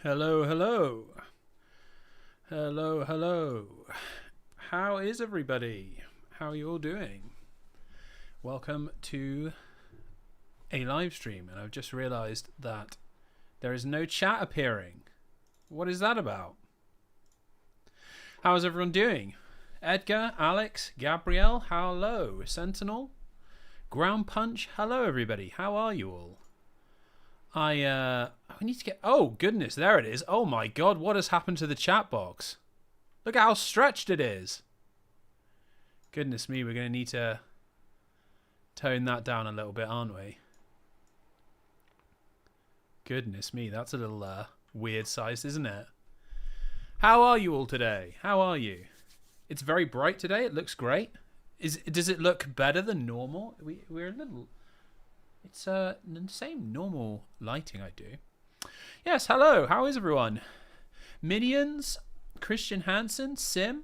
Hello, hello. Hello, hello. How is everybody? How are you all doing? Welcome to a live stream, and I've just realized that there is no chat appearing. What is that about? How is everyone doing? Edgar, Alex, Gabrielle, hello. Sentinel, Ground Punch, hello everybody. How are you all? We need to get... Oh, goodness, there it is. Oh, my God, what has happened to the chat box? Look how stretched it is. Goodness me, we're going to need to tone that down a little bit, aren't we? Goodness me, that's a little weird size, isn't it? How are you all today? How are you? It's very bright today. It looks great. Does it look better than normal? We're a little... It's the same normal lighting I do. Yes, hello. How is everyone? Minions, Christian Hansen, Sim.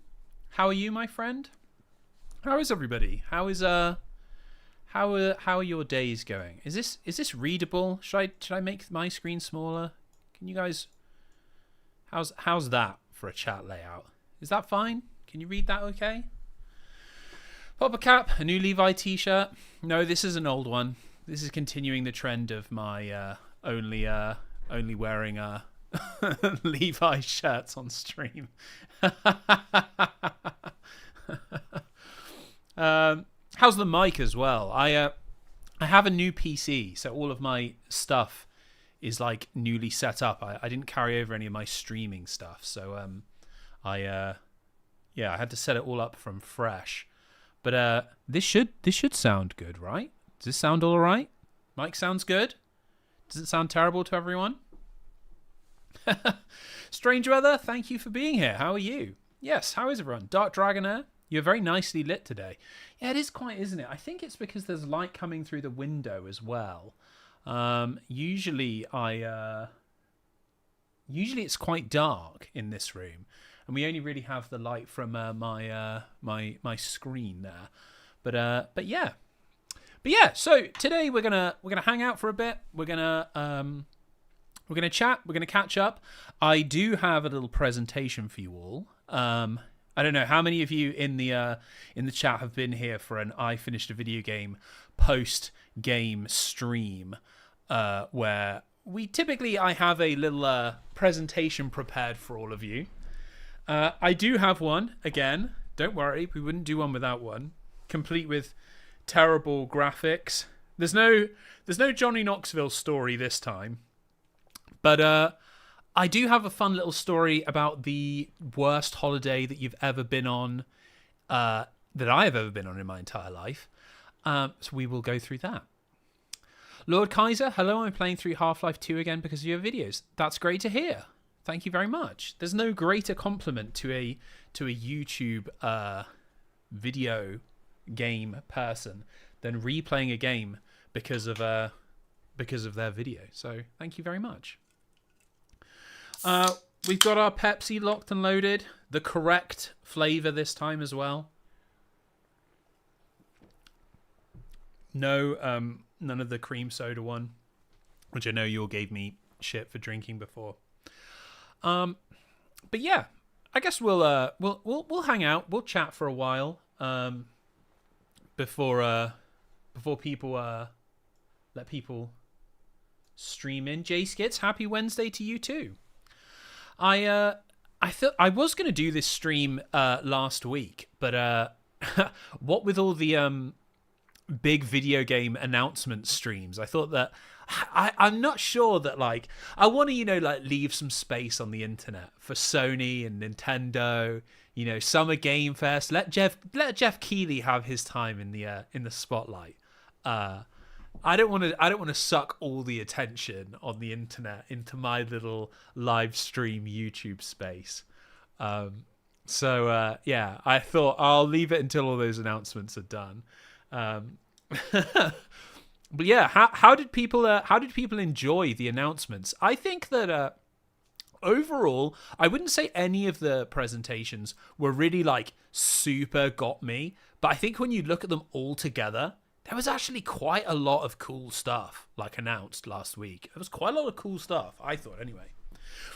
How are you, my friend? How is everybody? How are your days going? Is this readable? Should I make my screen smaller? Can you guys? How's that for a chat layout? Is that fine? Can you read that okay? Pop a cap, a new Levi t-shirt. No, this is an old one. This is continuing the trend of my only wearing Levi shirts on stream. How's the mic as well? I have a new PC, so all of my stuff is like newly set up. I didn't carry over any of my streaming stuff, so I had to set it all up from fresh. But this should sound good, right? Does this sound all right? Mike sounds good? Does it sound terrible to everyone? Strange Weather, thank you for being here. How are you? Yes, how is everyone? Dark Dragonair, you're very nicely lit today. Yeah, it is quite, isn't it? I think it's because there's light coming through the window as well. Usually it's quite dark in this room, and we only really have the light from my screen there. But yeah. But yeah, so today we're gonna hang out for a bit. We're gonna chat. We're gonna catch up. I do have a little presentation for you all. I don't know how many of you in the chat have been here for an I finished a video game post game stream, where I have a little presentation prepared for all of you. I do have one again. Don't worry, we wouldn't do one without one, complete with terrible graphics. There's no Johnny Knoxville story this time, but I do have a fun little story about the worst holiday that you've ever been on, that I have ever been on in my entire life. So we will go through that. Lord Kaiser, hello. I'm playing through Half-Life 2 again because of your videos. That's great to hear. Thank you very much. There's no greater compliment to a YouTube video game person than replaying a game because of their video. So thank you very much. We've got our Pepsi locked and loaded, the correct flavor this time as well. No, none of the cream soda one, which I know you all gave me shit for drinking before. But yeah, I guess we'll hang out, we'll chat for a while. Before people let people stream in. Jay Skits, happy Wednesday to you too. I thought I was going to do this stream last week, but what with all the big video game announcement streams, I thought that I'm not sure that I want to leave some space on the internet for Sony and Nintendo. Summer Game Fest. Let Jeff Keighley have his time in the spotlight. I don't want to suck all the attention on the internet into my little live stream YouTube space. So I thought I'll leave it until all those announcements are done. But yeah, how did people enjoy the announcements? I think that overall, I wouldn't say any of the presentations were really super got me, but I think when you look at them all together, there was actually quite a lot of cool stuff announced last week. There was quite a lot of cool stuff, I thought anyway.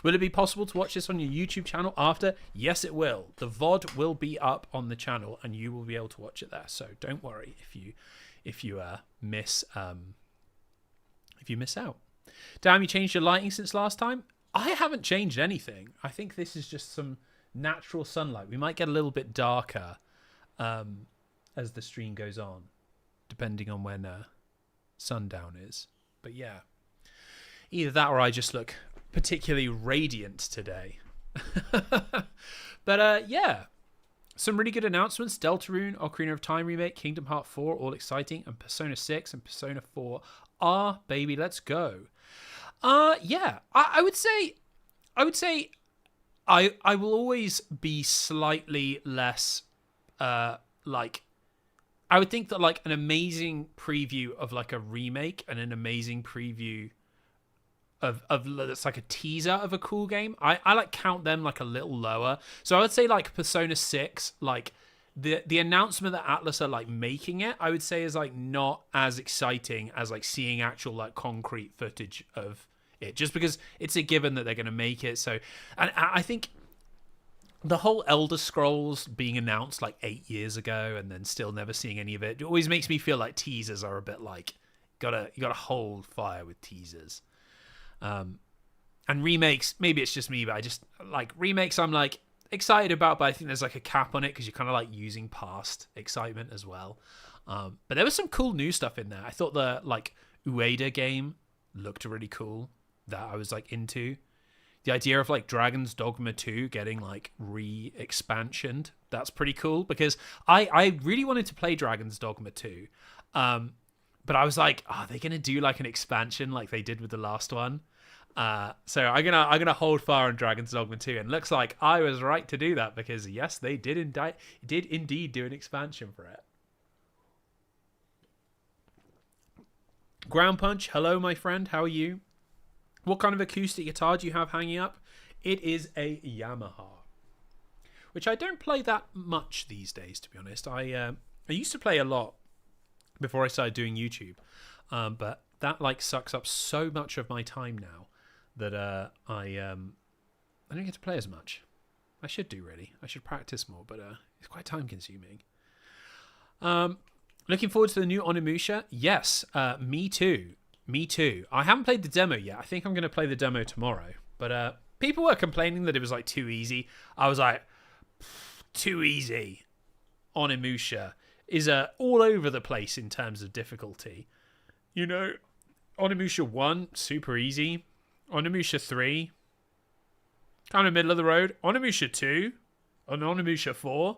Will it be possible to watch this on your YouTube channel after? Yes, it will. The VOD will be up on the channel, and you will be able to watch it there. So don't worry if you miss out. Damn, you changed your lighting since last time? I haven't changed anything. I think this is just some natural sunlight. We might get a little bit darker as the stream goes on, depending on when sundown is. But yeah, either that or I just look particularly radiant today. But yeah, some really good announcements. Deltarune, Ocarina of Time remake, Kingdom Hearts 4, all exciting, and Persona 6 and Persona 4 are, baby, let's go. Yeah, I would say I will always be slightly less like, I would think that like an amazing preview of like a remake and an amazing preview of that's like a teaser of a cool game, I like count them like a little lower. So I would say like Persona 6, like the announcement that Atlas are like making it, I would say is like not as exciting as like seeing actual like concrete footage of it, just because it's a given that they're going to make it. So, and I think the whole Elder Scrolls being announced like 8 years ago and then still never seeing any of it, it always makes me feel like teasers are a bit like you gotta hold fire with teasers. And remakes, maybe it's just me, but I just like remakes I'm like excited about, but I think there's like a cap on it because you're kind of like using past excitement as well. But there was some cool new stuff in there. I thought the like Ueda game looked really cool that I was like into. The idea of like Dragon's Dogma 2 getting like re-expansioned, that's pretty cool, because I really wanted to play Dragon's Dogma 2. But I was like, are they gonna do like an expansion like they did with the last one? So I'm gonna hold fire on Dragon's Dogma 2, and looks like I was right to do that, because yes, they did indeed do an expansion for it. Ground Punch, hello my friend, how are you? What kind of acoustic guitar do you have hanging up? It is a Yamaha, which I don't play that much these days, to be honest. I used to play a lot before I started doing YouTube, but that like sucks up so much of my time now that I don't get to play as much. I should do, really. I should practice more, but it's quite time consuming. Looking forward to the new Onimusha. Yes, me too. Me too. I haven't played the demo yet. I think I'm going to play the demo tomorrow. But people were complaining that it was like too easy. I was like, too easy. Onimusha is all over the place in terms of difficulty. You know, Onimusha 1, super easy. Onimusha 3, kind of middle of the road. Onimusha 2 and Onimusha 4,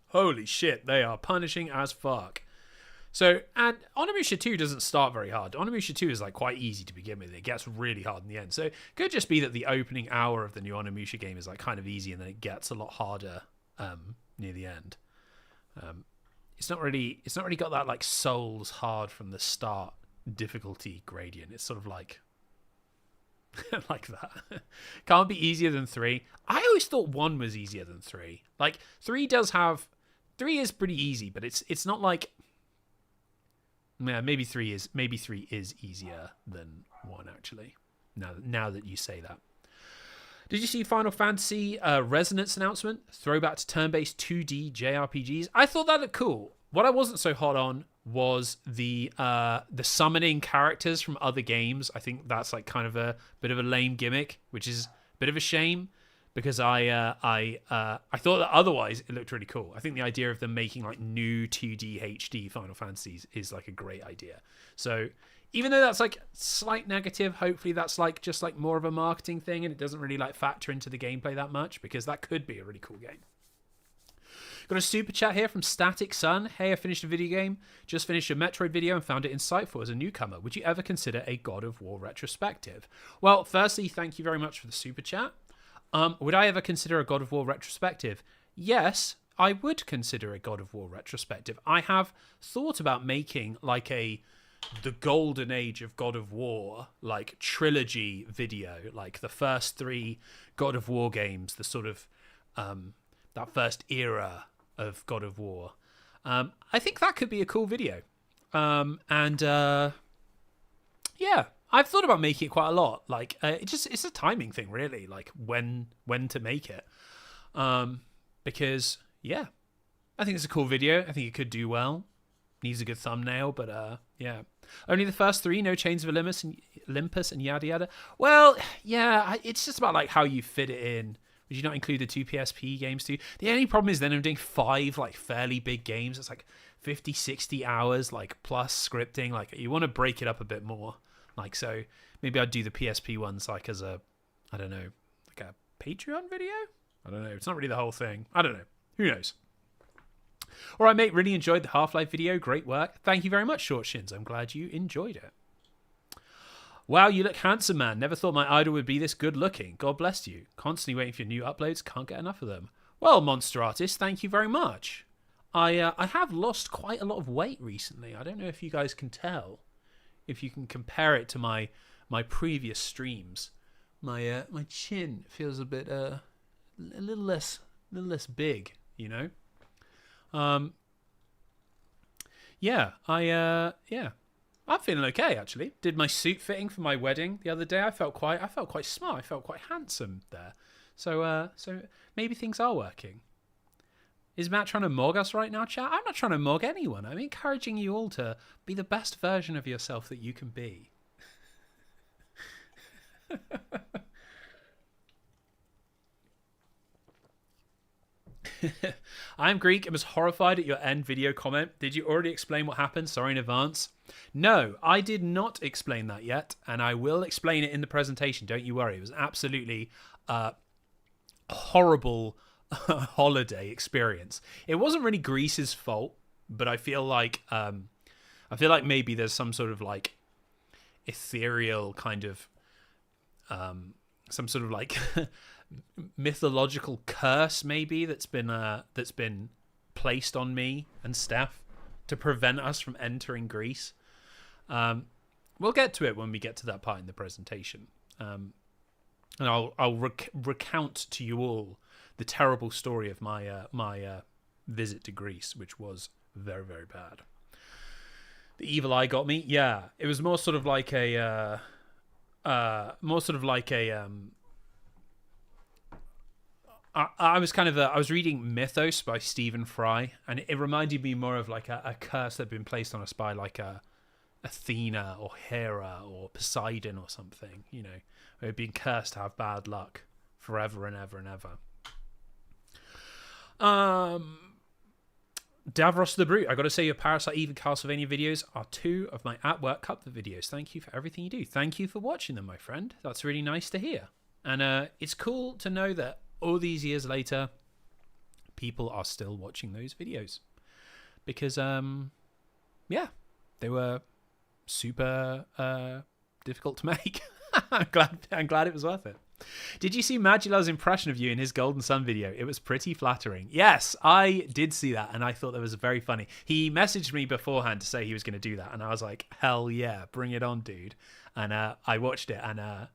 holy shit, they are punishing as fuck. So, and Onimusha 2 doesn't start very hard. Onimusha 2 is like quite easy to begin with. It gets really hard in the end. So it could just be that the opening hour of the new Onimusha game is like kind of easy, and then it gets a lot harder near the end. It's not really got that like Souls hard from the start difficulty gradient. It's sort of like like that. Can't be easier than 3. I always thought 1 was easier than 3. Like 3 is pretty easy, but it's not like, yeah, maybe 3 is easier than 1 actually. Now that you say that. Did you see Final Fantasy Resonance announcement? Throwback to turn-based 2D JRPGs. I thought that looked cool. What I wasn't so hot on was the summoning characters from other games. I think that's like kind of a bit of a lame gimmick, which is a bit of a shame, because I thought that otherwise it looked really cool. I think the idea of them making like new 2D HD Final Fantasies is like a great idea. So even though that's like slight negative, hopefully that's like just like more of a marketing thing, and it doesn't really like factor into the gameplay that much, because that could be a really cool game. Got a super chat here from Static Sun. Hey, I finished a video game. Just finished a Metroid video and found it insightful as a newcomer. Would you ever consider a God of War retrospective? Well, firstly, thank you very much for the super chat. Would I ever consider a God of War retrospective? Yes, I would consider a God of War retrospective. I have thought about making like the golden age of God of War, like trilogy video, like the first 3 God of War games, the sort of that first era of God of War. I think that could be a cool video. Yeah, I've thought about making it quite a lot. Like it's a timing thing, really. Like when to make it, because yeah, I think it's a cool video. I think it could do well. Needs a good thumbnail, but yeah. Only the first 3, no Chains of Olympus and yada yada. Well, yeah, it's just about like how you fit it in. Would you not include the 2 PSP games too? The only problem is then I'm doing 5 like fairly big games. It's like 50, 60 hours, like plus scripting. Like you want to break it up a bit more. Like so, maybe I'd do the PSP ones like as a, I don't know, like a Patreon video. I don't know. It's not really the whole thing. I don't know. Who knows? All right, mate. Really enjoyed the Half-Life video. Great work. Thank you very much, Short Shins. I'm glad you enjoyed it. Wow, you look handsome, man. Never thought my idol would be this good looking. God bless you. Constantly waiting for your new uploads. Can't get enough of them. Well, Monster Artist, thank you very much. I have lost quite a lot of weight recently. I don't know if you guys can tell. If you can compare it to my previous streams. My chin feels a bit a little less big, you know? Yeah, I'm feeling okay actually. Did my suit fitting for my wedding the other day. I felt quite smart. I felt quite handsome there. So maybe things are working. Is Matt trying to mog us right now, chat? I'm not trying to mog anyone. I'm encouraging you all to be the best version of yourself that you can be. I'm Greek and was horrified at your end video comment. Did you already explain what happened? Sorry in advance. No, I did not explain that yet, and I will explain it in the presentation. Don't you worry. It was absolutely a horrible holiday experience. It wasn't really Greece's fault, but I feel like maybe there's some sort of like ethereal kind of some sort of like mythological curse maybe that's been placed on me and Steph to prevent us from entering Greece. We'll get to it when we get to that part in the presentation, and I'll recount to you all the terrible story of my visit to Greece, which was very, very bad. The evil eye got me. Yeah, it was more sort of like a I was reading Mythos by Stephen Fry, and it reminded me more of like a curse that had been placed on us by like a Athena or Hera or Poseidon or something, you know, who had been cursed to have bad luck forever and ever and ever. Davros the Brute, I gotta say your Parasite Eve and Castlevania videos are 2 of my at work cup videos. Thank you for everything you do. Thank you for watching them, my friend. That's really nice to hear. And it's cool to know that all these years later, people are still watching those videos. Because, yeah, they were super difficult to make. I'm glad it was worth it. Did you see Magula's impression of you in his Golden Sun video? It was pretty flattering. Yes, I did see that, and I thought that was very funny. He messaged me beforehand to say he was going to do that, and I was like, hell yeah, bring it on, dude. And I watched it, and I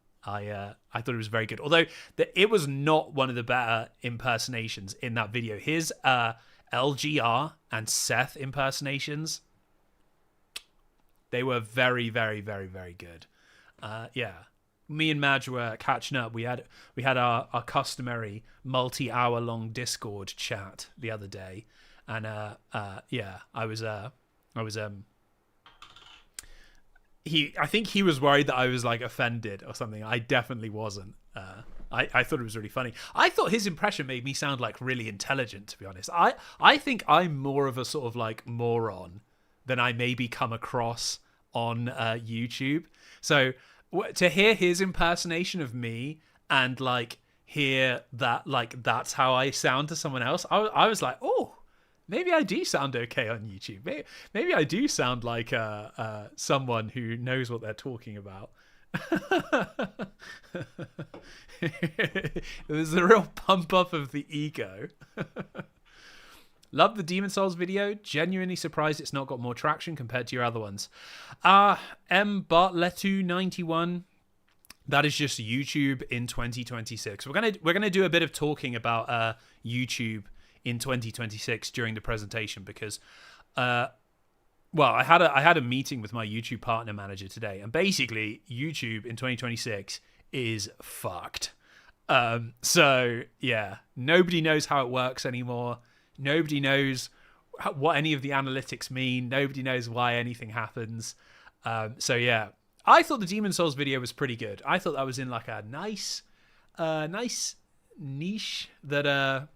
thought it was very good. Although it was not one of the better impersonations in that video. His LGR and Seth impersonations, they were very, very, very, very good. Yeah. Me and Madge were catching up. We had our customary multi-hour long Discord chat the other day, and yeah, I think he was worried that I was like offended or something. I definitely wasn't. I thought it was really funny. I thought his impression made me sound like really intelligent, to be honest. I think I'm more of a sort of like moron than I maybe come across on YouTube. So to hear his impersonation of me and like hear that like that's how I sound to someone else, I was like, oh, maybe I do sound okay on YouTube. Maybe I do sound like someone who knows what they're talking about. It was a real pump up of the ego. Love the Demon Souls video. Genuinely surprised it's not got more traction compared to your other ones. M Bartletu 91. That is just YouTube in 2026. We're gonna do a bit of talking about YouTube in 2026 during the presentation, because Well, I had a meeting with my YouTube partner manager today, and basically YouTube in 2026 is fucked. So yeah, nobody knows how it works anymore. Nobody knows what any of the analytics mean. Nobody knows why anything happens. So yeah, I thought the Demon Souls video was pretty good. I thought that was in like a nice niche that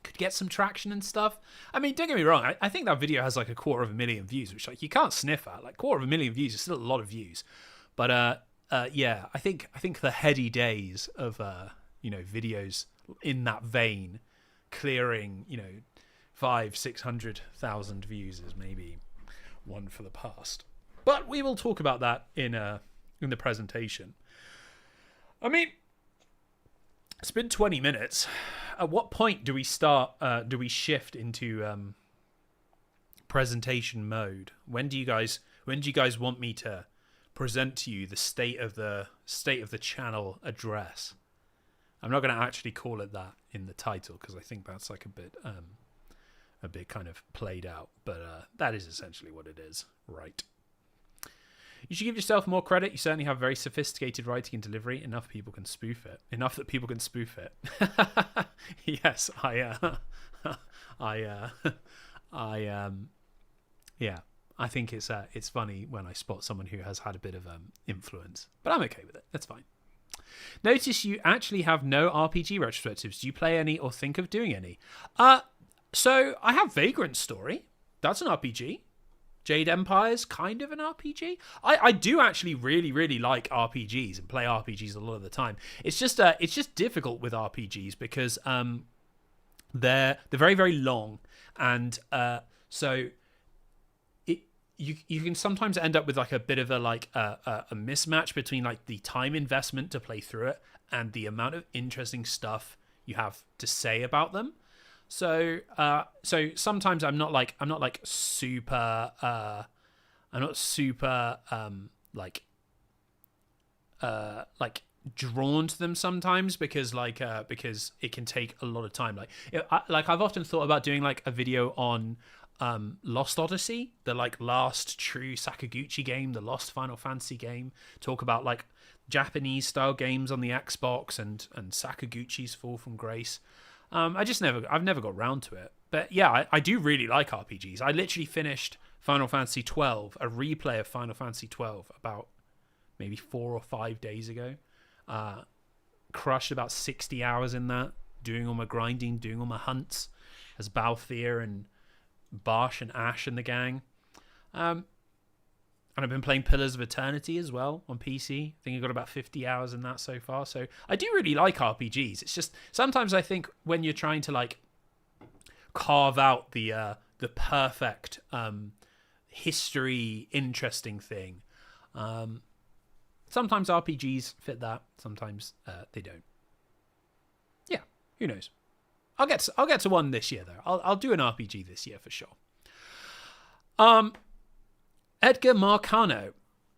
could get some traction and stuff. I mean, don't get me wrong. I think that video has like 250,000 views, which like you can't sniff at. Like 250,000 views is still a lot of views. But yeah, I think the heady days of videos in that vein clearing 500,000-600,000 views is maybe one for the past. But we will talk about that in the presentation. I mean, it's been 20 minutes. At what point do we start? Do we shift into presentation mode? When do you guys want me to present to you the state of the channel address? I'm not going to actually call it that in the title because I think that's like a bit kind of played out. But that is essentially what it is, right? You should give yourself more credit. You certainly have very sophisticated writing and delivery. Enough people can spoof it. Enough that people can spoof it. Yes, yeah. I think it's funny when I spot someone who has had a bit of influence, but I'm okay with it. That's fine. Notice you actually have no RPG retrospectives. Do you play any or think of doing any? So I have Vagrant Story. That's an RPG. Jade Empire's kind of an RPG. I do actually really, really like RPGs and play RPGs a lot of the time. It's just difficult with RPGs because they're very, very long, and so you can sometimes end up with like a bit of a mismatch between like the time investment to play through it and the amount of interesting stuff you have to say about them. So sometimes I'm not super drawn to them sometimes because it can take a lot of time. I've often thought about doing like a video on Lost Odyssey, the like last true Sakaguchi game, the lost Final Fantasy game. Talk about like Japanese style games on the Xbox and Sakaguchi's Fall from Grace. I've never got round to it. But yeah, I do really like RPGs. I literally finished Final Fantasy 12, a replay of Final Fantasy 12 about maybe 4 or 5 days ago. Crushed about 60 hours in that, doing all my grinding, doing all my hunts as Balthier and Barsh and Ash and the gang. And I've been playing Pillars of Eternity as well on PC. I think I've got about 50 hours in that so far. So I do really like RPGs. It's just sometimes I think when you're trying to like carve out the perfect history interesting thing, sometimes RPGs fit that. Sometimes they don't. Yeah, who knows? I'll get to one this year though. I'll do an RPG this year for sure. Edgar Marcano.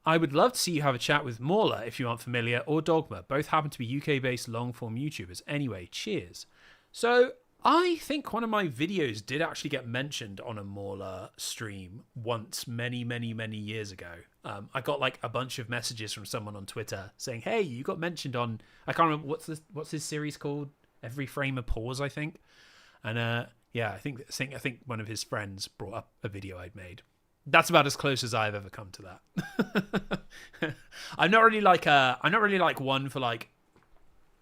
I would love to see you have a chat with Mauler if you aren't familiar, or Dogma. Both happen to be UK-based long-form YouTubers. Anyway, cheers. So I think one of my videos did actually get mentioned on a Mauler stream once many, many, many years ago. I got like a bunch of messages from someone on Twitter saying, hey, you got mentioned on, I can't remember, what's his series called? Every Frame a Pause, I think. And yeah, I think one of his friends brought up a video I'd made. That's about as close as I've ever come to that. I'm not really like one for like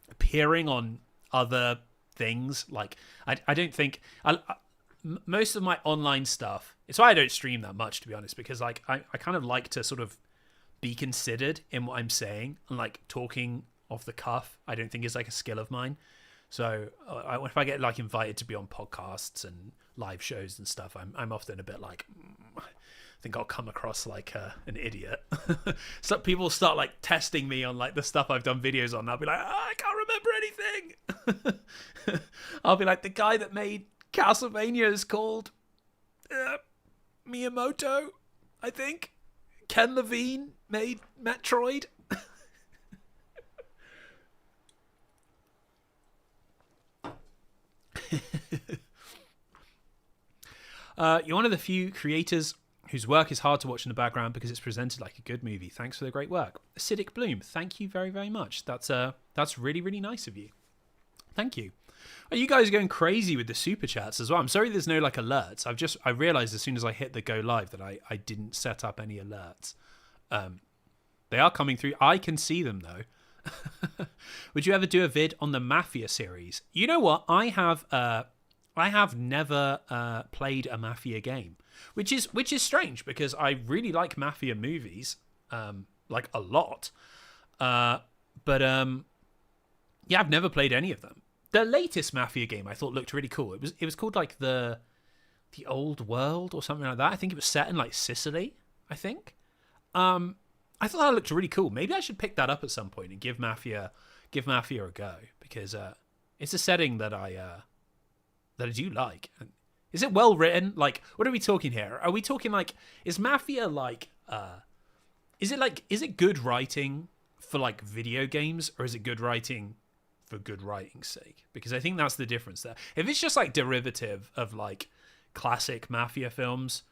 appearing on other things. Like I don't think most of my online stuff. It's why I don't stream that much, to be honest, because like I kind of like to sort of be considered in what I'm saying, and like talking off the cuff I don't think is like a skill of mine. So if I get like invited to be on podcasts and live shows and stuff, I'm often a bit like, I think I'll come across like an idiot. So people start like testing me on like the stuff I've done videos on. I'll be like, I can't remember anything. I'll be like, the guy that made Castlevania is called Miyamoto, I think. Ken Levine made Metroid. You're one of the few creators whose work is hard to watch in the background because it's presented like a good movie. Thanks for the great work. Acidic Bloom, thank you very, very much. That's really, really nice of you. Thank you. Oh, you guys are going crazy with the super chats as well. I'm sorry there's no like alerts. I realized as soon as I hit the go live that I didn't set up any alerts. They are coming through. I can see them though. Would you ever do a vid on the Mafia series? You know what? I have never played a Mafia game, which is strange because I really like Mafia movies, like a lot. But yeah, I've never played any of them. The latest Mafia game I thought looked really cool. It was called like the Old World or something like that. I think it was set in like Sicily, I think. I thought that looked really cool. Maybe I should pick that up at some point and give Mafia a go, because it's a setting that I do like. And is it well written? Like, what are we talking here? Are we talking like, is Mafia like is it good writing for like video games, or is it good writing for good writing's sake? Because I think that's the difference there. If it's just like derivative of like classic Mafia films,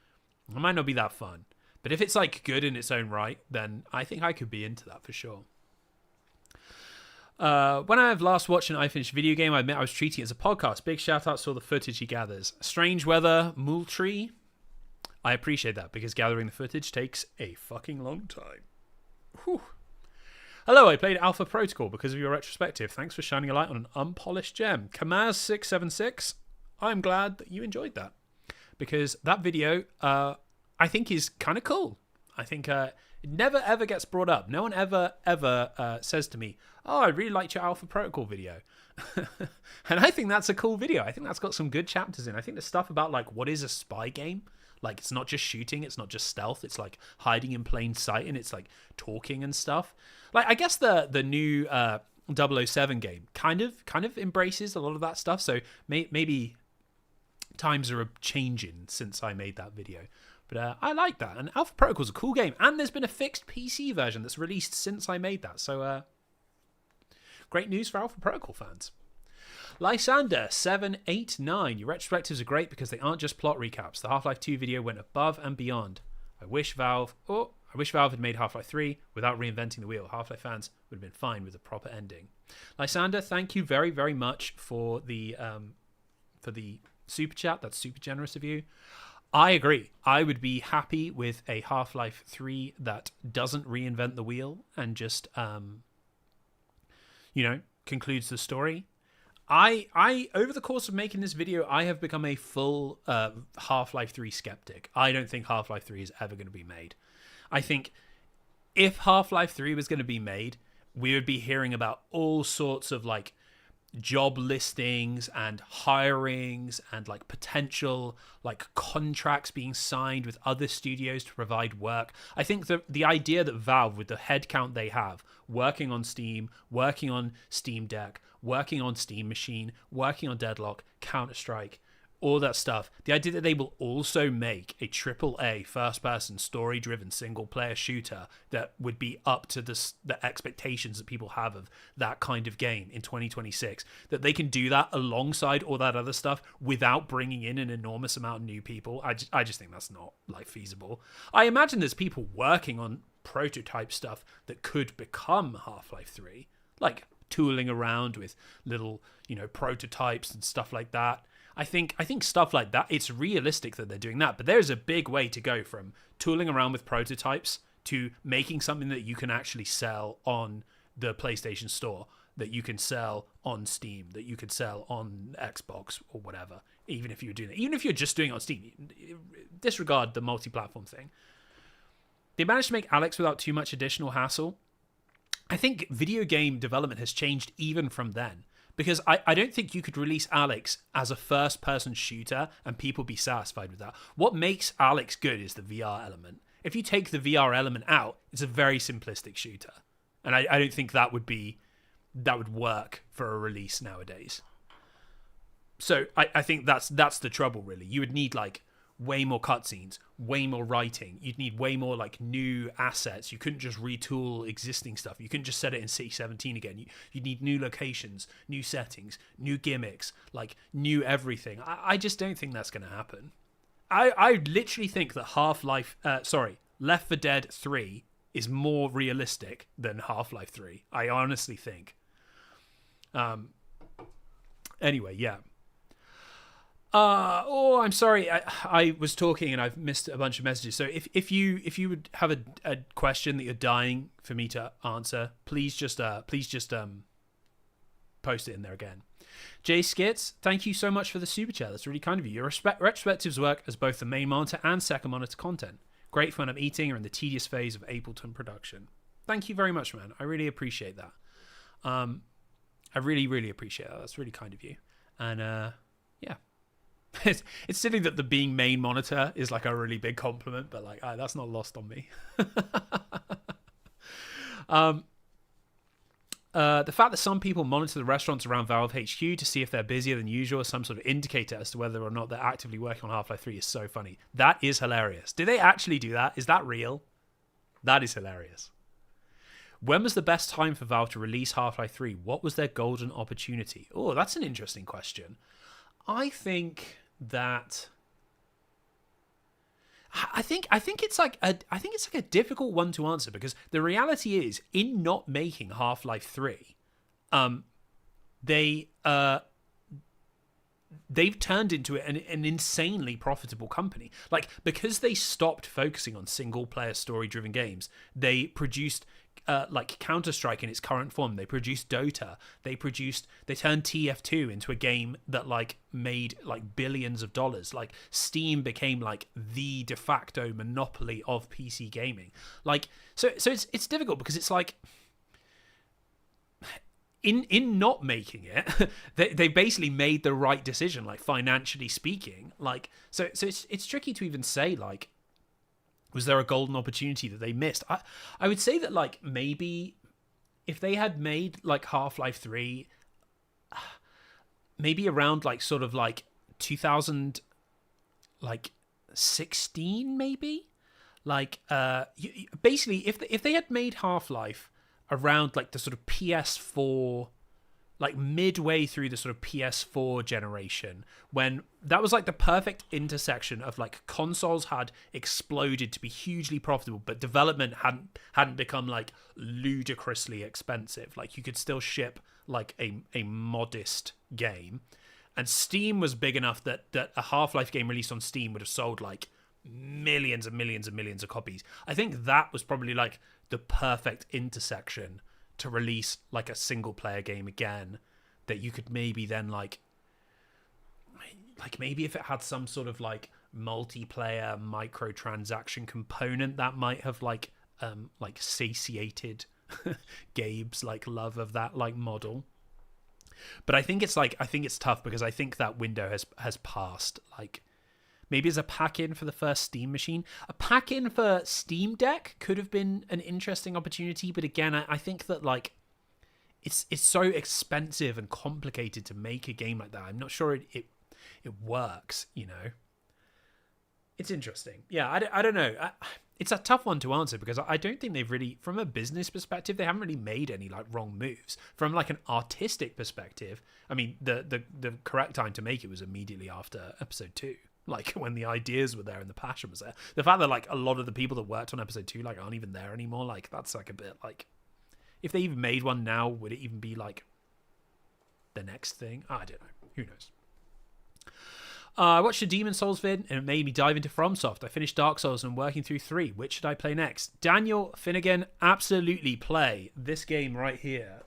it might not be that fun. But if it's like good in its own right, then I think I could be into that for sure. When I have last watched an iFinished video game, I admit I was treating it as a podcast. Big shout out to all the footage he gathers. Strange Weather, Moultrie. I appreciate that, because gathering the footage takes a fucking long time. Whew. Hello, I played Alpha Protocol because of your retrospective. Thanks for shining a light on an unpolished gem. Kamaz676, I'm glad that you enjoyed that, because that video I think is kind of cool. I think it never ever gets brought up. No one ever says to me, oh, I really liked your Alpha Protocol video. And I think that's a cool video. I think that's got some good chapters in. I think the stuff about like what is a spy game, like it's not just shooting, it's not just stealth, it's like hiding in plain sight, and it's like talking and stuff. Like I guess the new 007 game kind of embraces a lot of that stuff. So maybe times are changing since I made that video. But I like that. And Alpha Protocol's a cool game. And there's been a fixed PC version that's released since I made that. So great news for Alpha Protocol fans. Lysander789. Your retrospectives are great because they aren't just plot recaps. The Half-Life 2 video went above and beyond. I wish Valve had made Half-Life 3 without reinventing the wheel. Half-Life fans would have been fine with a proper ending. Lysander, thank you very, very much for the super chat. That's super generous of you. I agree. I would be happy with a Half-Life 3 that doesn't reinvent the wheel and just, concludes the story. I over the course of making this video, I have become a full Half-Life 3 skeptic. I don't think Half-Life 3 is ever going to be made. I think if Half-Life 3 was going to be made, we would be hearing about all sorts of like job listings and hirings and like potential like contracts being signed with other studios to provide work. I think the idea that Valve, with the headcount they have, working on Steam, working on Steam Deck, working on Steam Machine, working on Deadlock, Counter-Strike, all that stuff, the idea that they will also make a AAA first-person story-driven single-player shooter that would be up to the expectations that people have of that kind of game in 2026, that they can do that alongside all that other stuff without bringing in an enormous amount of new people, I just think that's not like feasible. I imagine there's people working on prototype stuff that could become Half-Life 3, like tooling around with little, prototypes and stuff like that. I think stuff like that, it's realistic that they're doing that, but there's a big way to go from tooling around with prototypes to making something that you can actually sell on the PlayStation Store, that you can sell on Steam, that you could sell on Xbox or whatever, even if you're doing it. Even if you're just doing it on Steam, disregard the multi-platform thing. They managed to make Alex without too much additional hassle. I think video game development has changed even from then. Because I don't think you could release Alex as a first-person shooter and people be satisfied with that. What makes Alex good is the VR element. If you take the VR element out, it's a very simplistic shooter. And I don't think that would work for a release nowadays. So I think that's the trouble, really. You would need like way more cutscenes, way more writing. You'd need way more like new assets. You couldn't just retool existing stuff. You couldn't just set it in City 17 again. You'd need new locations, new settings, new gimmicks, like new everything. I just don't think that's going to happen. I literally think that Left 4 Dead 3 is more realistic than Half-Life 3. I honestly think. Anyway, yeah. I'm sorry. I was talking and I've missed a bunch of messages. So if you would have a question that you're dying for me to answer, please just post it in there again. Jay Skits, thank you so much for the super chat. That's really kind of you. Your retrospectives work as both the main monitor and second monitor content. Great fun. I'm eating or in the tedious phase of Ableton production. Thank you very much, man. I really appreciate that. I really, really appreciate that. That's really kind of you. And yeah. It's silly that the being main monitor is like a really big compliment, but like that's not lost on me. The fact that some people monitor the restaurants around Valve HQ to see if they're busier than usual as some sort of indicator as to whether or not they're actively working on Half-Life 3 is so funny. That is hilarious. Do they actually do that? Is that real? That is hilarious. When was the best time for Valve to release Half-Life 3? What was their golden opportunity? Oh, that's an interesting question. I think it's like a difficult one to answer, because the reality is, in not making Half-Life 3, they've turned into an insanely profitable company. Like, because they stopped focusing on single player story driven games, they produced like Counter-Strike in its current form. They produced Dota. They turned TF2 into a game that like made like billions of dollars. Like, Steam became like the de facto monopoly of PC gaming. Like, so it's difficult, because it's like, in not making it, they basically made the right decision, like financially speaking. Like, so it's tricky to even say, like, was there a golden opportunity that they missed? I would say that, like, maybe if they had made like Half-Life 3 maybe around like sort of like 2016, maybe, like basically if they had made Half-Life around like the sort of PS4, like midway through the sort of PS4 generation, when that was like the perfect intersection of like consoles had exploded to be hugely profitable, but development hadn't become like ludicrously expensive. Like, you could still ship like a modest game, and Steam was big enough that a Half-Life game released on Steam would have sold like millions and millions and millions of copies. I think that was probably like the perfect intersection to release like a single player game again, that you could maybe then like maybe if it had some sort of like multiplayer microtransaction component, that might have like satiated Gabe's like love of that like model. But I think it's tough, because I think that window has passed. Like, maybe as a pack-in for the first Steam machine. A pack-in for Steam Deck could have been an interesting opportunity, but again, I think that like it's so expensive and complicated to make a game like that. I'm not sure it works, you know. It's interesting. Yeah, I don't know. It's a tough one to answer, because I don't think they've really, from a business perspective, they haven't really made any like wrong moves. From like an artistic perspective, I mean, the correct time to make it was immediately after episode 2. Like, when the ideas were there and the passion was there. The fact that like a lot of the people that worked on episode 2 like aren't even there anymore, like that's like a bit like, if they even made one now, would it even be like the next thing? I don't know. Who knows? I watched a Demon Souls vid and it made me dive into FromSoft. I finished Dark Souls and I'm working through 3. Which should I play next? Daniel Finnegan, absolutely play this game right here.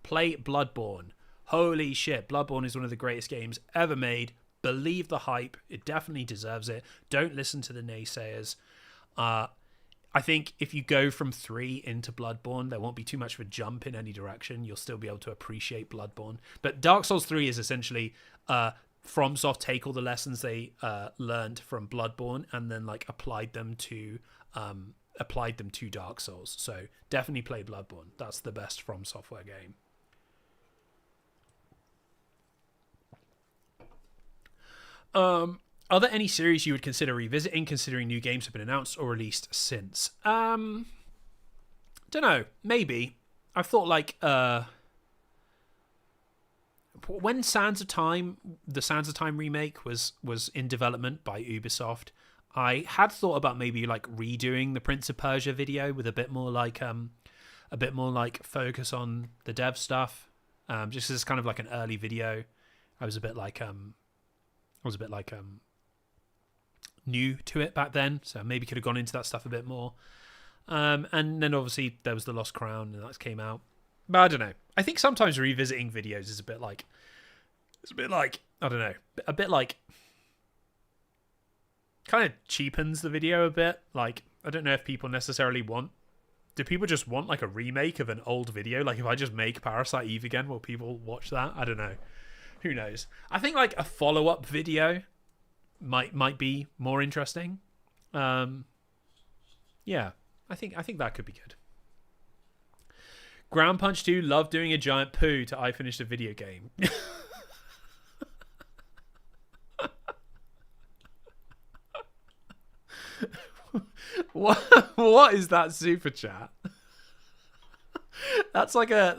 Play Bloodborne. Holy shit, Bloodborne is one of the greatest games ever made. Believe the hype. It definitely deserves it. Don't listen to the naysayers. I think if you go from 3 into Bloodborne, there won't be too much of a jump in any direction. You'll still be able to appreciate Bloodborne. But Dark Souls 3 is essentially FromSoft take all the lessons they learned from Bloodborne and then like applied them to Dark Souls. So definitely play Bloodborne. That's the best From Software game. Are there any series you would consider revisiting, considering new games have been announced or released since? Don't know. Maybe. I've thought like when Sands of Time, the Sands of Time remake was in development by Ubisoft, I had thought about maybe like redoing the Prince of Persia video with a bit more like focus on the dev stuff. Just as kind of like an early video. I was a bit like new to it back then, so maybe could have gone into that stuff a bit more. And then obviously there was The Lost Crown, and that came out. But I don't know. I think sometimes revisiting videos is a bit like I don't know, a bit like kind of cheapens the video a bit. Like, I don't know if people necessarily do people just want like a remake of an old video? Like, if I just make Parasite Eve again, will people watch that? I don't know. Who knows? I think like a follow-up video might be more interesting. Yeah, I think that could be good. Ground Punch 2, love doing a giant poo to I finished a video game. What is that super chat? That's like a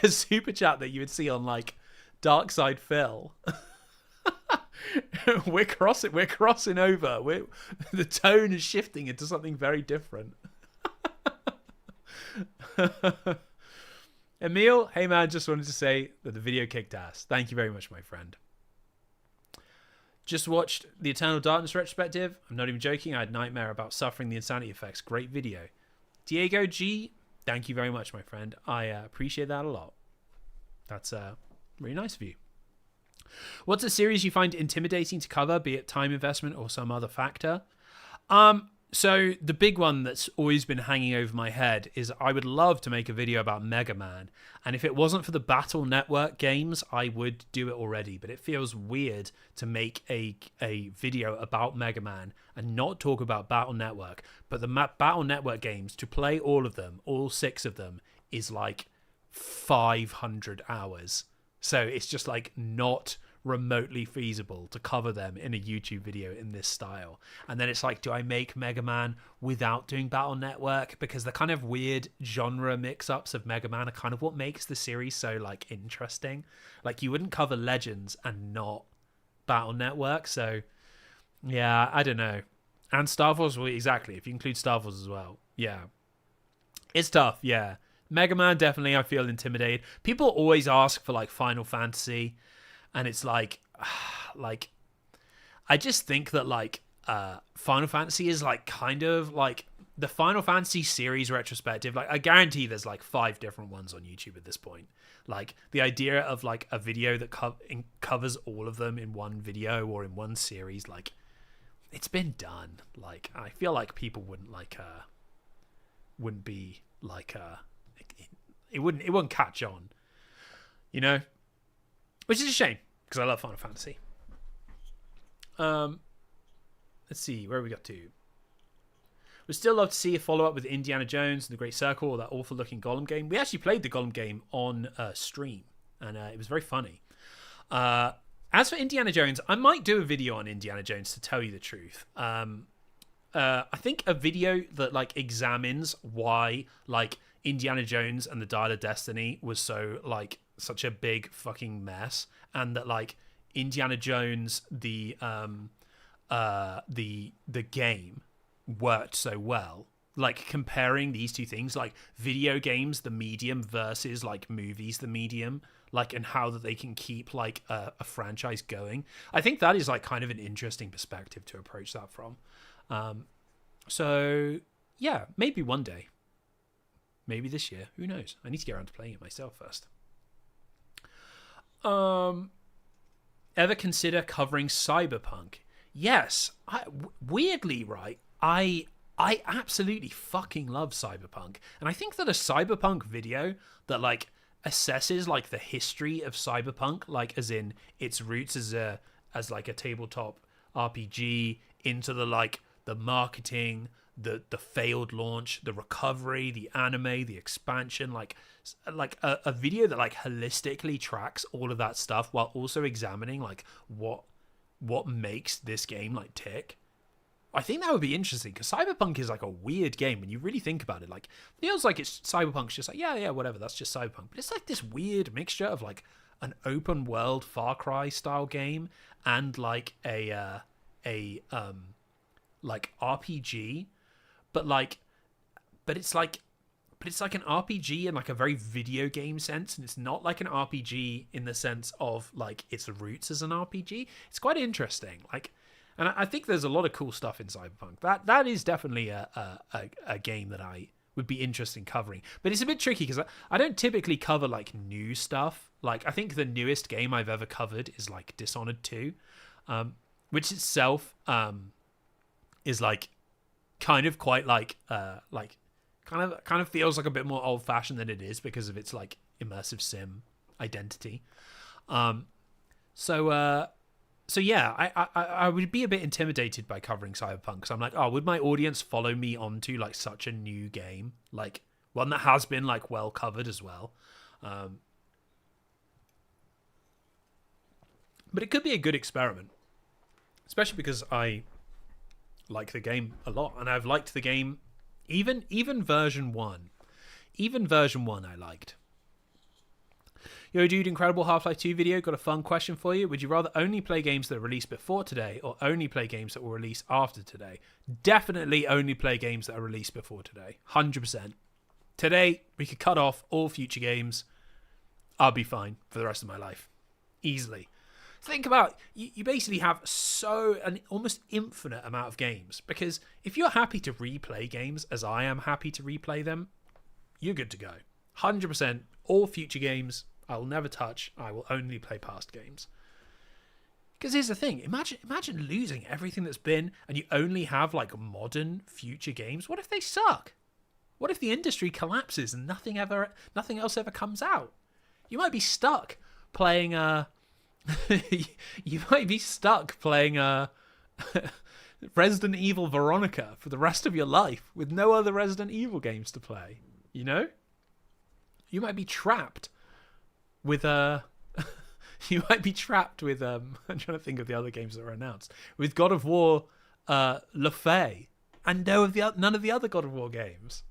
super chat that you would see on like Dark Side Phil. We're crossing over. The tone is shifting into something very different. Emil, hey man, just wanted to say that the video kicked ass. Thank you very much, my friend. Just watched the Eternal Darkness retrospective. I'm not even joking. I had a nightmare about suffering the insanity effects. Great video. Diego G, thank you very much, my friend. I appreciate that a lot. That's really nice of you. What's a series you find intimidating to cover, be it time investment or some other factor? So the big one that's always been hanging over my head is I would love to make a video about Mega Man. And if it wasn't for the Battle Network games, I would do it already. But it feels weird to make a video about Mega Man and not talk about Battle Network. But the Battle Network games, to play all of them, all 6 of them, is like 500 hours. So it's just like not remotely feasible to cover them in a YouTube video in this style. And then it's like, do I make Mega Man without doing Battle Network? Because the kind of weird genre mix-ups of Mega Man are kind of what makes the series so like interesting. Like, you wouldn't cover Legends and not Battle Network. So yeah, I don't know. And Star Wars, well, exactly, if you include Star Wars as well. Yeah, it's tough. Yeah, Mega Man, definitely I feel intimidated. People always ask for like Final Fantasy, and it's like I just think that like Final Fantasy is like kind of like the Final Fantasy series retrospective. Like, I guarantee there's like 5 different ones on YouTube at this point. Like, the idea of like a video that covers all of them in one video or in one series, like, it's been done. Like, I feel like people wouldn't it wouldn't catch on, you know, which is a shame because I love Final Fantasy. Let's see, where have we got to? We'd still love to see a follow-up with Indiana Jones and the Great Circle, or that awful-looking Gollum game. We actually played the Gollum game on stream, and it was very funny. As for Indiana Jones, I might do a video on Indiana Jones, to tell you the truth. I think a video that like examines why like Indiana Jones and the Dial of Destiny was so like such a big fucking mess, and that like Indiana Jones the game worked so well. Like, comparing these two things, like video games the medium versus like movies the medium, like, and how that they can keep like a franchise going. I think that is like kind of an interesting perspective to approach that from. So yeah, maybe one day, maybe this year, who knows? I need to get around to playing it myself first. Ever consider covering Cyberpunk? Yes. Weirdly, right, I absolutely fucking love Cyberpunk. And I think that a Cyberpunk video that like assesses like the history of Cyberpunk, like as in its roots as like a tabletop RPG, into the like the marketing, the failed launch, the recovery, the anime, the expansion, like a video that like holistically tracks all of that stuff while also examining like what makes this game like tick. I think that would be interesting because Cyberpunk is like a weird game when you really think about it. Like, it feels like it's Cyberpunk's just like, yeah, whatever, that's just Cyberpunk. But it's like this weird mixture of like an open world Far Cry style game and like a like RPG, but it's like an RPG in like a very video game sense, and it's not like an RPG in the sense of like its roots as an RPG. It's quite interesting. Like, and I think there's a lot of cool stuff in Cyberpunk. That is definitely a game that I would be interested in covering. But it's a bit tricky because I don't typically cover like new stuff. Like, I think the newest game I've ever covered is like Dishonored 2, which itself is like kind of quite like kind of feels like a bit more old fashioned than it is because of its like immersive sim identity. So yeah, I would be a bit intimidated by covering Cyberpunk because I'm like, oh, would my audience follow me onto like such a new game, like one that has been like well covered as well? But it could be a good experiment, especially because I like the game a lot, and I've liked the game even version 1. Even version 1 I liked. Yo, dude, incredible Half-Life 2 video. Got a fun question for you. Would you rather only play games that are released before today or only play games that will release after today? Definitely only play games that are released before today. 100%. Today, we could cut off all future games. I'll be fine for the rest of my life. Easily. Think about you basically have an almost infinite amount of games, because if you're happy to replay games as I am happy to replay them, you're good to go. 100% all future games I will never touch. I will only play past games. Because here's the thing, imagine losing everything that's been and you only have like modern future games. What if they suck? What if the industry collapses and nothing else ever comes out? You might be stuck playing you might be stuck playing Resident Evil Veronica for the rest of your life with no other Resident Evil games to play. You know? You might be trapped with you might be trapped with I'm trying to think of the other games that were announced, with God of War Le Fay and none of the other God of War games.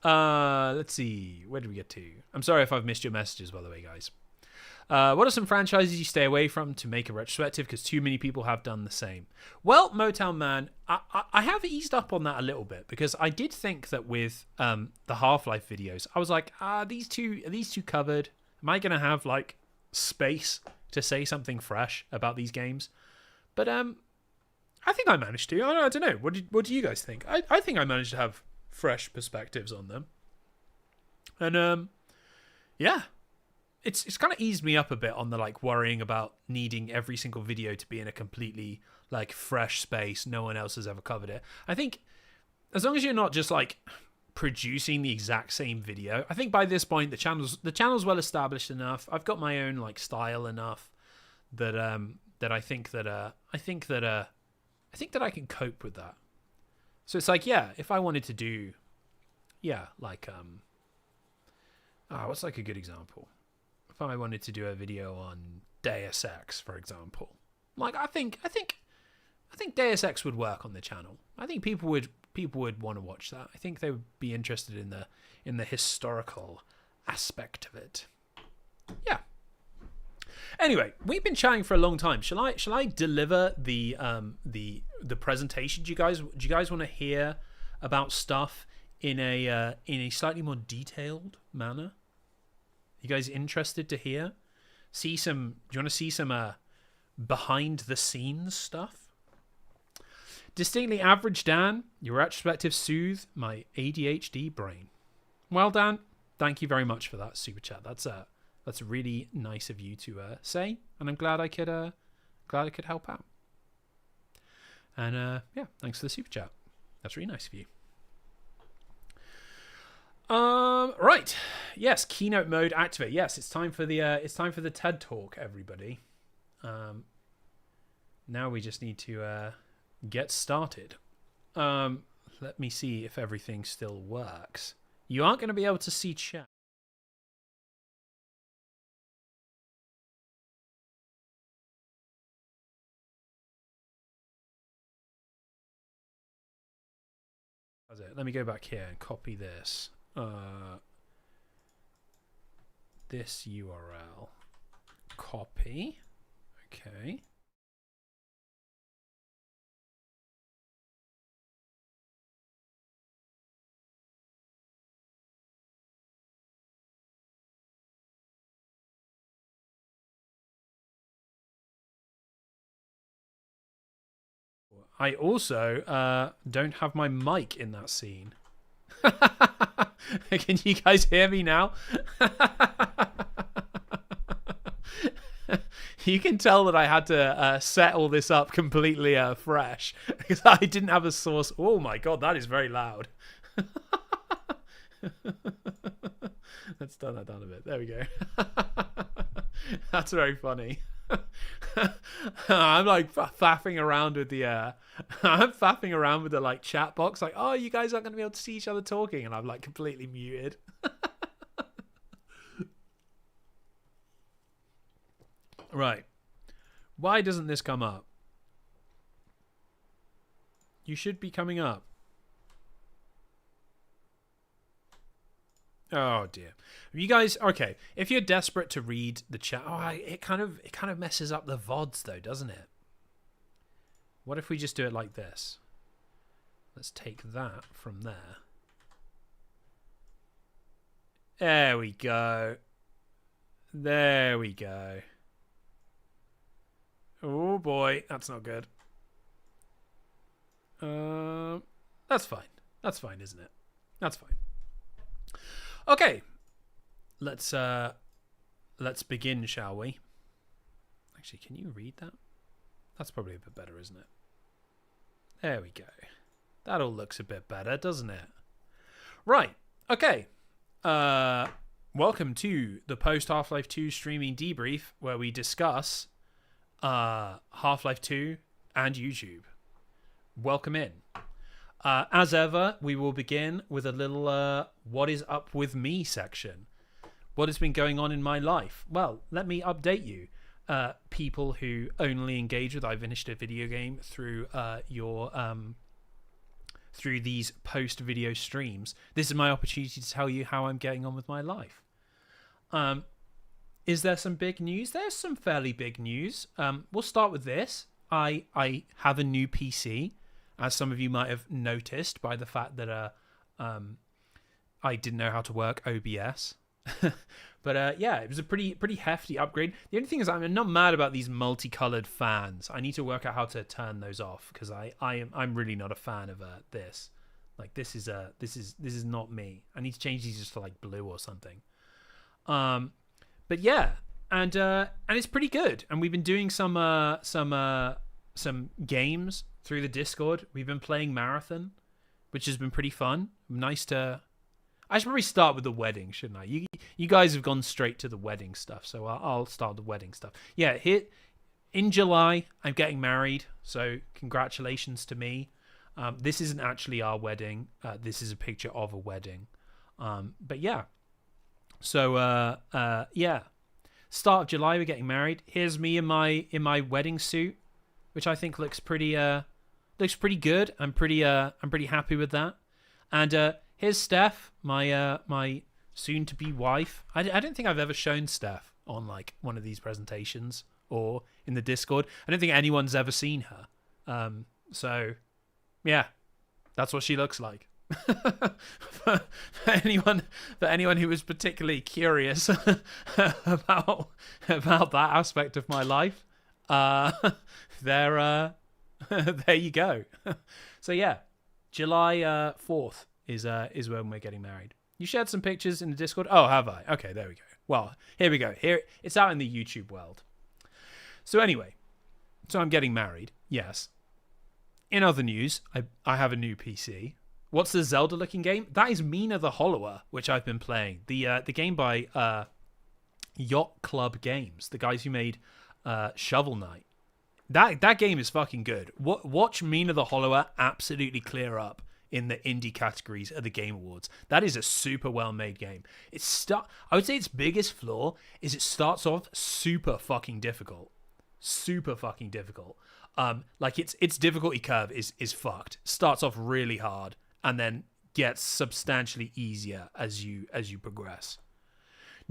Let's see, where did we get to? I'm sorry if I've missed your messages, by the way, guys. What are some franchises you stay away from to make a retrospective because too many people have done the same? Well, Motown Man, I have eased up on that a little bit because I did think that with the Half-Life videos, I was like, are these two covered? Am I going to have like space to say something fresh about these games? But I think I managed to. I don't know. What do you guys think? I think I managed to have fresh perspectives on them. And yeah. It's kind of eased me up a bit on the like worrying about needing every single video to be in a completely like fresh space. No one else has ever covered it. I think as long as you're not just like producing the exact same video, I think by this point the channel's well established enough. I've got my own like style enough that I think that I can cope with that. So it's like, yeah, if I wanted to do, like what's like a good example? If I wanted to do a video on Deus Ex, for example, like I think Deus Ex would work on the channel. I think people would want to watch that. I think they would be interested in the historical aspect of it. Yeah. Anyway, we've been chatting for a long time. Shall I deliver the presentation? Do you guys want to hear about stuff in a slightly more detailed manner? You guys interested to hear? Do you want to see some behind the scenes stuff? Distinctly average, Dan. Your retrospective soothed my ADHD brain. Well, Dan, thank you very much for that super chat. That's really nice of you to say, and I'm glad I could help out. And yeah, thanks for the super chat. That's really nice of you. Right. Yes, keynote mode activate. Yes, it's time for the TED Talk, everybody. Now we just need to get started. Let me see if everything still works. You aren't going to be able to see chat. Let me go back here and copy this. This URL. Copy. Okay. I also don't have my mic in that scene. Can you guys hear me now? You can tell that I had to set all this up completely fresh because I didn't have a source. Oh my god, that is very loud. Let's turn that down a bit. There we go. That's very funny. I'm like faffing around with the I'm faffing around with the like chat box, like, oh, you guys aren't gonna be able to see each other talking, and I'm like completely muted. Right. Why doesn't this come up? You should be coming up. Oh dear. You guys, okay, if you're desperate to read the chat, it kind of messes up the VODs though, doesn't it? What if we just do it like this? Let's take that from there. There we go. There we go. Oh boy, that's not good. That's fine. That's fine, isn't it? That's fine. Okay, let's begin, shall we? Actually, can you read that? That's probably a bit better, isn't it? There we go. That all looks a bit better, doesn't it? Right. Okay. Welcome to the post Half-Life 2 streaming debrief, where we discuss Half-Life 2 and YouTube. Welcome in. As ever, we will begin with a little what is up with me section. What has been going on in my life? Well, let me update you. People who only engage with I finished a video game through through these post video streams. This is my opportunity to tell you how I'm getting on with my life. Is there some big news? There's some fairly big news. We'll start with this. I have a new PC. As some of you might have noticed by the fact that I didn't know how to work OBS. But yeah, it was a pretty hefty upgrade. The only thing is I'm not mad about these multicolored fans. I need to work out how to turn those off because I'm really not a fan of this. Like this is not me. I need to change these just to like blue or something. But yeah, and it's pretty good. And we've been doing some games through the Discord. We've been playing Marathon, which has been pretty fun. Nice to... I should probably start with the wedding, shouldn't I? You guys have gone straight to the wedding stuff, so I'll start the wedding stuff. Yeah, here in July, I'm getting married, so congratulations to me. This isn't actually our wedding. This is a picture of a wedding. But yeah. So, yeah. Start of July, we're getting married. Here's me in my wedding suit, which I think looks pretty good. I'm pretty happy with that. And here's Steph, my soon-to-be wife. I don't think I've ever shown Steph on like one of these presentations or in the Discord. I don't think anyone's ever seen her. So yeah, that's what she looks like. for anyone who was particularly curious about that aspect of my life, there you go. So yeah, July 4th is when we're getting married. You shared some pictures in the Discord. Oh, have I? Okay, there we go. Well, here we go. Here it's out in the YouTube world. So anyway, so I'm getting married. Yes. In other news, I have a new PC. What's the Zelda-looking game? That is Mina the Hollower, which I've been playing. The game by Yacht Club Games, the guys who made Shovel Knight. That game is fucking good. Watch Mina the Hollower absolutely clear up in the indie categories of the Game Awards. That is a super well-made game. I would say its biggest flaw is it starts off super fucking difficult. Super fucking difficult. Like its difficulty curve is fucked. Starts off really hard and then gets substantially easier as you progress.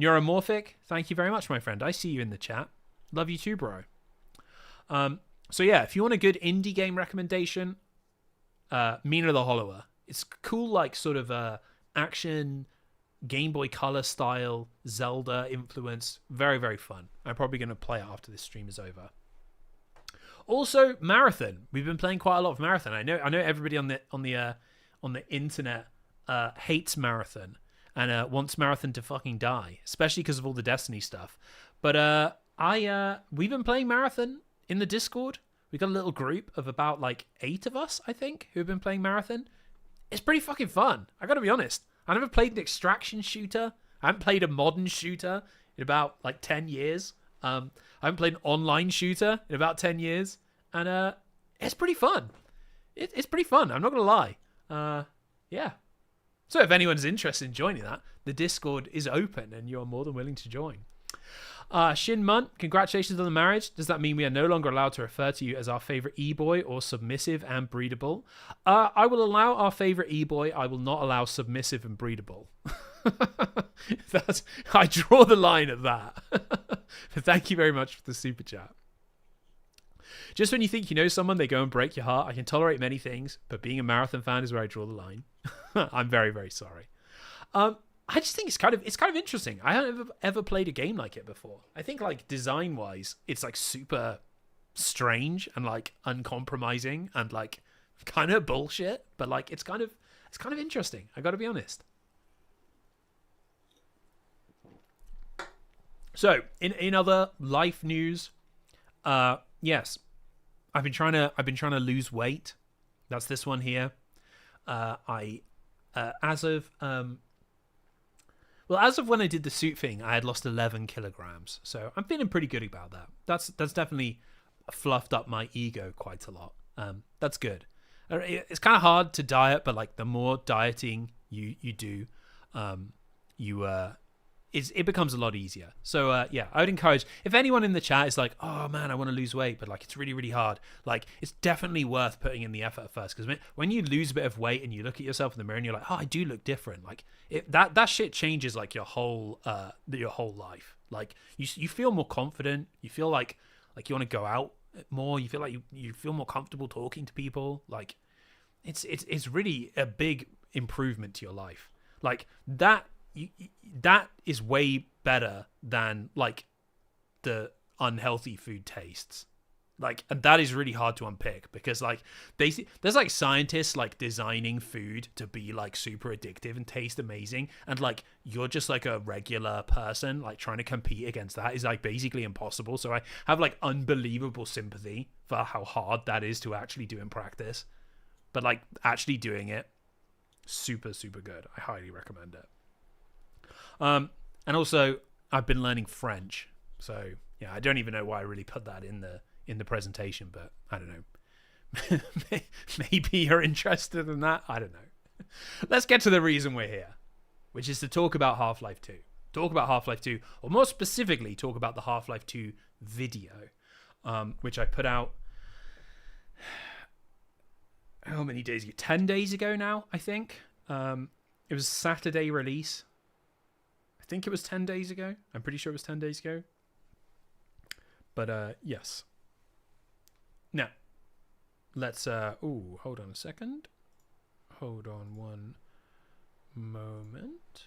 Neuromorphic, thank you very much, my friend. I see you in the chat. Love you too, bro. So yeah, if you want a good indie game recommendation, Mina the Hollower. It's cool, like sort of action, Game Boy Color style, Zelda influence. Very, very fun. I'm probably going to play it after this stream is over. Also, Marathon. We've been playing quite a lot of Marathon. I know everybody on the internet hates Marathon and wants Marathon to fucking die, especially because of all the Destiny stuff. But we've been playing Marathon in the Discord. We got a little group of about like 8 of us, I think, who've been playing Marathon. It's pretty fucking fun. I gotta be honest. I never played an extraction shooter. I haven't played a modern shooter in about like 10 years. I haven't played an online shooter in about 10 years. And it's pretty fun. It's pretty fun. I'm not gonna lie. Yeah. So if anyone's interested in joining that, the Discord is open and you're more than willing to join. Shin Munt, congratulations on the marriage. Does that mean we are no longer allowed to refer to you as our favorite e-boy or submissive and breedable? I will allow our favorite e-boy. I will not allow submissive and breedable. I draw the line at that. Thank you very much for the super chat. Just when you think you know someone, they go and break your heart. I can tolerate many things, but being a Marathon fan is where I draw the line. I'm very, very sorry. I just think it's kind of interesting. I haven't ever played a game like it before. I think like design wise, it's like super strange and like uncompromising and like kind of bullshit, but like it's kind of interesting. I got to be honest. So in other life news, yes, I've been trying to lose weight. That's this one here. As of when I did the suit thing, I had lost 11 kilograms. So I'm feeling pretty good about that. That's definitely fluffed up my ego quite a lot. That's good. It's kind of hard to diet, but like the more dieting you do, it becomes a lot easier. So yeah, I would encourage, if anyone in the chat is like, oh man, I want to lose weight, but like it's really, really hard. Like it's definitely worth putting in the effort at first, because when you lose a bit of weight and you look at yourself in the mirror and you're like, oh, I do look different. Like that shit changes like your whole life. Like you feel more confident. You feel like you want to go out more. You feel like you feel more comfortable talking to people. Like it's really a big improvement to your life. Like that. That is way better than like the unhealthy food tastes. Like, and that is really hard to unpick, because like there's like scientists like designing food to be like super addictive and taste amazing, and like you're just like a regular person like trying to compete against that is like basically impossible. So I have like unbelievable sympathy for how hard that is to actually do in practice, but like actually doing it, super, super good. I highly recommend it. And also I've been learning French, so yeah, I don't even know why I really put that in the presentation, but I don't know. Maybe you're interested in that. I don't know. Let's get to the reason we're here, which is to talk about Half-Life 2. Talk about Half-Life 2, or more specifically, talk about the Half-Life 2 video, which I put out how many days ago? 10 days ago now, I think. It was Saturday release. I think it was 10 days ago. I'm pretty sure it was 10 days ago. But yes. Now, let's hold on a second. Hold on one moment.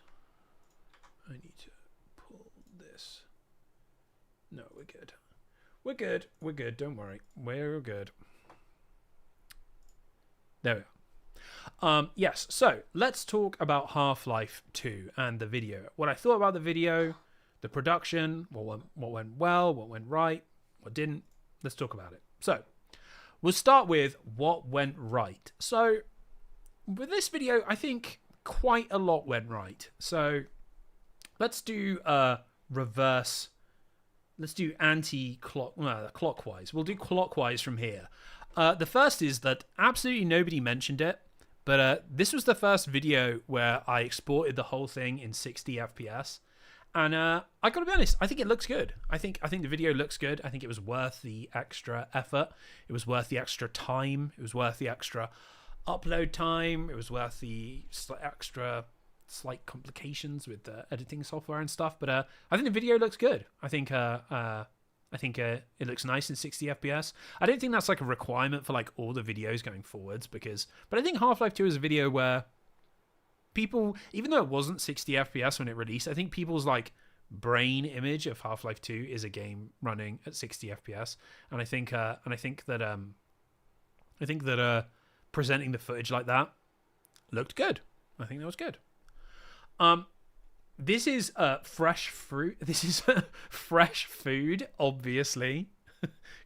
I need to pull this. No, we're good. We're good. We're good. Don't worry. We're good. There we are. Yes, so let's talk about Half-Life 2 and the video. What I thought about the video, the production, what went well, what went right, what didn't. Let's talk about it. So we'll start with what went right. So with this video, I think quite a lot went right. So let's do reverse. Let's do clockwise. We'll do clockwise from here. The first is that absolutely nobody mentioned it. But this was the first video where I exported the whole thing in 60 FPS. And I gotta be honest, I think it looks good. I think the video looks good. I think it was worth the extra effort. It was worth the extra time. It was worth the extra upload time. It was worth the extra slight complications with the editing software and stuff. But I think the video looks good. I think it looks nice in 60 FPS. I don't think that's like a requirement for like all the videos going forwards, but I think Half-Life 2 is a video where people, even though it wasn't 60 FPS when it released, I think people's like brain image of Half-Life 2 is a game running at 60 FPS, and I think that presenting the footage like that looked good. I think that was good. This is fresh fruit. This is fresh food, obviously.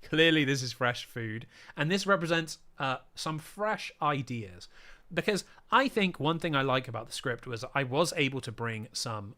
Clearly, this is fresh food. And this represents some fresh ideas. Because I think one thing I like about the script was I was able to bring some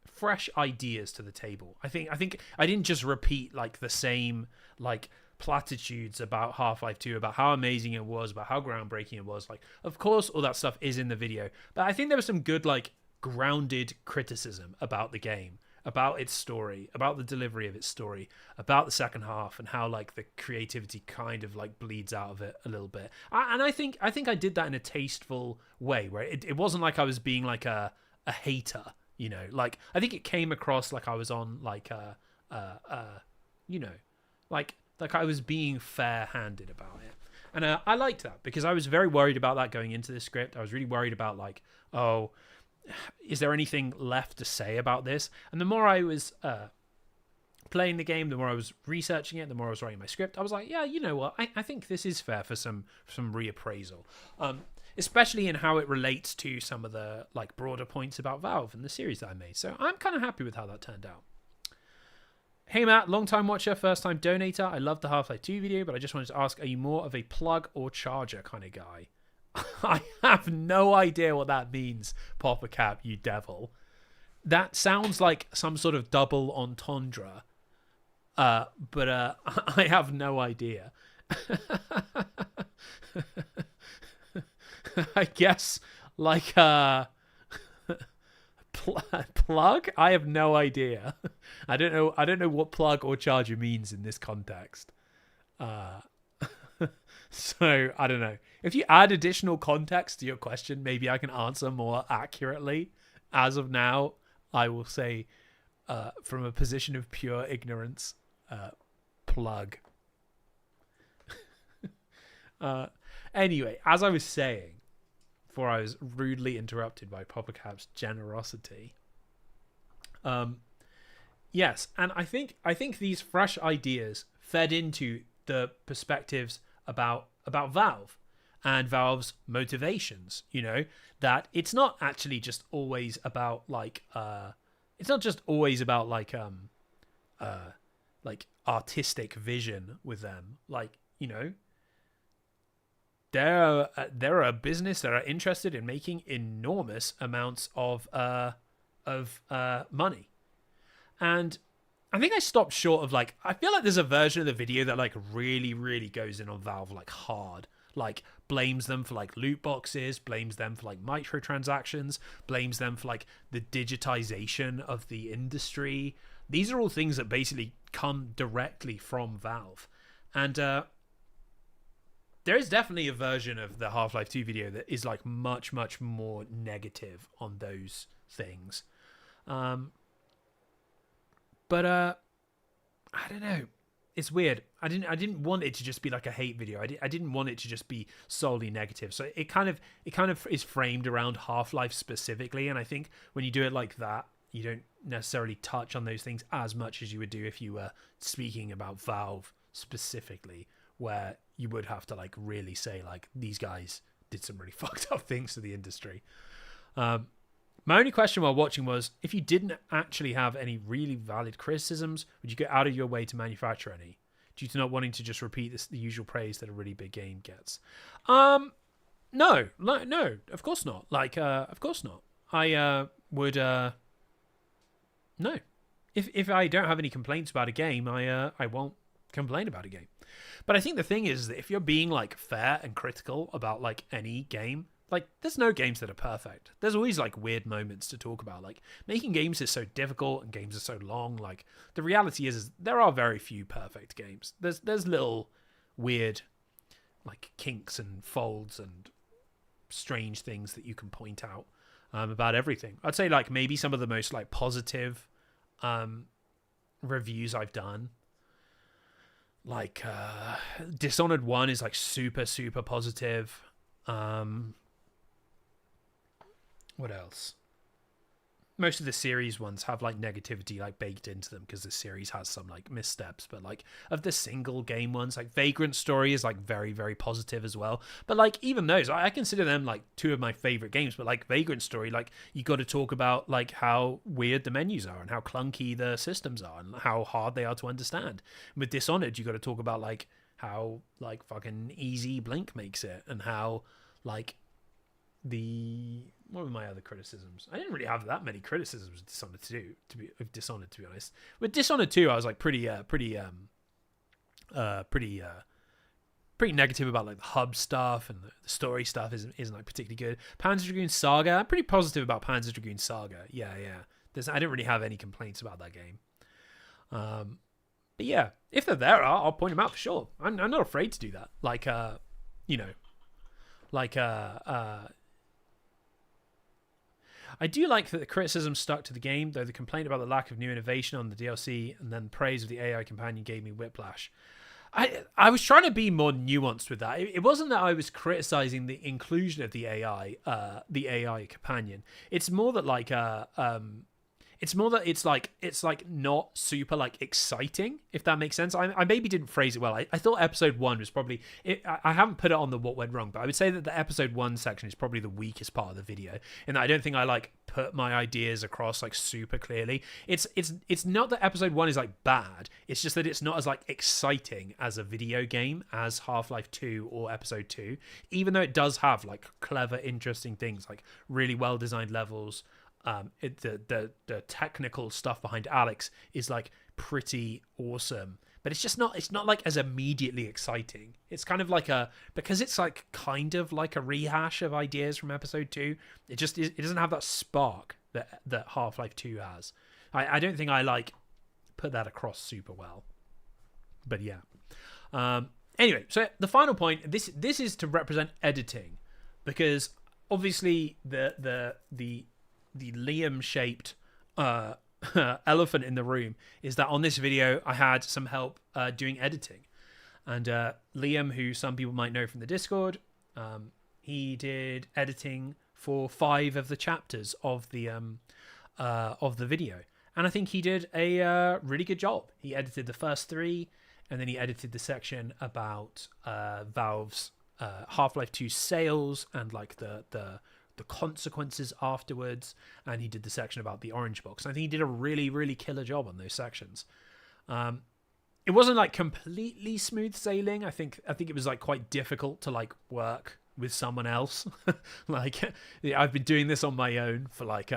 fresh ideas to the table. I think I didn't just repeat like the same like platitudes about Half-Life 2, about how amazing it was, about how groundbreaking it was. Like, of course, all that stuff is in the video, but I think there was some good, like, grounded criticism about the game, about its story, about the delivery of its story, about the second half, and how, like, the creativity kind of, like, bleeds out of it a little bit. And I think I did that in a tasteful way, where it wasn't like I was being, like, a hater, you know? Like, I think it came across like I was on, like, you know, like I was being fair-handed about it. And I liked that, because I was very worried about that going into this script. I was really worried about, like, oh, is there anything left to say about this? And the more I was playing the game, the more I was researching it, the more I was writing my script, I was like, yeah, you know what? I think this is fair for some reappraisal. Especially in how it relates to some of the, like, broader points about Valve and the series that I made. So I'm kind of happy with how that turned out. Hey Matt, long time watcher, first time donator. I loved the Half-Life 2 video, but I just wanted to ask, are you more of a plug or charger kind of guy? I have no idea what that means, Popper Cap, you devil. That sounds like some sort of double entendre. But I have no idea. I guess like plug? I have no idea. I don't know what plug or charger means in this context. So I don't know. If you add additional context to your question, maybe I can answer more accurately. As of now, I will say, from a position of pure ignorance, plug. Anyway, as I was saying, before I was rudely interrupted by Poppercap's generosity. Yes, and I think these fresh ideas fed into the perspectives about Valve and Valve's motivations. You know, that it's not actually just always about like like artistic vision with them. Like, you know, they're a business that are interested in making enormous amounts of money. And I think I stopped short of like, I feel like there's a version of the video that like really, really goes in on Valve like hard, like blames them for like loot boxes, blames them for like microtransactions, blames them for like the digitization of the industry. These are all things that basically come directly from Valve. And there is definitely a version of the Half-Life 2 video that is like much, much more negative on those things. But I don't know. It's weird. I didn't want it to just be like a hate video. I didn't want it to just be solely negative. So it kind of is framed around Half-Life specifically, and I think when you do it like that, you don't necessarily touch on those things as much as you would do if you were speaking about Valve specifically, where you would have to like really say like these guys did some really fucked up things to the industry. My only question while watching was, if you didn't actually have any really valid criticisms, would you go out of your way to manufacture any, due to not wanting to just repeat the usual praise that a really big game gets? No, of course not. Like, of course not. I would no. If I don't have any complaints about a game, I won't complain about a game. But I think the thing is that if you're being like fair and critical about like any game, like, there's no games that are perfect. There's always like weird moments to talk about. Like, making games is so difficult and games are so long. Like, the reality is there are very few perfect games. There's little weird like kinks and folds and strange things that you can point out about everything. I'd say like maybe some of the most like positive reviews I've done, like Dishonored 1 is like super positive. What else? Most of the series ones have like negativity like baked into them because the series has some like missteps, but like of the single game ones, like Vagrant Story is like very positive as well. But like even those, I consider them like two of my favorite games. But like Vagrant Story, like you got to talk about like how weird the menus are and how clunky the systems are and how hard they are to understand. And with Dishonored, you got to talk about like how like fucking easy Blink makes it and how like what were my other criticisms? I didn't really have that many criticisms of Dishonored 2, to be honest. With Dishonored 2, I was like pretty negative about like the hub stuff, and the story stuff isn't like particularly good. Panzer Dragoon Saga, I'm pretty positive about Panzer Dragoon Saga. Yeah. I didn't really have any complaints about that game. But yeah, if they're there, I'll point them out for sure. I'm not afraid to do that. Like I do like that the criticism stuck to the game, though the complaint about the lack of new innovation on the DLC and then praise of the AI companion gave me whiplash. I was trying to be more nuanced with that. It wasn't that I was criticizing the inclusion of the AI companion. It's more that like it's like not super like exciting, if that makes sense. I maybe didn't phrase it well. I thought episode 1 was probably I haven't put it on the what went wrong, but I would say that the episode 1 section is probably the weakest part of the video, and I don't think I like put my ideas across like super clearly. It's not that episode 1 is like bad, it's just that it's not as like exciting as a video game as Half-Life 2 or episode 2, even though it does have like clever, interesting things, like really well designed levels. The technical stuff behind Alex is like pretty awesome, but it's not like as immediately exciting. It's kind of like because it's like kind of like a rehash of ideas from episode 2. It doesn't have that spark that Half-Life 2 has. I don't think I like put that across super well, but yeah. Anyway, so the final point, this is to represent editing, because obviously the Liam-shaped elephant in the room is that on this video I had some help doing editing, and Liam, who some people might know from the Discord, he did editing for 5 of the chapters of the video, and I think he did a really good job. He edited the first 3, and then he edited the section about Valve's Half-Life 2 sales and like the consequences afterwards, and he did the section about the orange box. I think he did a really killer job on those sections. It wasn't like completely smooth sailing. I think it was like quite difficult to like work with someone else. Like I've been doing this on my own for like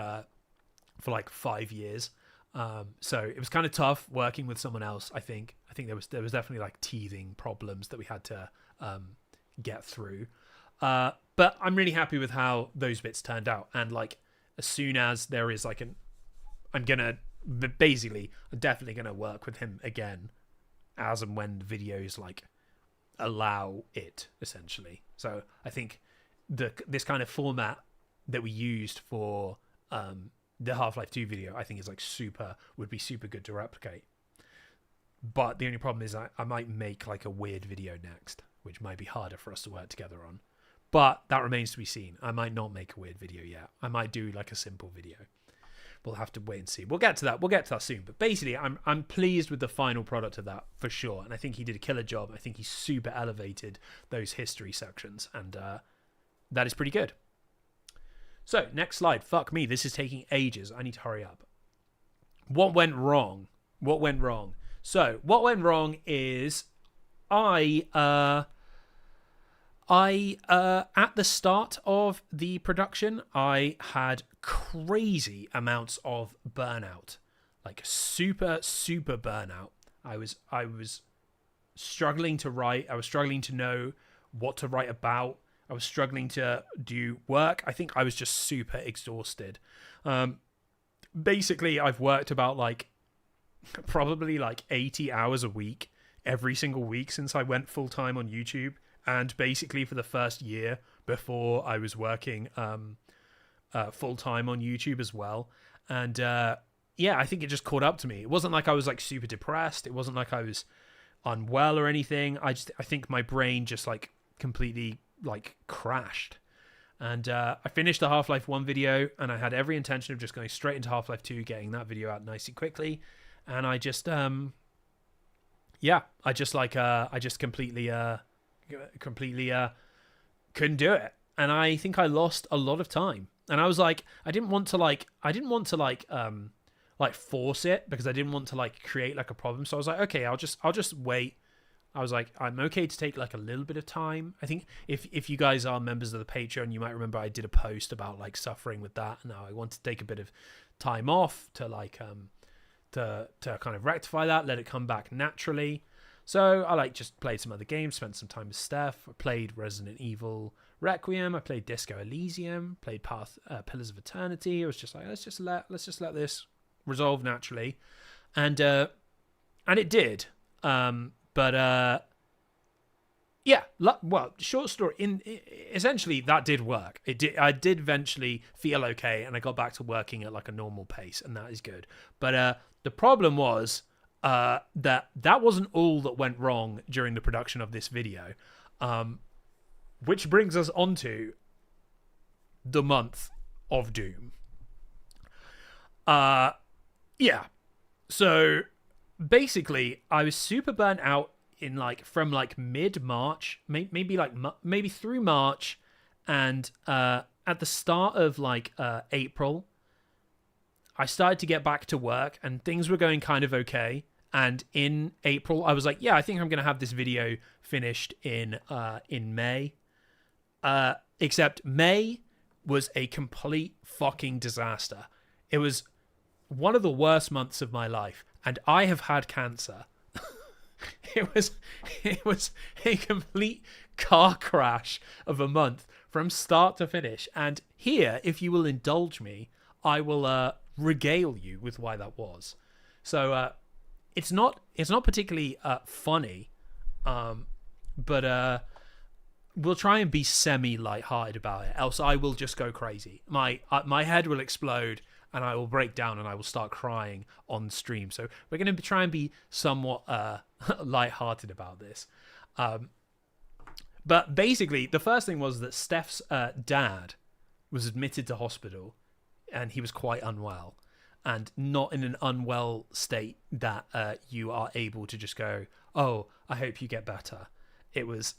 5 years, so it was kind of tough working with someone else. I think there was definitely like teething problems that we had to get through. But I'm really happy with how those bits turned out. And like, as soon as there is like I'm definitely going to work with him again as and when the videos like allow it, essentially. So I think this kind of format that we used for the Half-Life 2 video, I think is like would be super good to replicate. But the only problem is I might make like a weird video next, which might be harder for us to work together on. But that remains to be seen. I might not make a weird video yet. I might do like a simple video. We'll have to wait and see. We'll get to that soon. But basically, I'm pleased with the final product of that for sure. And I think he did a killer job. I think he super elevated those history sections. And that is pretty good. So, next slide. Fuck me, this is taking ages. I need to hurry up. What went wrong? So, what went wrong is at the start of the production, I had crazy amounts of burnout, like super burnout. I was struggling to write. I was struggling to know what to write about. I was struggling to do work. I think I was just super exhausted. Basically, I've worked about like probably like 80 hours a week every single week since I went full time on YouTube, and basically for the first year before I was working full time on YouTube as well. And yeah, I think it just caught up to me. It wasn't like I was like super depressed. It wasn't like I was unwell or anything. I think my brain just like completely like crashed. And I finished the Half-Life 1 video, and I had every intention of just going straight into Half-Life 2, getting that video out nice and quickly. And I just completely couldn't do it. And I think I lost a lot of time. And I was like, I didn't want to force it, because I didn't want to like create like a problem. So I was like, okay, I'll just wait. I was like, I'm okay to take like a little bit of time. I think if you guys are members of the Patreon, you might remember I did a post about like suffering with that. Now I want to take a bit of time off to like to kind of rectify that, let it come back naturally. So I like just played some other games, spent some time with Steph. I played Resident Evil Requiem. I played Disco Elysium. Played Pillars of Eternity. I was just like, let's just let this resolve naturally, and it did. Yeah, well, short story. Essentially, that did work. It did. I did eventually feel okay, and I got back to working at like a normal pace, and that is good. But the problem was that wasn't all that went wrong during the production of this video, which brings us onto the month of doom. Yeah. So basically, I was super burnt out in from mid-March, maybe through March, and at the start of April, I started to get back to work, and things were going kind of okay. And in April, I was like, yeah, I think I'm going to have this video finished in May. Except May was a complete fucking disaster. It was one of the worst months of my life, and I have had cancer. It was a complete car crash of a month from start to finish. And here, if you will indulge me, I will regale you with why that was. So it's not particularly funny, but we'll try and be semi lighthearted about it. Else I will just go crazy. My head will explode, and I will break down, and I will start crying on stream. So we're going to try and be somewhat lighthearted about this. But basically, the first thing was that Steph's dad was admitted to hospital, and he was quite unwell, and not in an unwell state that you are able to just go, oh, I hope you get better. It was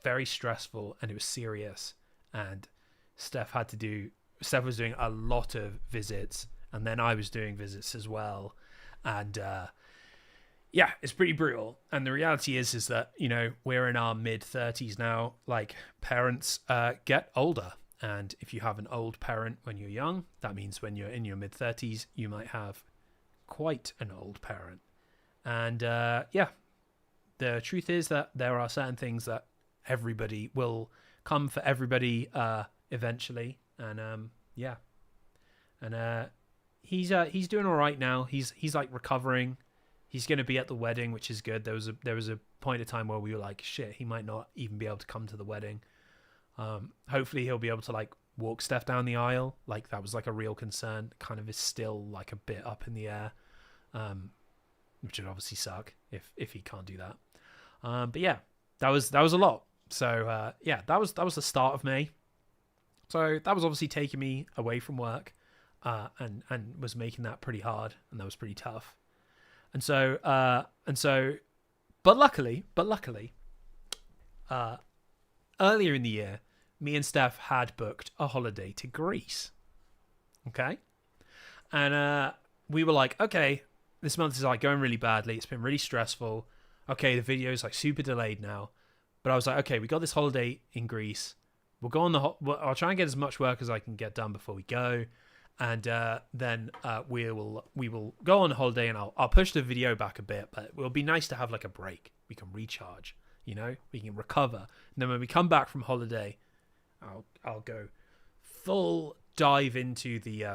very stressful, and it was serious, and Steph was doing a lot of visits, and then I was doing visits as well. And yeah, it's pretty brutal. And the reality is that, we're in our mid-30s now. Like, parents get older. And if you have an old parent when you're young, that means when you're in your mid-30s, you might have quite an old parent. And yeah, the truth is that there are certain things that everybody will come for everybody eventually. And yeah, and he's doing all right now. He's like recovering. He's going to be at the wedding, which is good. There was a point of time where we were like, shit, he might not even be able to come to the wedding. Hopefully he'll be able to like walk Steph down the aisle. Like, that was like a real concern. Kind of is still like a bit up in the air, which would obviously suck if he can't do that. But yeah, that was a lot. So yeah, that was the start of May. So that was obviously taking me away from work, and was making that pretty hard, and that was pretty tough. And so, but luckily, earlier in the year, me and Steph had booked a holiday to Greece. Okay, and we were like, okay, this month is like going really badly. It's been really stressful. Okay, the video is like super delayed now, but I was like, okay, we got this holiday in Greece. We'll go on I'll try and get as much work as I can get done before we go, and then we will go on holiday, and I'll push the video back a bit, but it'll be nice to have like a break. We can recharge, we can recover, and then when we come back from holiday, I'll go full dive into the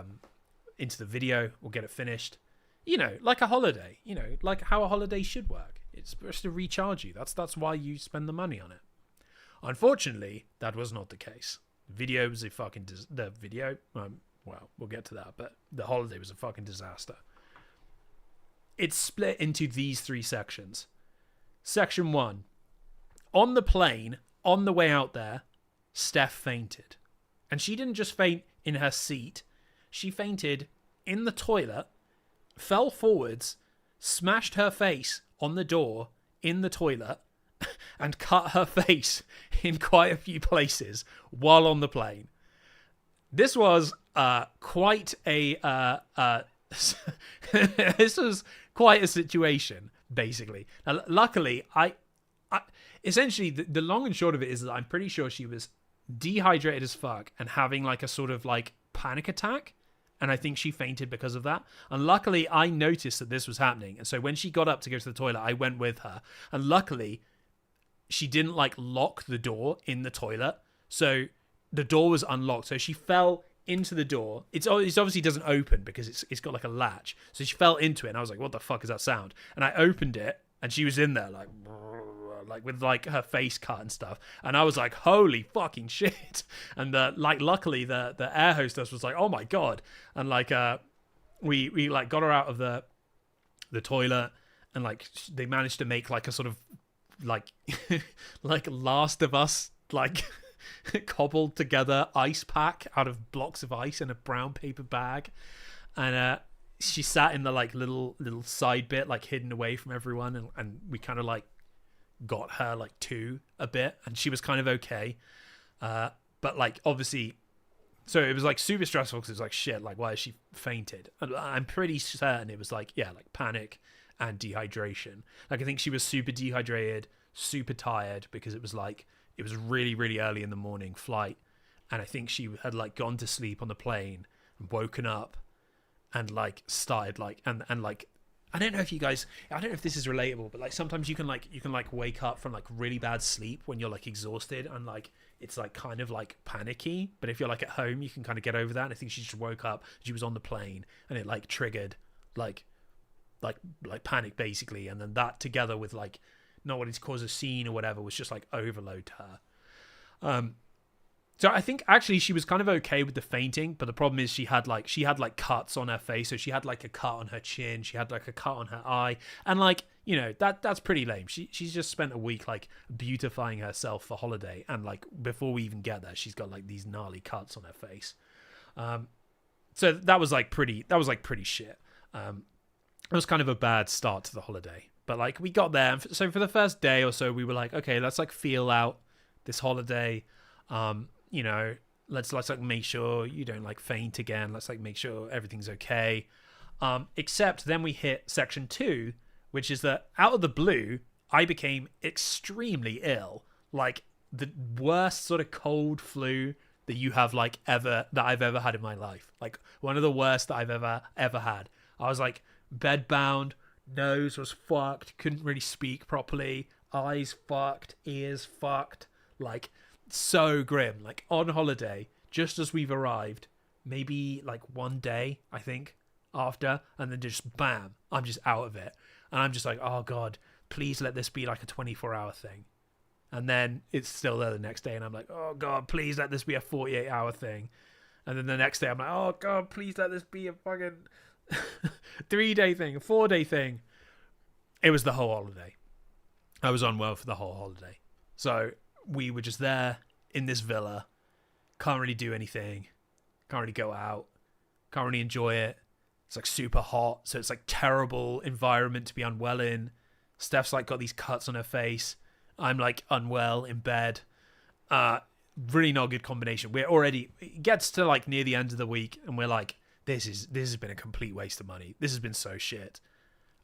video. We'll get it finished. You know, like a holiday. You know, like how a holiday should work. It's supposed to recharge you. That's why you spend the money on it. Unfortunately, that was not the case. Video was a fucking well, we'll get to that, but the holiday was a fucking disaster. It's split into these 3 sections. Section 1. On the plane, on the way out there, Steph fainted. And she didn't just faint in her seat. She fainted in the toilet, fell forwards, smashed her face on the door in the toilet, and cut her face in quite a few places while on the plane. This was quite a this was quite a situation, basically. Now, luckily, I essentially the long and short of it is that I'm pretty sure she was dehydrated as fuck and having like a sort of like panic attack, and I think she fainted because of that. And luckily, I noticed that this was happening, and so when she got up to go to the toilet, I went with her, and luckily, she didn't like lock the door in the toilet, so the door was unlocked. So she fell into the door. It obviously doesn't open because it's got like a latch. So she fell into it, and I was like, "What the fuck is that sound?" And I opened it, and she was in there like with like her face cut and stuff. And I was like, "Holy fucking shit!" And luckily the air hostess was like, "Oh my god!" And like we like got her out of the toilet, and like they managed to make like a sort of like like Last of Us like cobbled together ice pack out of blocks of ice in a brown paper bag, and she sat in the like little side bit like hidden away from everyone, and we kind of like got her like to a bit, and she was kind of okay, but like obviously, so it was like super stressful because it was like shit, like why is she fainted? And I'm pretty certain it was like like panic and dehydration. Like I think she was super dehydrated, super tired because it was really, really early in the morning flight, and I think she had like gone to sleep on the plane and woken up and like started like and like I don't know if this is relatable, but like sometimes you can wake up from like really bad sleep when you're like exhausted and like it's like kind of like panicky, but if you're like at home you can kind of get over that. And I think she just woke up, she was on the plane, and it like triggered like panic basically, and then that together with like not wanting to cause a scene or whatever was just like overload to her. So I think actually she was kind of okay with the fainting, but the problem is she had like cuts on her face. So she had like a cut on her chin, she had like a cut on her eye, and like, you know, that's pretty lame. She's just spent a week like beautifying herself for holiday, and like before we even get there, she's got like these gnarly cuts on her face. So that was like pretty shit. It was kind of a bad start to the holiday, but like we got there. So for the first day or so, we were like, okay, let's like feel out this holiday. You know, let's like make sure you don't like faint again. Let's like make sure everything's okay. Except then we hit section 2, which is that out of the blue, I became extremely ill. Like the worst sort of cold flu that you have like that I've ever had in my life. Like one of the worst that I've ever had. I was like bedbound, nose was fucked, couldn't really speak properly, eyes fucked, ears fucked, like so grim. Like on holiday, just as we've arrived, maybe like one day I think after, and then just bam, I'm just out of it, and I'm just like, oh god, please let this be like a 24-hour thing. And then it's still there the next day, and I'm like, oh god, please let this be a 48-hour thing. And then the next day I'm like, oh god, please let this be a fucking 3-day thing, a 4-day thing. It was the whole holiday. I was unwell for the whole holiday. So we were just there in this villa, can't really do anything, can't really go out, can't really enjoy it. It's like super hot, so it's like terrible environment to be unwell in. Steph's like got these cuts on her face. I'm like unwell in bed. Really not a good combination. It gets to like near the end of the week, and we're like, this has been a complete waste of money. This has been so shit.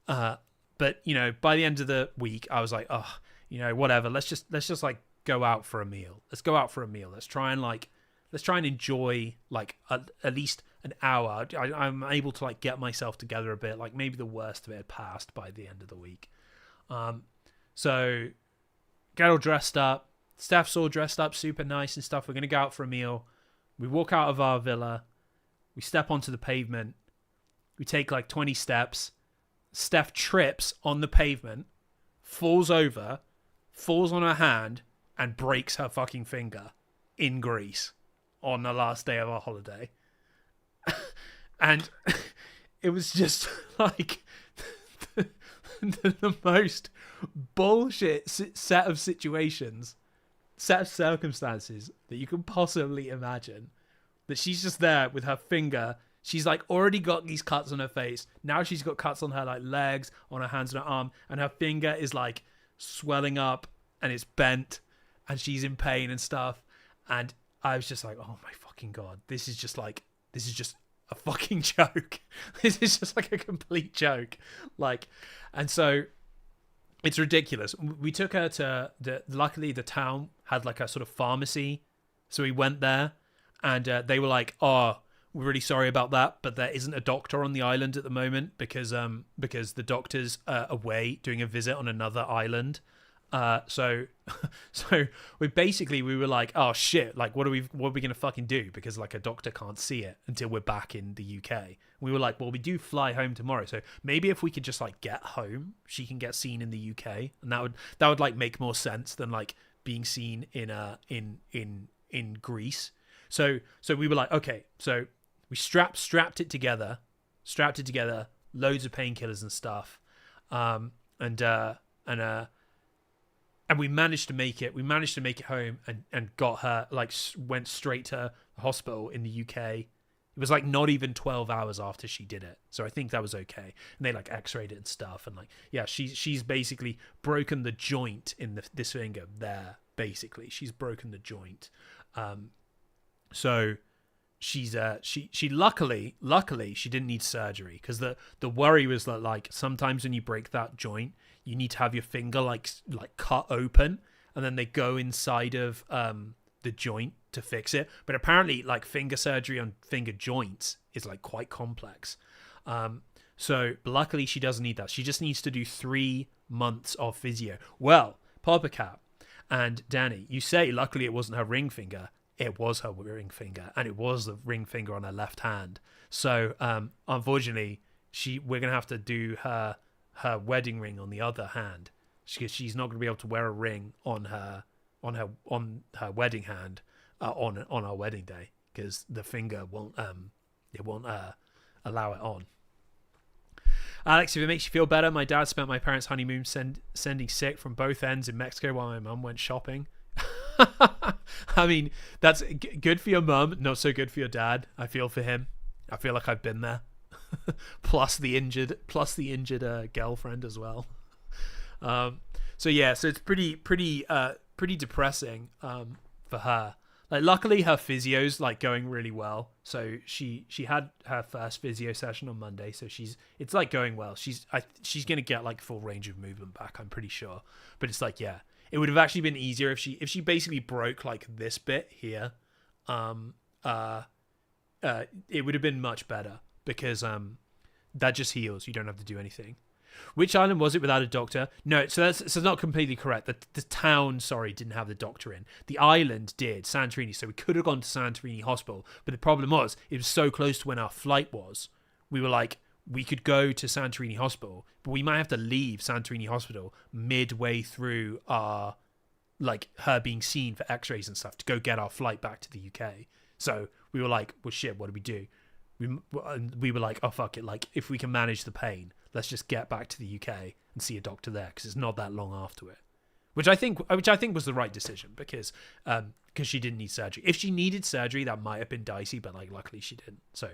But you know, by the end of the week, I was like, oh, you know, whatever. Let's just like go out for a meal. Let's go out for a meal. Let's try and enjoy like at least an hour. I'm able to like get myself together a bit. Like maybe the worst of it had passed by the end of the week. So get all dressed up, Steph's all dressed up super nice and stuff. We're going to go out for a meal. We walk out of our villa. We step onto the pavement. We take like 20 steps. Steph trips on the pavement, falls over, falls on her hand, and breaks her fucking finger in Greece on the last day of our holiday. And it was just like the most bullshit set of circumstances that you can possibly imagine. That she's just there with her finger. She's like already got these cuts on her face. Now she's got cuts on her like legs, on her hands and her arm, and her finger is like swelling up and it's bent and she's in pain and stuff. And I was just like, oh my fucking God, this is just a fucking joke. This is just like a complete joke. Like, and so it's ridiculous. We took her to luckily the town had like a sort of pharmacy. So we went there and they were like, oh, we're really sorry about that, but there isn't a doctor on the island at the moment because the doctor's away doing a visit on another island. So we were like, oh shit, like what are we gonna fucking do? Because like a doctor can't see it until we're back in the UK. We were like, well, we do fly home tomorrow, so maybe if we could just like get home, she can get seen in the UK, and that would like make more sense than like being seen in Greece. So we were like, okay, so we strapped it together, loads of painkillers and stuff, and we managed to make it. We managed to make it home and got her, like, went straight to the hospital in the UK. It was like not even 12 hours after she did it. So I think that was okay. And they like x-rayed it and stuff. And like, yeah, she's basically broken the joint in this finger there, basically. She's broken the joint. So she's she luckily she didn't need surgery, because the worry was that like sometimes when you break that joint, you need to have your finger like cut open, and then they go inside of the joint to fix it. But apparently like finger surgery on finger joints is like quite complex. So luckily she doesn't need that. She just needs to do 3 months of physio. Well, Papa Cat and Danny, you say luckily it wasn't her ring finger. It was her ring finger, and it was the ring finger on her left hand. So unfortunately, we're gonna have to do her wedding ring on the other hand, because she's not gonna be able to wear a ring on her wedding hand on our wedding day, because the finger won't allow it on. Alex, if it makes you feel better, my dad spent my parents' honeymoon sending sick from both ends in Mexico while my mum went shopping. I mean, that's good for your mum, not so good for your dad. I feel for him. I feel like I've been there. plus the injured girlfriend as well. So it's pretty depressing for her. Like, luckily her physio's like going really well. So she had her first physio session on Monday, so it's like going well. She's gonna get like full range of movement back, I'm pretty sure. But it's like, yeah, it would have actually been easier if she basically broke like this bit here. It would have been much better, because that just heals. You don't have to do anything. Which island was it without a doctor? No, so that's not completely correct. The town, didn't have the doctor in. The island did, Santorini. So we could have gone to Santorini Hospital, but the problem was it was so close to when our flight was. We were like, we could go to Santorini Hospital, but we might have to leave Santorini Hospital midway through our, like, her being seen for x-rays and stuff to go get our flight back to the UK. So we were like, well, shit, what do we do? We were like, oh, fuck it. Like, if we can manage the pain, let's just get back to the UK and see a doctor there, because it's not that long after it. Which I think was the right decision, because she didn't need surgery. If she needed surgery, that might have been dicey, but like luckily she didn't. So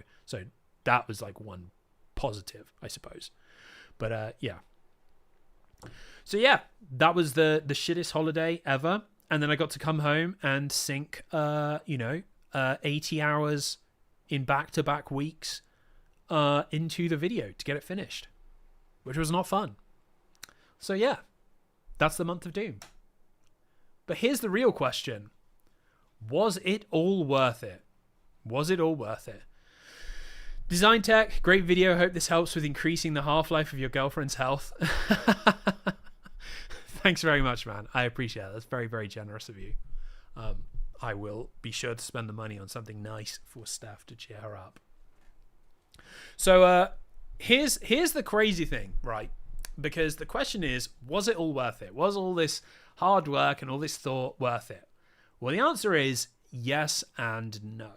that was like one positive, I suppose. But yeah. So yeah, that was the shittest holiday ever. And then I got to come home and sink 80 hours in back-to-back weeks into the video to get it finished, which was not fun. So yeah, that's the month of doom. But here's the real question. Was it all worth it? Was it all worth it? Design Tech, great video. Hope this helps with increasing the half-life of your girlfriend's health. Thanks very much, man. I appreciate it. That's very, very generous of you. I will be sure to spend the money on something nice for Steph to cheer her up. So here's the crazy thing, right? Because the question is, was it all worth it? Was all this hard work and all this thought worth it? Well, the answer is yes and no.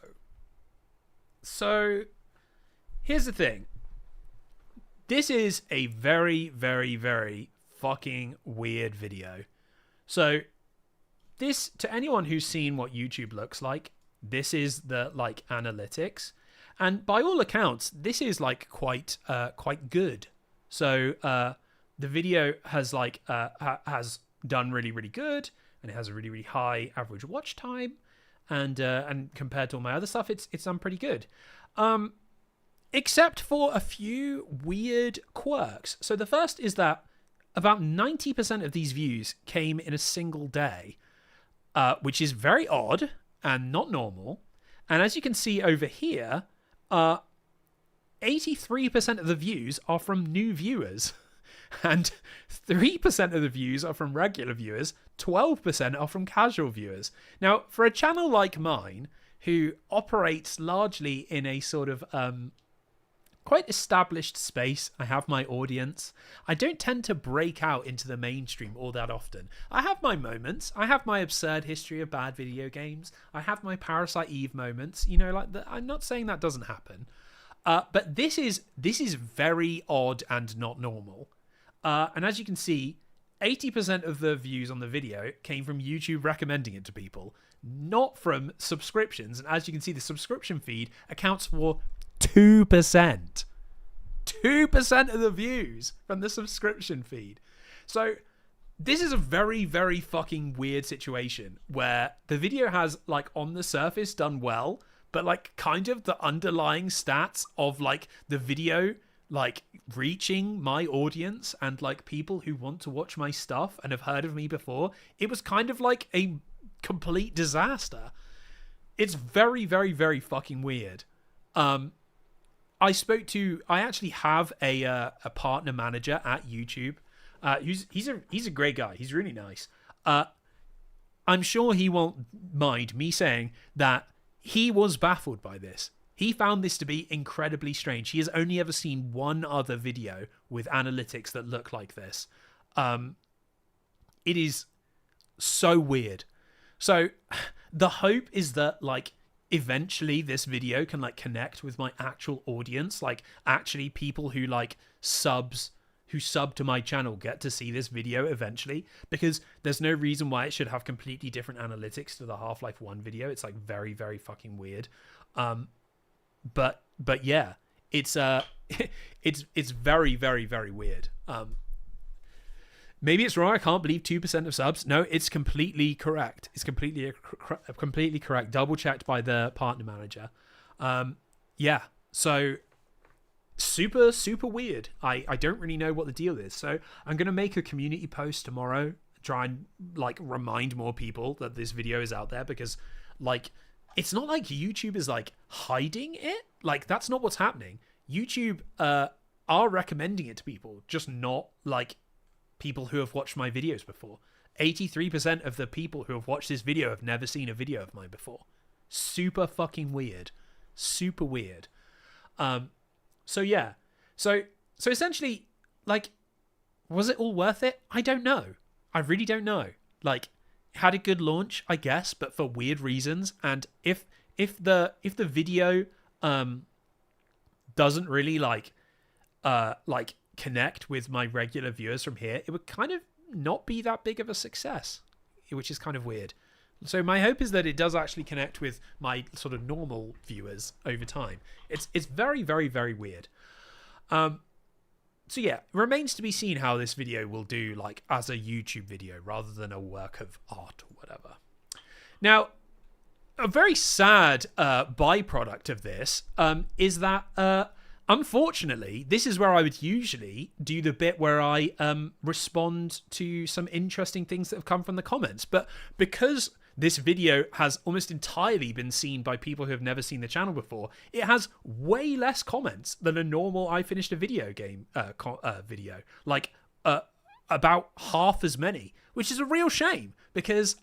So here's the thing. This is a very, very, very fucking weird video. So this, to anyone who's seen what YouTube looks like, this is the like analytics, and by all accounts, this is like quite good. So the video has like has done really, really good, and it has a really, really high average watch time, and compared to all my other stuff, it's done pretty good. Except for a few weird quirks. So the first is that about 90% of these views came in a single day, which is very odd and not normal. And as you can see over here, 83% of the views are from new viewers, and 3% of the views are from regular viewers, 12% are from casual viewers. Now, for a channel like mine, who operates largely in a sort of quite established space, I have my audience. I don't tend to break out into the mainstream all that often. I have my moments. I have my absurd history of bad video games. I have my Parasite Eve moments. You know, like I'm not saying that doesn't happen, but this is very odd and not normal. And as you can see, 80% of the views on the video came from YouTube recommending it to people, not from subscriptions. And as you can see, the subscription feed accounts for 2%. 2% of the views from the subscription feed. So this is a very, very fucking weird situation where the video has, like, on the surface done well, but like kind of the underlying stats of like the video like reaching my audience and like people who want to watch my stuff and have heard of me before, it was kind of like a complete disaster. It's very, very, very fucking weird. I actually have a partner manager at YouTube. He's a great guy. He's really nice. I'm sure he won't mind me saying that he was baffled by this. He found this to be incredibly strange. He has only ever seen one other video with analytics that look like this. It is so weird. So the hope is that like eventually this video can like connect with my actual audience, like actually people who like sub to my channel get to see this video eventually, because there's no reason why it should have completely different analytics to the Half-Life 1 video. It's like very, very fucking weird. But yeah, it's it's very, very, very weird. Maybe it's wrong. I can't believe 2% of subs. No, it's completely correct. It's completely correct. Double checked by the partner manager. Yeah. So super, super weird. I don't really know what the deal is. So I'm going to make a community post tomorrow, try and like remind more people that this video is out there, because like, it's not like YouTube is like hiding it. Like that's not what's happening. YouTube are recommending it to people, just not like people who have watched my videos before. 83% of the people who have watched this video have never seen a video of mine before. Super fucking weird. Super weird. So yeah. So essentially, like, was it all worth it? I don't know. I really don't know. Like, had a good launch, I guess, but for weird reasons. And if the video doesn't really like connect with my regular viewers from here, it would kind of not be that big of a success, which is kind of weird. So my hope is that it does actually connect with my sort of normal viewers over time. It's very, very, very weird. So yeah, it remains to be seen how this video will do, like as a YouTube video rather than a work of art or whatever. Now, a very sad byproduct of this is that unfortunately, this is where I would usually do the bit where I respond to some interesting things that have come from the comments. But because this video has almost entirely been seen by people who have never seen the channel before, it has way less comments than a normal I finished a video game video. Like about half as many, which is a real shame because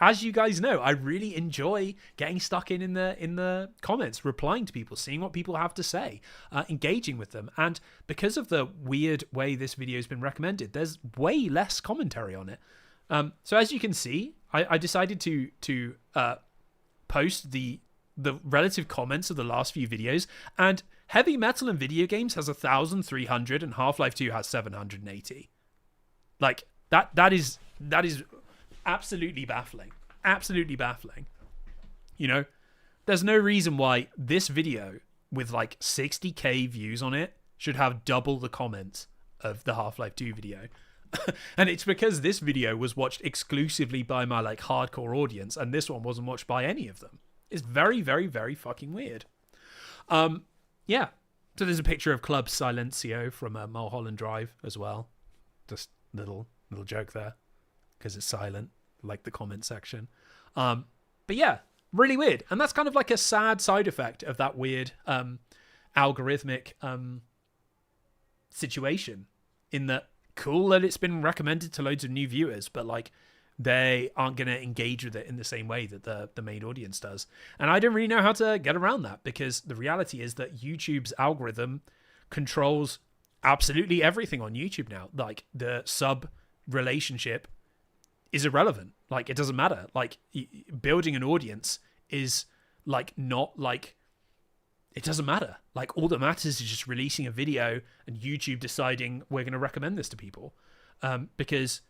as you guys know, I really enjoy getting stuck in the comments, replying to people, seeing what people have to say, engaging with them. And because of the weird way this video has been recommended, there's way less commentary on it. So as you can see, I decided to post the relative comments of the last few videos, and Heavy Metal and Video Games has 1,300 and Half-Life 2 has 780. Like that is absolutely baffling. Absolutely baffling. You know, there's no reason why this video with like 60k views on it should have double the comments of the Half-Life 2 video. And it's because this video was watched exclusively by my like hardcore audience, and this one wasn't watched by any of them. It's very, very, very fucking weird. Yeah. So there's a picture of Club Silencio from Mulholland Drive as well. Just little joke there because it's silent, like the comment section. But yeah, really weird. And that's kind of like a sad side effect of that weird algorithmic situation, in that cool that it's been recommended to loads of new viewers, but like they aren't going to engage with it in the same way that the main audience does. And I don't really know how to get around that, because the reality is that YouTube's algorithm controls absolutely everything on YouTube now. Like the sub relationship is irrelevant. Like it doesn't matter. Like building an audience is like not like, it doesn't matter. Like all that matters is just releasing a video and YouTube deciding we're going to recommend this to people. Because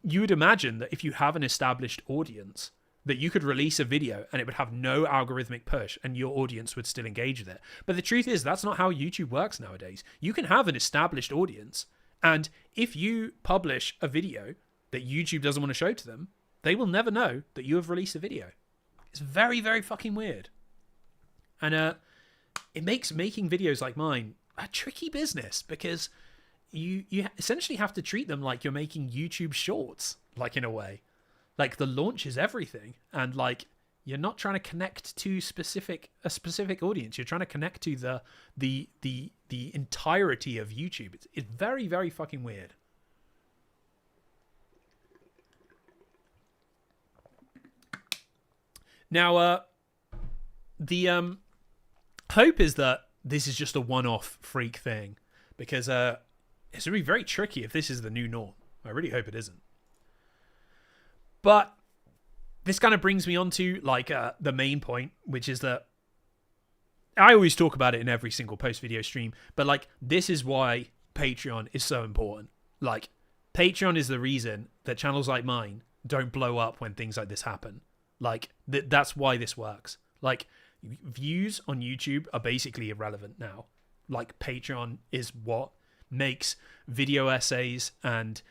you would imagine that if you have an established audience, that you could release a video and it would have no algorithmic push and your audience would still engage with it. But the truth is, that's not how YouTube works nowadays. You can have an established audience, and if you publish a video that YouTube doesn't want to show to them, they will never know that you have released a video. It's very, very fucking weird. And it makes making videos like mine a tricky business, because you essentially have to treat them like you're making YouTube shorts, like in a way. Like the launch is everything, and like you're not trying to connect to a specific audience. You're trying to connect to the entirety of YouTube. It's very, very fucking weird. Now, the hope is that this is just a one-off freak thing, because it's going to be very tricky if this is the new norm. I really hope it isn't. But this kind of brings me on to like the main point, which is that I always talk about it in every single post-video stream, but like this is why Patreon is so important. Like Patreon is the reason that channels like mine don't blow up when things like this happen. Like that's why this works. Like views on YouTube are basically irrelevant now. Like Patreon is what makes video essays and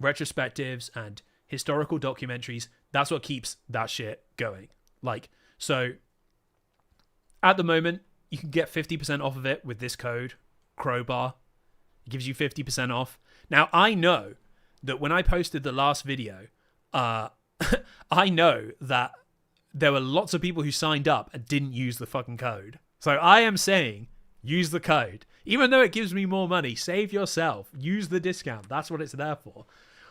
retrospectives and historical documentaries. That's what keeps that shit going. Like, so at the moment you can get 50% off of it with this code Crowbar. It gives you 50% off. Now I know that when I posted the last video, I know that there were lots of people who signed up and didn't use the fucking code. So I am saying use the code. Even though it gives me more money, save yourself. Use the discount. That's what it's there for.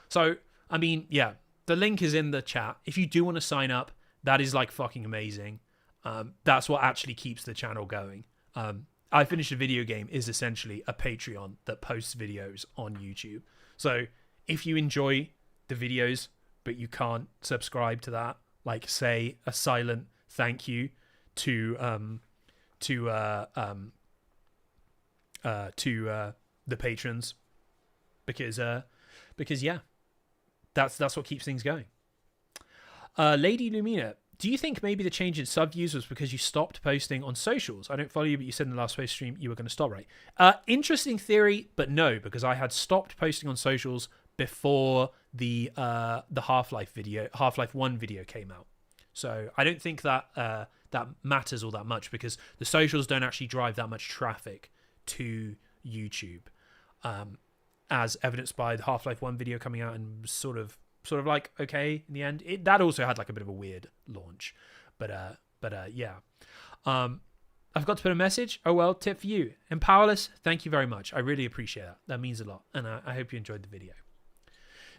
So, I mean, yeah, the link is in the chat. If you do want to sign up, that is like fucking amazing. That's what actually keeps the channel going. I Finished a Video Game is essentially a Patreon that posts videos on YouTube. So if you enjoy the videos, but you can't subscribe to that, like say a silent thank you to the patrons, because yeah, that's what keeps things going. Lady Lumina, do you think maybe the change in sub views was because you stopped posting on socials? I don't follow you, but you said in the last post stream you were going to stop, right? Interesting theory, but no, because I had stopped posting on socials before the Half-Life 1 video came out. So I don't think that that matters all that much, because the socials don't actually drive that much traffic to YouTube, as evidenced by the Half-Life 1 video coming out and sort of like okay in the end. That also had like a bit of a weird launch, but yeah. I've got to put a message. Oh well, tip for you. And Powerless, thank you very much. I really appreciate that. That means a lot. And I hope you enjoyed the video.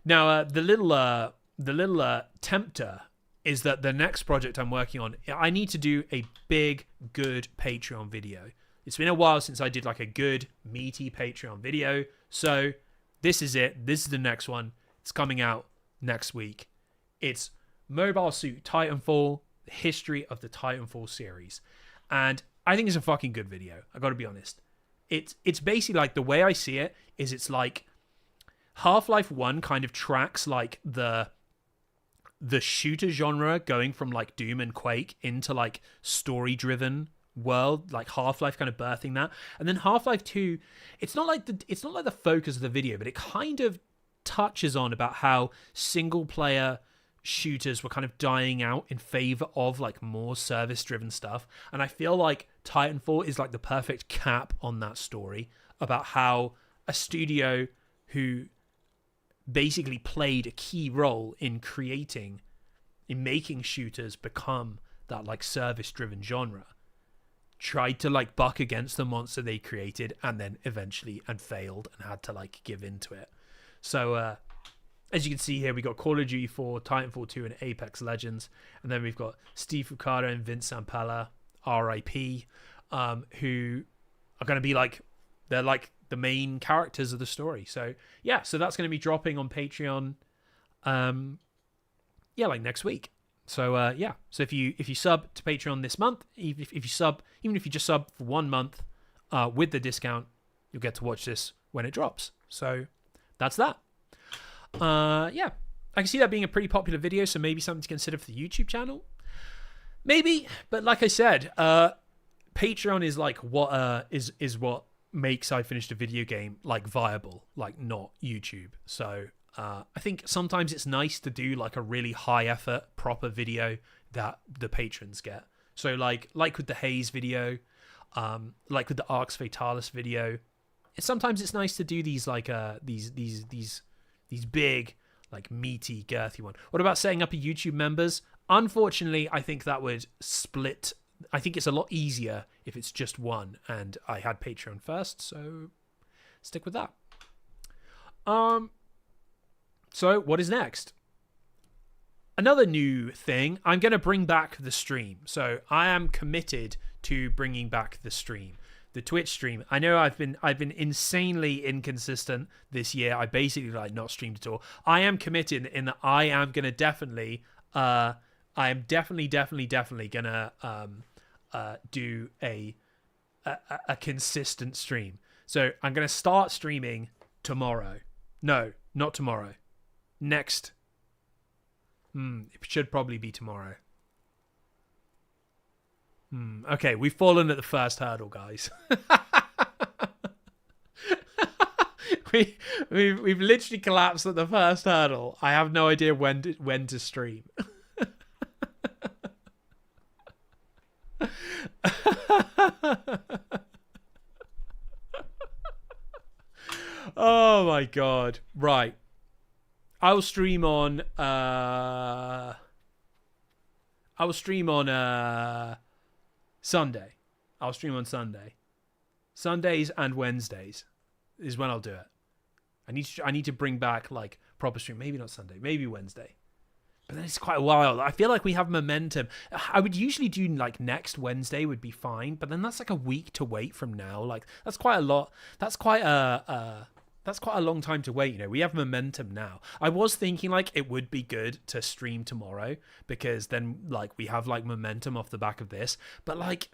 Now, the little tempter is that the next project I'm working on, I need to do a big, good Patreon video. It's been a while since I did like a good, meaty Patreon video. So this is it. This is the next one. It's coming out next week. It's Mobile Suit Titanfall, the history of the Titanfall series. And I think it's a fucking good video. I got to be honest. It's basically like, the way I see it is, it's like Half-Life 1 kind of tracks like the shooter genre, going from like Doom and Quake into like story-driven world, like Half-Life kind of birthing that. And then Half-Life 2, it's not like the focus of the video, but it kind of touches on about how single player shooters were kind of dying out in favor of like more service driven stuff. And I feel like Titanfall is like the perfect cap on that story, about how a studio who basically played a key role in making shooters become that like service driven genre, tried to like buck against the monster they created, and then eventually failed and had to like give into it. So as you can see here, we got Call of Duty 4, Titanfall 2, and Apex Legends. And then we've got Steve Fukada and Vince Zampella, RIP, who are going to be like, they're like the main characters of the story. So yeah, so that's going to be dropping on Patreon, like next week. So yeah, so if you sub to Patreon this month, even if you just sub for 1 month with the discount, you'll get to watch this when it drops. So that's that. Yeah, I can see that being a pretty popular video, so maybe something to consider for the YouTube channel. Maybe, but like I said, Patreon is like what is what makes I Finished a Video Game like viable, like not YouTube. So I think sometimes it's nice to do like a really high effort proper video that the patrons get. So like with the Haze video, like with the Arx Fatalis video, sometimes it's nice to do these like these big, like meaty, girthy one. What about setting up a YouTube members? Unfortunately, I think that would split. I think it's a lot easier if it's just one, and I had Patreon first, so stick with that. So what is next? Another new thing, I'm going to bring back the stream. So I am committed to bringing back the stream. The Twitch stream. I know I've been insanely inconsistent this year. I basically like not streamed at all. I am committed in that I am gonna definitely gonna do a consistent stream. So I'm gonna start streaming tomorrow. No, not tomorrow. Next. It should probably be tomorrow. Okay, we've fallen at the first hurdle, guys. We've literally collapsed at the first hurdle. I have no idea when to stream. Oh my god! Right, I'll stream on. Sunday. I'll stream on Sunday. Sundays and Wednesdays is when I'll do it. I need to bring back like proper stream. Maybe not Sunday, maybe Wednesday. But then it's quite a while. I feel like we have momentum. I would usually do like next Wednesday would be fine, but then that's like a week to wait from now. Like that's quite a lot. That's quite a long time to wait. You know, we have momentum now. I was thinking like it would be good to stream tomorrow because then like we have like momentum off the back of this. But like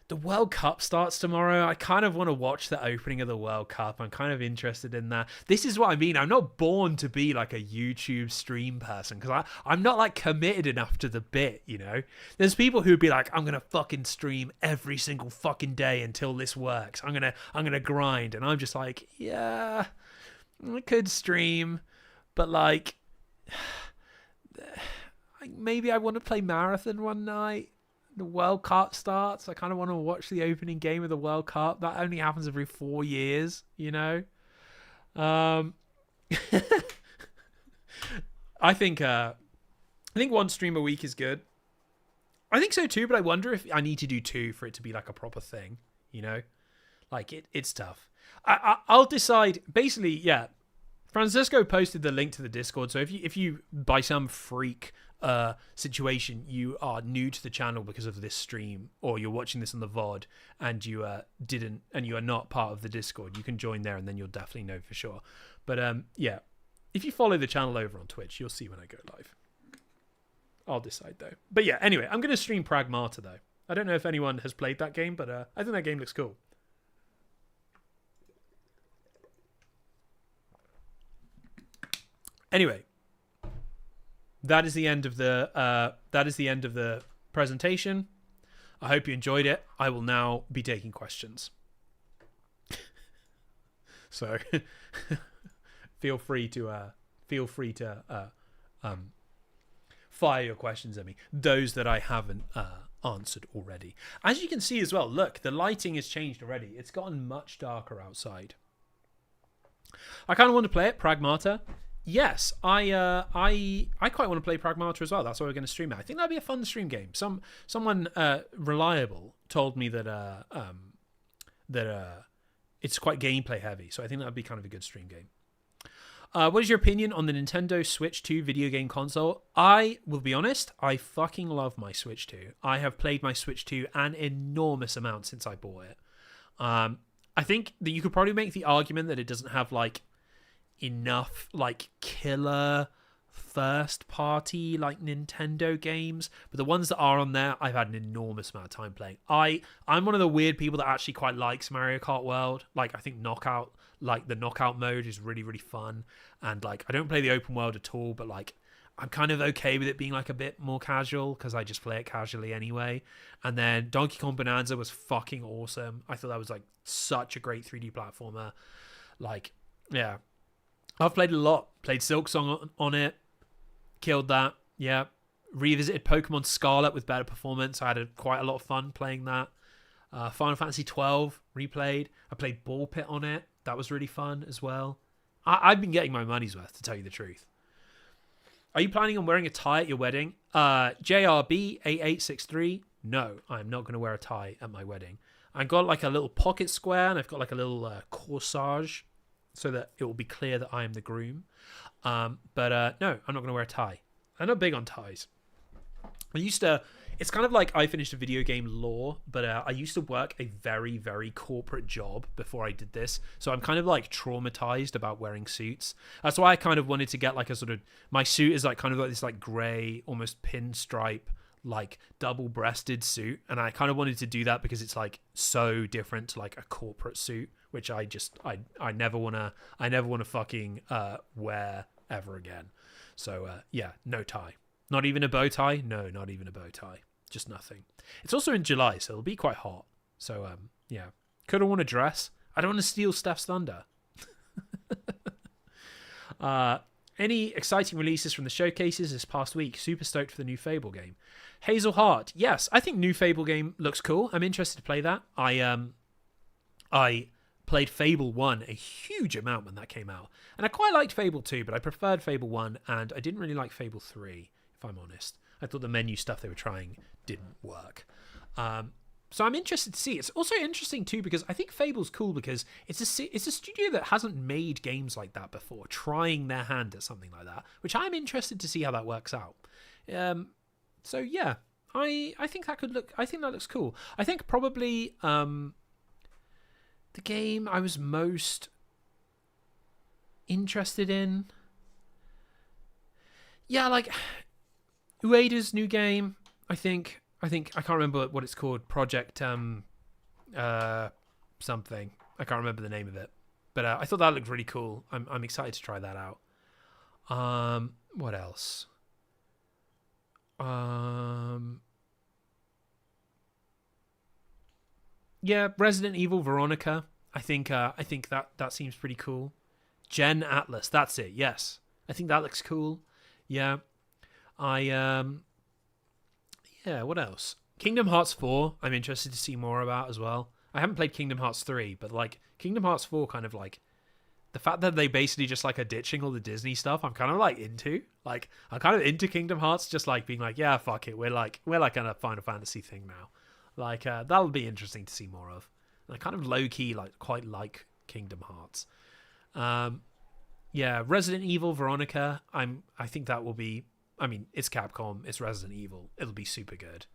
the World Cup starts tomorrow. I kind of want to watch the opening of the World Cup. I'm kind of interested in that. This is what I mean. I'm not born to be like a YouTube stream person because I'm not like committed enough to the bit, you know? There's people who'd be like, I'm going to fucking stream every single fucking day until this works. I'm going to grind. And I'm just like, yeah, I could stream, but like maybe I want to play Marathon one night. The World Cup starts. I kind of want to watch the opening game of the World Cup. That only happens every 4 years, you know? I think one stream a week is good. I think so too, but I wonder if I need to do 2 for it to be like a proper thing, you know? Like, it's tough. I'll decide. Basically, yeah. Francisco posted the link to the Discord, so if you by some freak situation you are new to the channel because of this stream, or you're watching this on the VOD and you are not part of the Discord, you can join there and then you'll definitely know for sure. But yeah, if you follow the channel over on Twitch, you'll see when I go live. I'll decide though. But yeah, anyway, I'm going to stream Pragmata though. I don't know if anyone has played that game, but I think that game looks cool. Anyway, that is the end of the presentation. I hope you enjoyed it. I will now be taking questions. So feel free to fire your questions at me, those that I haven't answered already. As you can see as well, look, the lighting has changed already. It's gotten much darker outside. I kind of want to play it, Pragmata. Yes, I quite want to play Pragmata as well. That's why we're going to stream it. I think that'd be a fun stream game. Someone reliable told me that it's quite gameplay heavy, so I think that'd be kind of a good stream game. What is your opinion on the Nintendo Switch 2 video game console? I will be honest, I fucking love my Switch 2. I have played my Switch 2 an enormous amount since I bought it. I think that you could probably make the argument that it doesn't have like enough like killer first party like Nintendo games, but the ones that are on there I've had an enormous amount of time playing. I'm one of the weird people that actually quite likes Mario Kart World. Like, I think the knockout mode is really, really fun, and like I don't play the open world at all, but like I'm kind of okay with it being like a bit more casual because I just play it casually anyway. And then Donkey Kong Bonanza was fucking awesome. I thought that was like such a great 3D platformer. Like, yeah, I've played a lot. Played Silksong on it. Killed that. Yeah. Revisited Pokemon Scarlet with better performance. I had quite a lot of fun playing that. Final Fantasy 12 replayed. I played Ball Pit on it. That was really fun as well. I've been getting my money's worth, to tell you the truth. Are you planning on wearing a tie at your wedding? JRB8863. No, I'm not going to wear a tie at my wedding. I've got like a little pocket square, and I've got like a little corsage, so that it will be clear that I am the groom. But no, I'm not going to wear a tie. I'm not big on ties. It's kind of like I finished a video game law, but I used to work a very, very corporate job before I did this. So I'm kind of like traumatized about wearing suits. That's why I kind of wanted to get like a sort of, my suit is like kind of like this like gray, almost pinstripe, like double-breasted suit. And I kind of wanted to do that because it's like so different to like a corporate suit, which I never want to fucking wear ever again. So yeah, no tie. Not even a bow tie? No, not even a bow tie. Just nothing. It's also in July, so it'll be quite hot. So yeah, could have worn a dress. I don't want to steal Steph's thunder. Any exciting releases from the showcases this past week? Super stoked for the new Fable game. Hazel Heart. Yes, I think new Fable game looks cool. I'm interested to play that. I played Fable 1 a huge amount when that came out. And I quite liked Fable 2, but I preferred Fable 1, and I didn't really like Fable 3, if I'm honest. I thought the menu stuff they were trying didn't work. So I'm interested to see. It's also interesting too because I think Fable's cool because it's a studio that hasn't made games like that before, trying their hand at something like that, which I'm interested to see how that works out. So yeah, I think that looks cool. I think probably the game I was most interested in, yeah, like Ueda's new game. I think I can't remember what it's called. Project something. I can't remember the name of it. But I thought that looked really cool. I'm excited to try that out. What else? Yeah, Resident Evil Veronica. I think that seems pretty cool. Gen Atlas, that's it. Yes, I think that looks cool. Yeah, yeah. What else? Kingdom Hearts 4. I'm interested to see more about as well. I haven't played Kingdom Hearts 3, but like Kingdom Hearts 4 kind of like the fact that they basically just like are ditching all the Disney stuff, I'm kind of like into. Like, I'm kind of into Kingdom Hearts, just like being like, yeah, fuck it, we're like in a Final Fantasy thing now. Like, that'll be interesting to see more of. And I kind of low key like quite like Kingdom Hearts. Yeah, Resident Evil Veronica. I think that will be. I mean, it's Capcom. It's Resident Evil. It'll be super good.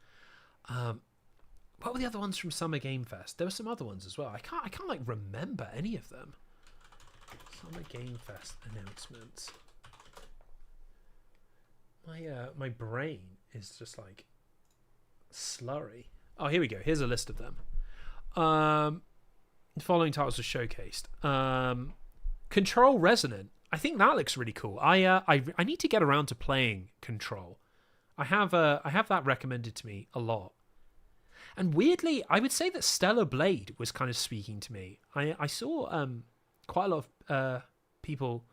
What were the other ones from Summer Game Fest? There were some other ones as well. I can't like remember any of them. Summer Game Fest announcements. My brain is just like slurry. Oh, here we go. Here's a list of them. The following titles are showcased. Control Resonant. I think that looks really cool. I need to get around to playing Control. I have that recommended to me a lot. And weirdly, I would say that Stellar Blade was kind of speaking to me. I saw quite a lot of people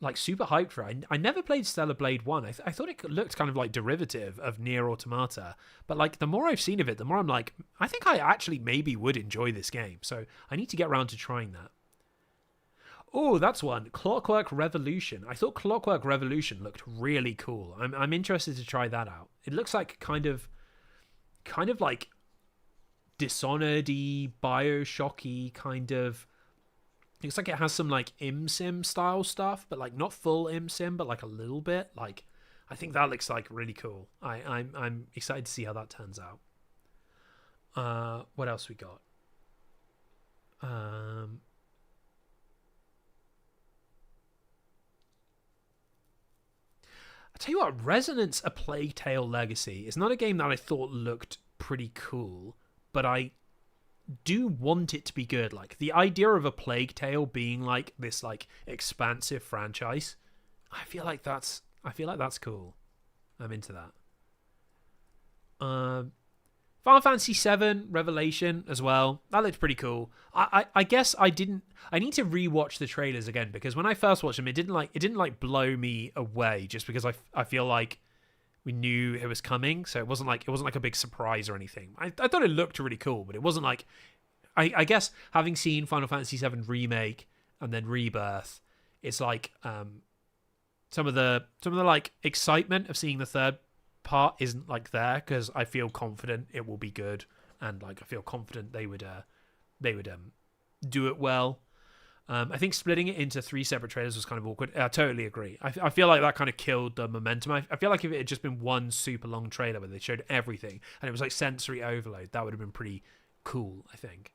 like super hyped for it. I never played Stellar Blade 1. I thought it looked kind of like derivative of Nier Automata. But like the more I've seen of it, the more I'm like, I think I actually maybe would enjoy this game. So I need to get around to trying that. Oh, that's one. Clockwork Revolution. I thought Clockwork Revolution looked really cool. I'm interested to try that out. It looks like kind of like Dishonored-y, Bioshock-y kind of. Looks like it has some like ImSim style stuff, but like not full ImSim, but like a little bit. Like, I think that looks like really cool. I'm excited to see how that turns out. What else we got? I tell you what, Resonance: A Plague Tale Legacy is not a game that I thought looked pretty cool, but I do want it to be good. Like the idea of a Plague Tale being like this like expansive franchise, I feel like that's cool. I'm into that. Final Fantasy VII Revelation as well. That looked pretty cool. I guess I need to rewatch the trailers again, because when I first watched them, it didn't blow me away, just because I feel like we knew it was coming, so it wasn't like a big surprise or anything. I thought it looked really cool, but it wasn't like I guess having seen Final Fantasy VII Remake and then Rebirth, it's like some of the like excitement of seeing the third part isn't like there, because I feel confident it will be good, and like I feel confident they would do it well. I think splitting it into 3 separate trailers was kind of awkward. I totally agree. I feel like that kind of killed the momentum. I feel like if it had just been one super long trailer where they showed everything and it was like sensory overload, that would have been pretty cool, I think.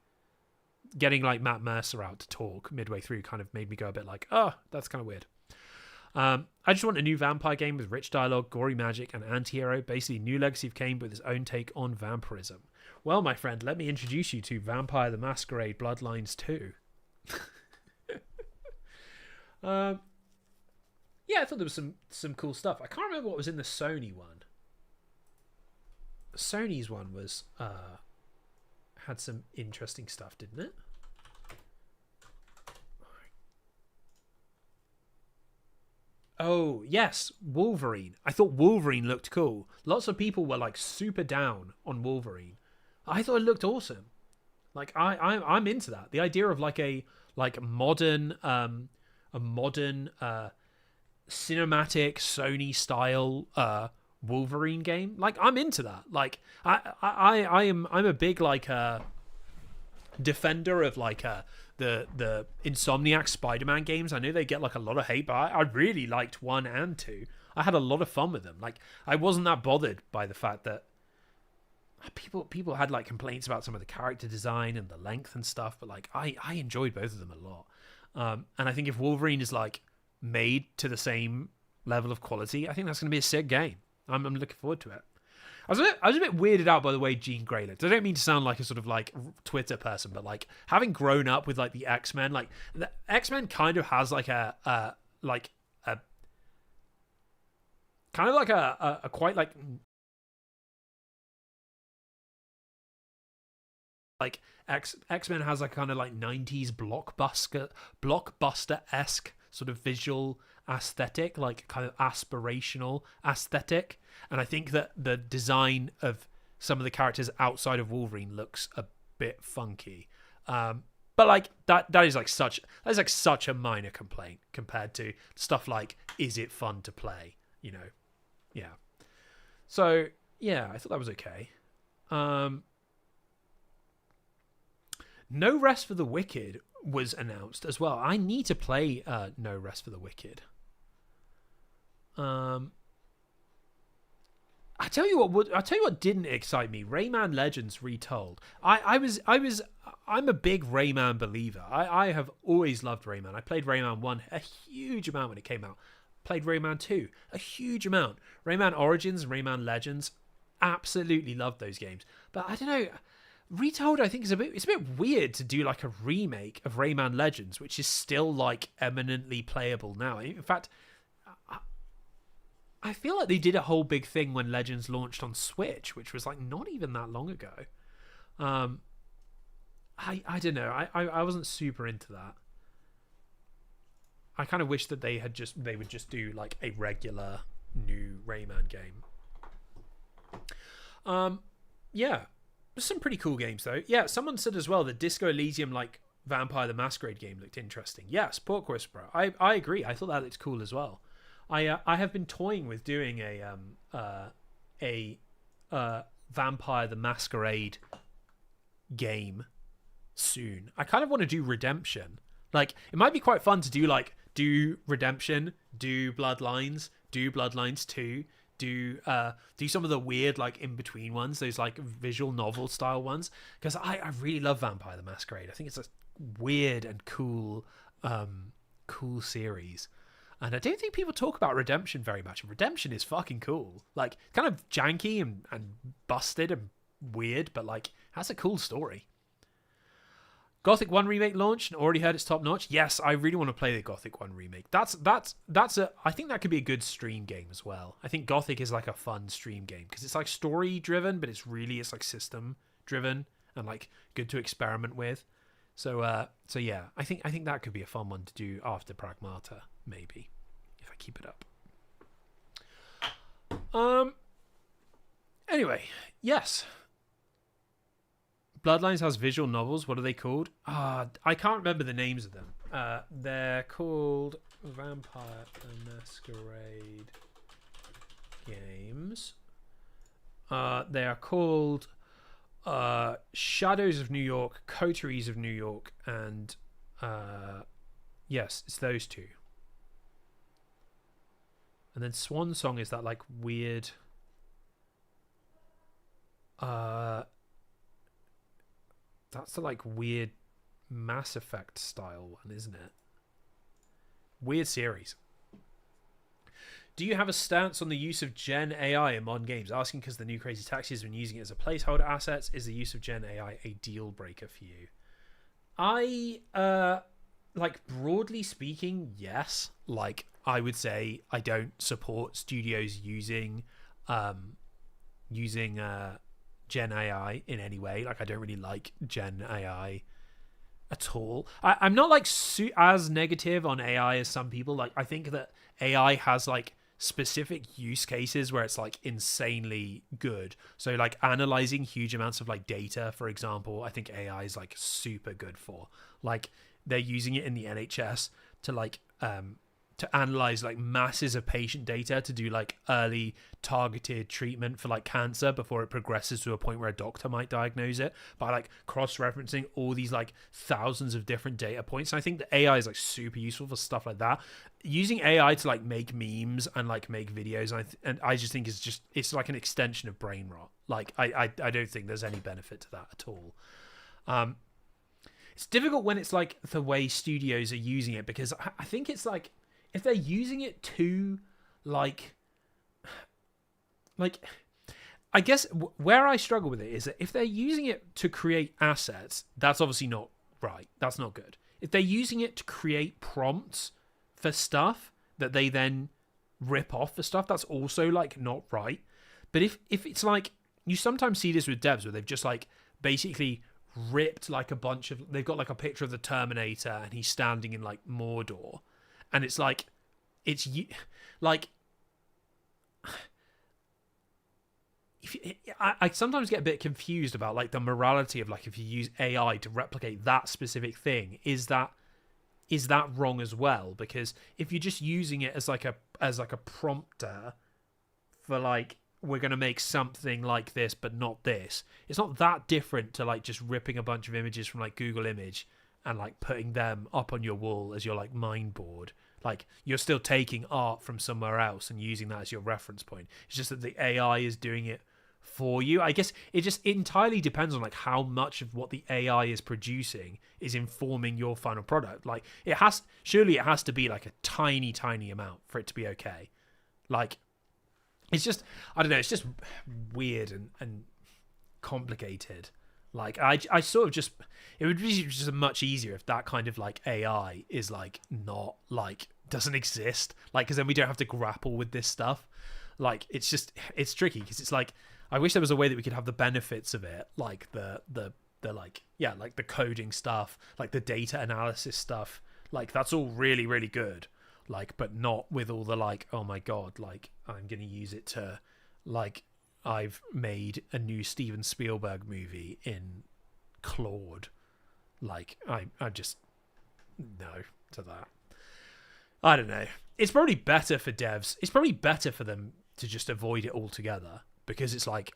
Getting like Matt Mercer out to talk midway through kind of made me go a bit like, oh, that's kind of weird. I just want a new vampire game with rich dialogue, gory magic, and anti-hero. Basically, new Legacy of Kain with his own take on vampirism. Well, my friend, let me introduce you to Vampire the Masquerade Bloodlines 2. Yeah, I thought there was some cool stuff. I can't remember what was in the Sony one. Sony's one was had some interesting stuff, didn't it? Oh, yes, Wolverine. I thought Wolverine looked cool. Lots of people were like super down on Wolverine. I thought it looked awesome. Like I'm into that. The idea of like a modern cinematic Sony style Wolverine game. Like I'm into that. Like I'm a big like defender of like the Insomniac Spider-Man games. I know they get like a lot of hate, but I really liked 1 and 2. I had a lot of fun with them. Like I wasn't that bothered by the fact that people had like complaints about some of the character design and the length and stuff, but like I enjoyed both of them a lot. And I think if Wolverine is like made to the same level of quality, I think that's going to be a sick game. I'm looking forward to it. I was a bit weirded out by the way Jean Grey looked. I don't mean to sound like a sort of like Twitter person, but like having grown up with like the X-Men, like the X-Men kind of has like a kind of like a quite like X-Men has a kind of like 90s blockbuster-esque sort of visual aesthetic, like kind of aspirational aesthetic. And I think that the design of some of the characters outside of Wolverine looks a bit funky. But like that is like such a minor complaint compared to stuff like, is it fun to play? You know, yeah. So yeah, I thought that was okay. No Rest for the Wicked was announced as well. I need to play No Rest for the Wicked. I tell you what didn't excite me. Rayman Legends Retold. I'm a big Rayman believer. I have always loved Rayman. I played Rayman 1 a huge amount when it came out. Played Rayman 2 a huge amount. Rayman Origins and Rayman Legends, absolutely loved those games. But I don't know, Retold I think it's a bit weird to do like a remake of Rayman Legends, which is still like eminently playable now. In fact, I feel like they did a whole big thing when Legends launched on Switch, which was like not even that long ago. I don't know. I wasn't super into that. I kind of wish that they would just do like a regular new Rayman game. Yeah, there's some pretty cool games though. Yeah, someone said as well that Disco Elysium like Vampire the Masquerade game looked interesting. Yes, Pork Whisperer. I agree. I thought that looked cool as well. I have been toying with doing a Vampire the Masquerade game soon. I kind of want to do Redemption. Like, it might be quite fun to do Redemption, do Bloodlines 2, do some of the weird like in between ones, those like visual novel style ones, because I really love Vampire the Masquerade. I think it's a weird and cool series. And I don't think people talk about Redemption very much. And Redemption is fucking cool. Like, kind of janky and busted and weird, but like has a cool story. Gothic 1 remake launched and already heard it's top notch. Yes, I really want to play the Gothic 1 remake. I think that could be a good stream game as well. I think Gothic is like a fun stream game because it's like story driven, but it's like system driven and like good to experiment with. So yeah, I think that could be a fun one to do after Pragmata, maybe, if I keep it up. Anyway, yes. Bloodlines has visual novels. What are they called? I can't remember the names of them. They're called Vampire the Masquerade games. They are called Shadows of New York, Coteries of New York, and yes, it's those two. And then Swan Song is that like weird that's the like weird Mass Effect style one, isn't it? Weird series. Do you have a stance on the use of Gen AI in modern games? Asking because the new Crazy Taxi has been using it as a placeholder assets. Is the use of Gen AI a deal breaker for you? I like, broadly speaking, yes. Like, I would say I don't support studios using Gen AI in any way. Like, I don't really like Gen AI at all. I'm not like as negative on AI as some people. Like, I think that AI has like specific use cases where it's like insanely good. So like analyzing huge amounts of like data, for example, I think AI is like super good for. Like, they're using it in the NHS to like to analyze like masses of patient data to do like early targeted treatment for like cancer before it progresses to a point where a doctor might diagnose it, by like cross-referencing all these like thousands of different data points. And I think the AI is like super useful for stuff like that. Using AI to like make memes and like make videos, and I just think it's like an extension of brain rot. Like, I don't think there's any benefit to that at all. It's difficult when it's like the way studios are using it, because I think it's like, if they're using it to like I guess where I struggle with it is that if they're using it to create assets, that's obviously not right. That's not good. If they're using it to create prompts for stuff that they then rip off for stuff, that's also like not right. But if it's like, you sometimes see this with devs where they've just like basically ripped like a bunch of, they've got like a picture of the Terminator and he's standing in like Mordor, and it's like, it's like, I sometimes get a bit confused about like the morality of like if you use AI to replicate that specific thing, is that wrong as well? Because if you're just using it as like a prompter for like, we're going to make something like this but not this, it's not that different to like just ripping a bunch of images from like Google Image and like putting them up on your wall as your like mind board. Like, you're still taking art from somewhere else and using that as your reference point. It's just that the AI is doing it for you. I guess it just entirely depends on like how much of what the AI is producing is informing your final product. Like, surely it has to be like a tiny amount for it to be okay. Like, it's just, I don't know, it's just weird and complicated. Like, I sort of just, it would be just much easier if that kind of like AI is like not like, doesn't exist. Like, because then we don't have to grapple with this stuff. Like, it's tricky because it's like, I wish there was a way that we could have the benefits of it, like the like, yeah, like the coding stuff, like the data analysis stuff. Like, that's all really, really good. Like, but not with all the like, oh my God, like, I'm going to use it to, like, I've made a new Steven Spielberg movie in Claude. Like, I just, no to that. I don't know. It's probably better for devs. It's probably better for them to just avoid it altogether, because it's like,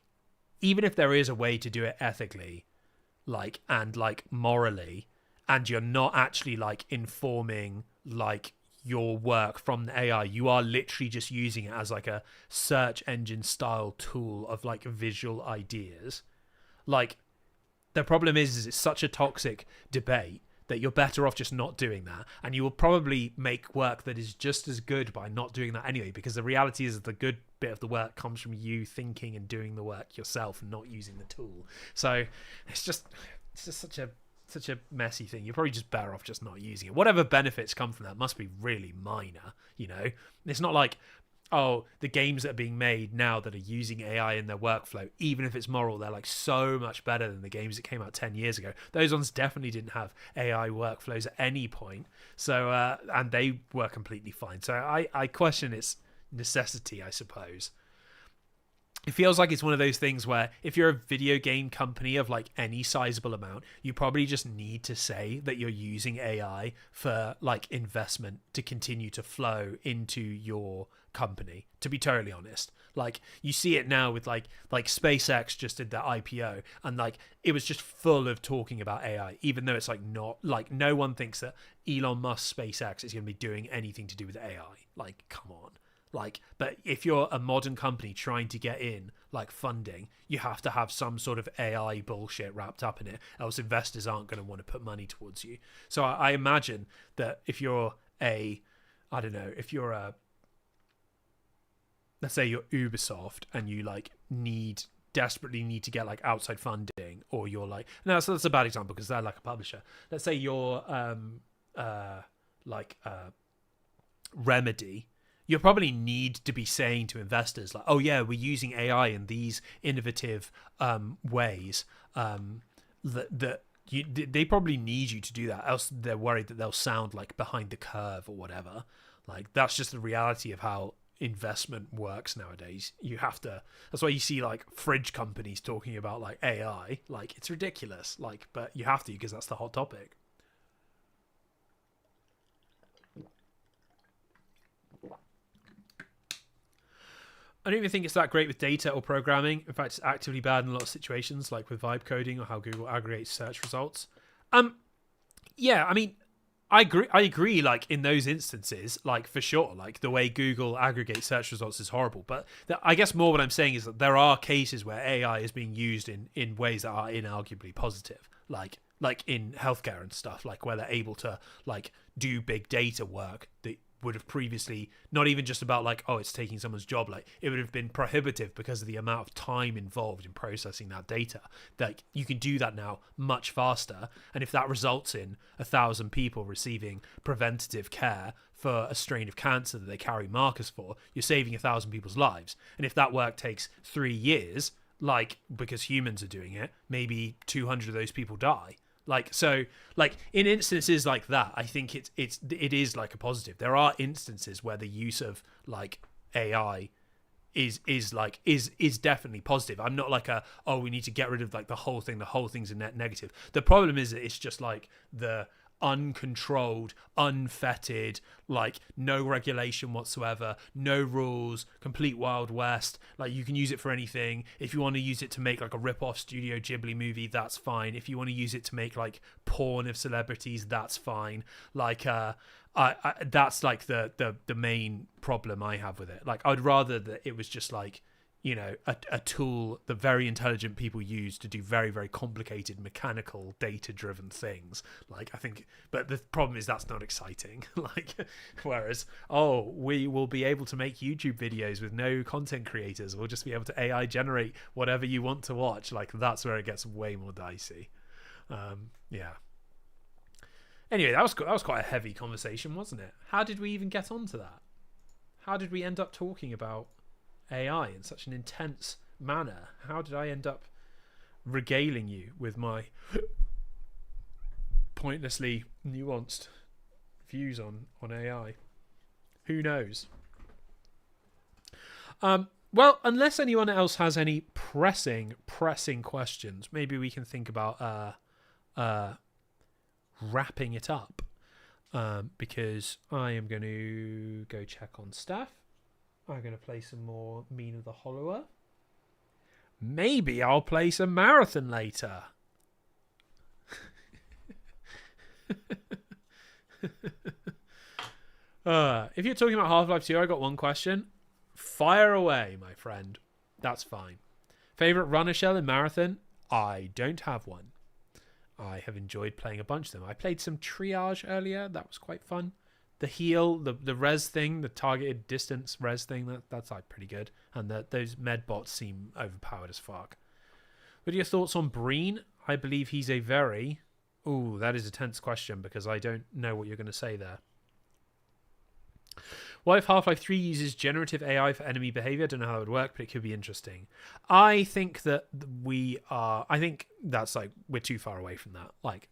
even if there is a way to do it ethically, like, and like morally, and you're not actually like informing like your work from the AI, you are literally just using it as like a search engine style tool of like visual ideas. Like, the problem is it's such a toxic debate that you're better off just not doing that, and you will probably make work that is just as good by not doing that anyway, because the reality is that the good bit of the work comes from you thinking and doing the work yourself and not using the tool. So it's just such a messy thing. You're probably just better off just not using it. Whatever benefits come from that must be really minor, you know? It's not like, oh, the games that are being made now that are using AI in their workflow, even if it's moral, they're like so much better than the games that came out 10 years ago. Those ones definitely didn't have AI workflows at any point. So, and they were completely fine. So I question its necessity, I suppose. It feels like it's one of those things where if you're a video game company of like any sizable amount, you probably just need to say that you're using AI for like investment to continue to flow into your company, to be totally honest. Like, you see it now with like SpaceX just did their IPO, and like it was just full of talking about AI, even though it's like not, like, no one thinks that Elon Musk SpaceX is going to be doing anything to do with AI. Like, come on. Like, but if you're a modern company trying to get in like funding, you have to have some sort of AI bullshit wrapped up in it, else investors aren't going to want to put money towards you. So I imagine that if you're let's say you're Ubisoft and you like desperately need to get like outside funding, or you're like, no, so that's a bad example because they're like a publisher. Let's say you're Remedy. You probably need to be saying to investors like, oh yeah, we're using AI in these innovative ways, they probably need you to do that, else they're worried that they'll sound like behind the curve or whatever. Like, that's just the reality of how investment works nowadays. You have to, that's why you see like fridge companies talking about like AI. Like, it's ridiculous, like, but you have to, because that's the hot topic. I don't even think it's that great with data or programming. In fact, it's actively bad in a lot of situations, like with vibe coding or how Google aggregates search results. Yeah, I mean, I agree. Like, in those instances, like, for sure, like the way Google aggregates search results is horrible. But I guess more what I'm saying is that there are cases where AI is being used in ways that are inarguably positive, like in healthcare and stuff, like where they're able to like do big data work that would have previously not even just about like, oh, it's taking someone's job, like it would have been prohibitive because of the amount of time involved in processing that data. Like, you can do that now much faster, and if that results in 1,000 people receiving preventative care for a strain of cancer that they carry markers for, you're saving 1,000 people's lives. And if that work takes 3 years, like, because humans are doing it, maybe 200 of those people die. Like, so, like, in instances like that, I think it is like a positive. There are instances where the use of like AI is definitely positive. I'm not like we need to get rid of like the whole thing. The whole thing's a net negative. The problem is that it's just like the uncontrolled, unfettered, like no regulation whatsoever, no rules, complete Wild West. Like you can use it for anything. If you want to use it to make like a rip-off Studio Ghibli movie, that's fine. If you want to use it to make like porn of celebrities, that's fine. Like that's like the main problem I have with it. Like I'd rather that it was just like, you know, a tool that very intelligent people use to do very, very complicated mechanical data-driven things. Like I think, but the problem is that's not exciting. Like, whereas, we will be able to make YouTube videos with no content creators. We'll just be able to AI generate whatever you want to watch. Like that's where it gets way more dicey. Yeah. Anyway, that was quite a heavy conversation, wasn't it? How did we even get onto that? How did we end up talking about AI in such an intense manner? How did I end up regaling you with my pointlessly nuanced views on AI? Who knows? Well, unless anyone else has any pressing questions, maybe we can think about wrapping it up, because I am going to go check on stuff. I'm going to play some more Mean of the Hollower. Maybe I'll play some Marathon later. If you're talking about Half-Life 2, I got one question. Fire away, my friend. That's fine. Favorite runner shell in Marathon? I don't have one. I have enjoyed playing a bunch of them. I played some Triage earlier. That was quite fun. The heal, the res thing, the targeted distance res thing, that's like pretty good. And those med bots seem overpowered as fuck. What are your thoughts on Breen? I believe he's a very... Ooh, that is a tense question because I don't know what you're going to say there. What if Half-Life 3 uses generative AI for enemy behavior? I don't know how that would work, but it could be interesting. I think that I think that's like, we're too far away from that. Like,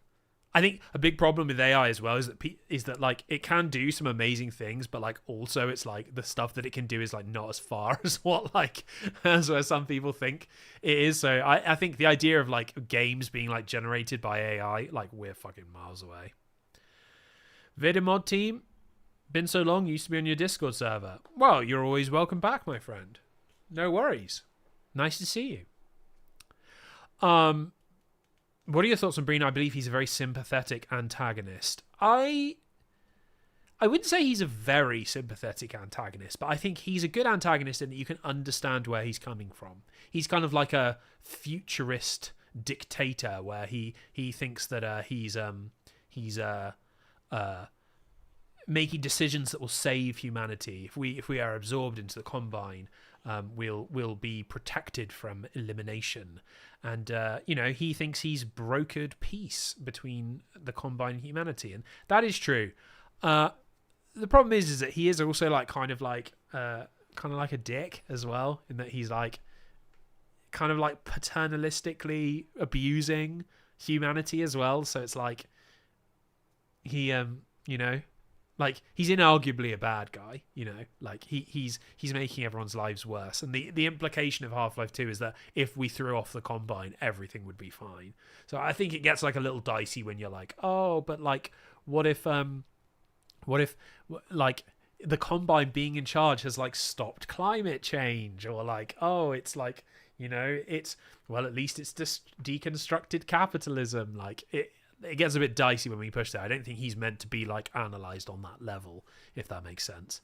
I think a big problem with AI as well is that like it can do some amazing things, but like also it's like the stuff that it can do is like not as far as what like as where some people think it is. So I think the idea of like games being like generated by AI, like we're fucking miles away. Vidimod team, been so long, used to be on your Discord server. Well, you're always welcome back, my friend. No worries. Nice to see you. What are your thoughts on Breen? I believe he's a very sympathetic antagonist. I wouldn't say he's a very sympathetic antagonist, but I think he's a good antagonist in that you can understand where he's coming from. He's kind of like a futurist dictator where he thinks that he's making decisions that will save humanity. If we are absorbed into the Combine, we'll be protected from elimination. And he thinks he's brokered peace between the Combine and humanity, and that is true. The problem is that he is also like kind of like a dick as well, in that he's like kind of like paternalistically abusing humanity as well. So it's like he like he's inarguably a bad guy, like he's making everyone's lives worse. And the implication of Half-Life 2 is that if we threw off the Combine, everything would be fine. So I think it gets like a little dicey when you're like, oh, but like what if like the Combine being in charge has like stopped climate change, or like, oh, it's like, it's, well, at least it's just deconstructed capitalism. Like it gets a bit dicey when we push that. I don't think he's meant to be like analyzed on that level, if that makes sense.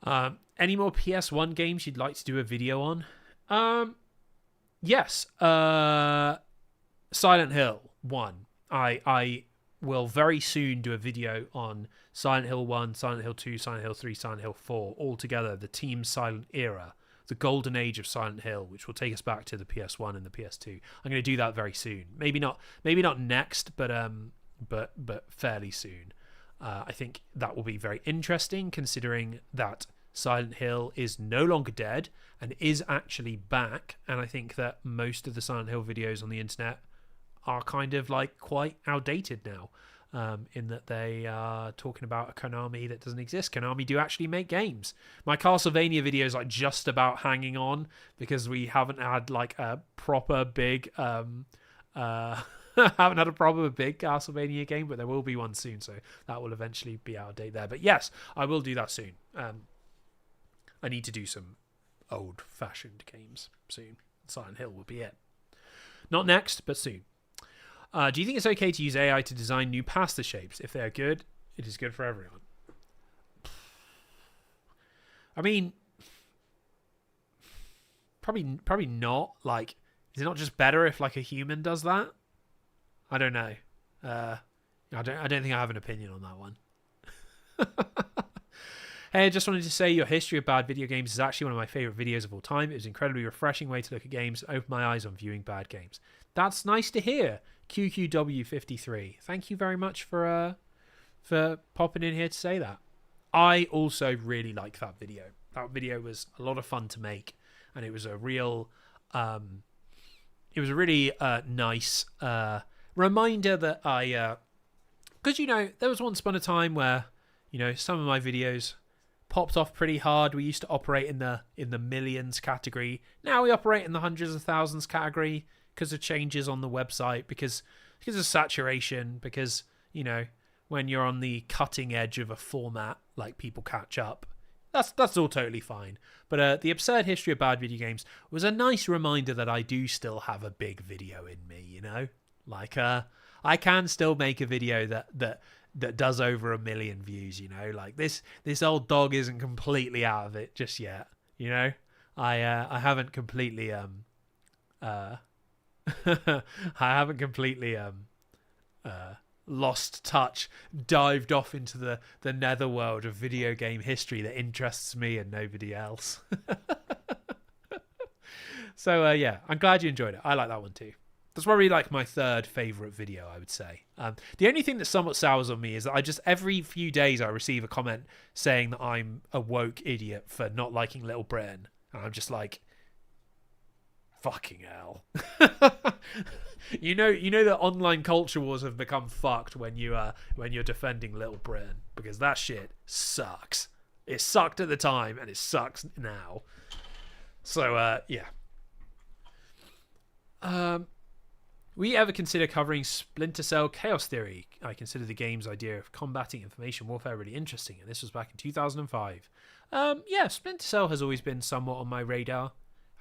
Any more PS1 games you'd like to do a video on? Yes. Silent Hill 1. I will very soon do a video on Silent Hill 1, Silent Hill 2, Silent Hill 3, Silent Hill 4, all together, the Team Silent era, the golden age of Silent Hill, which will take us back to the PS1 and the PS2. I'm going to do that very soon. Maybe not next, but fairly soon. I think that will be very interesting, considering that Silent Hill is no longer dead and is actually back. And I think that most of the Silent Hill videos on the internet are kind of like quite outdated now. in that they are talking about a Konami that doesn't exist. Konami do actually make games. My Castlevania video is like just about hanging on because we haven't had like a proper big haven't had a proper big Castlevania game, but there will be one soon, so that will eventually be out of date there. But yes, I will do that soon. I need to do some old-fashioned games soon. Silent Hill will be it. Not next, but soon. Do you think it's okay to use AI to design new pasta shapes? If they are good, it is good for everyone. I mean, probably not. Like, is it not just better if like a human does that? I don't know. I don't think I have an opinion on that one. Hey, I just wanted to say your history of bad video games is actually one of my favorite videos of all time. It was an incredibly refreshing way to look at games, open my eyes on viewing bad games. That's nice to hear. QQW53. Thank you very much for popping in here to say that. I also really like that video. That video was a lot of fun to make, and it was a real really nice reminder that because there was once upon a time where some of my videos popped off pretty hard. We used to operate in the millions category. Now we operate in the hundreds of thousands category because of changes on the website, because of saturation, because when you're on the cutting edge of a format, like, people catch up. That's all totally fine. But the absurd history of bad video games was a nice reminder that I do still have a big video in me, Like, I can still make a video that does over 1 million views, Like, this old dog isn't completely out of it just yet, I haven't completely I haven't completely lost touch, dived off into the netherworld of video game history that interests me and nobody else. So yeah, I'm glad you enjoyed it. I like that one too. That's probably like my third favourite video, I would say. The only thing that somewhat sours on me is that I just, every few days I receive a comment saying that I'm a woke idiot for not liking Little Britain. And I'm just like, fucking hell. you know that online culture wars have become fucked when you're defending Little Britain, because that shit sucks. It sucked at the time and it sucks now. So yeah. We ever consider covering Splinter Cell Chaos Theory? I consider the game's idea of combating information warfare really interesting, and this was back in 2005. Yeah, Splinter Cell has always been somewhat on my radar.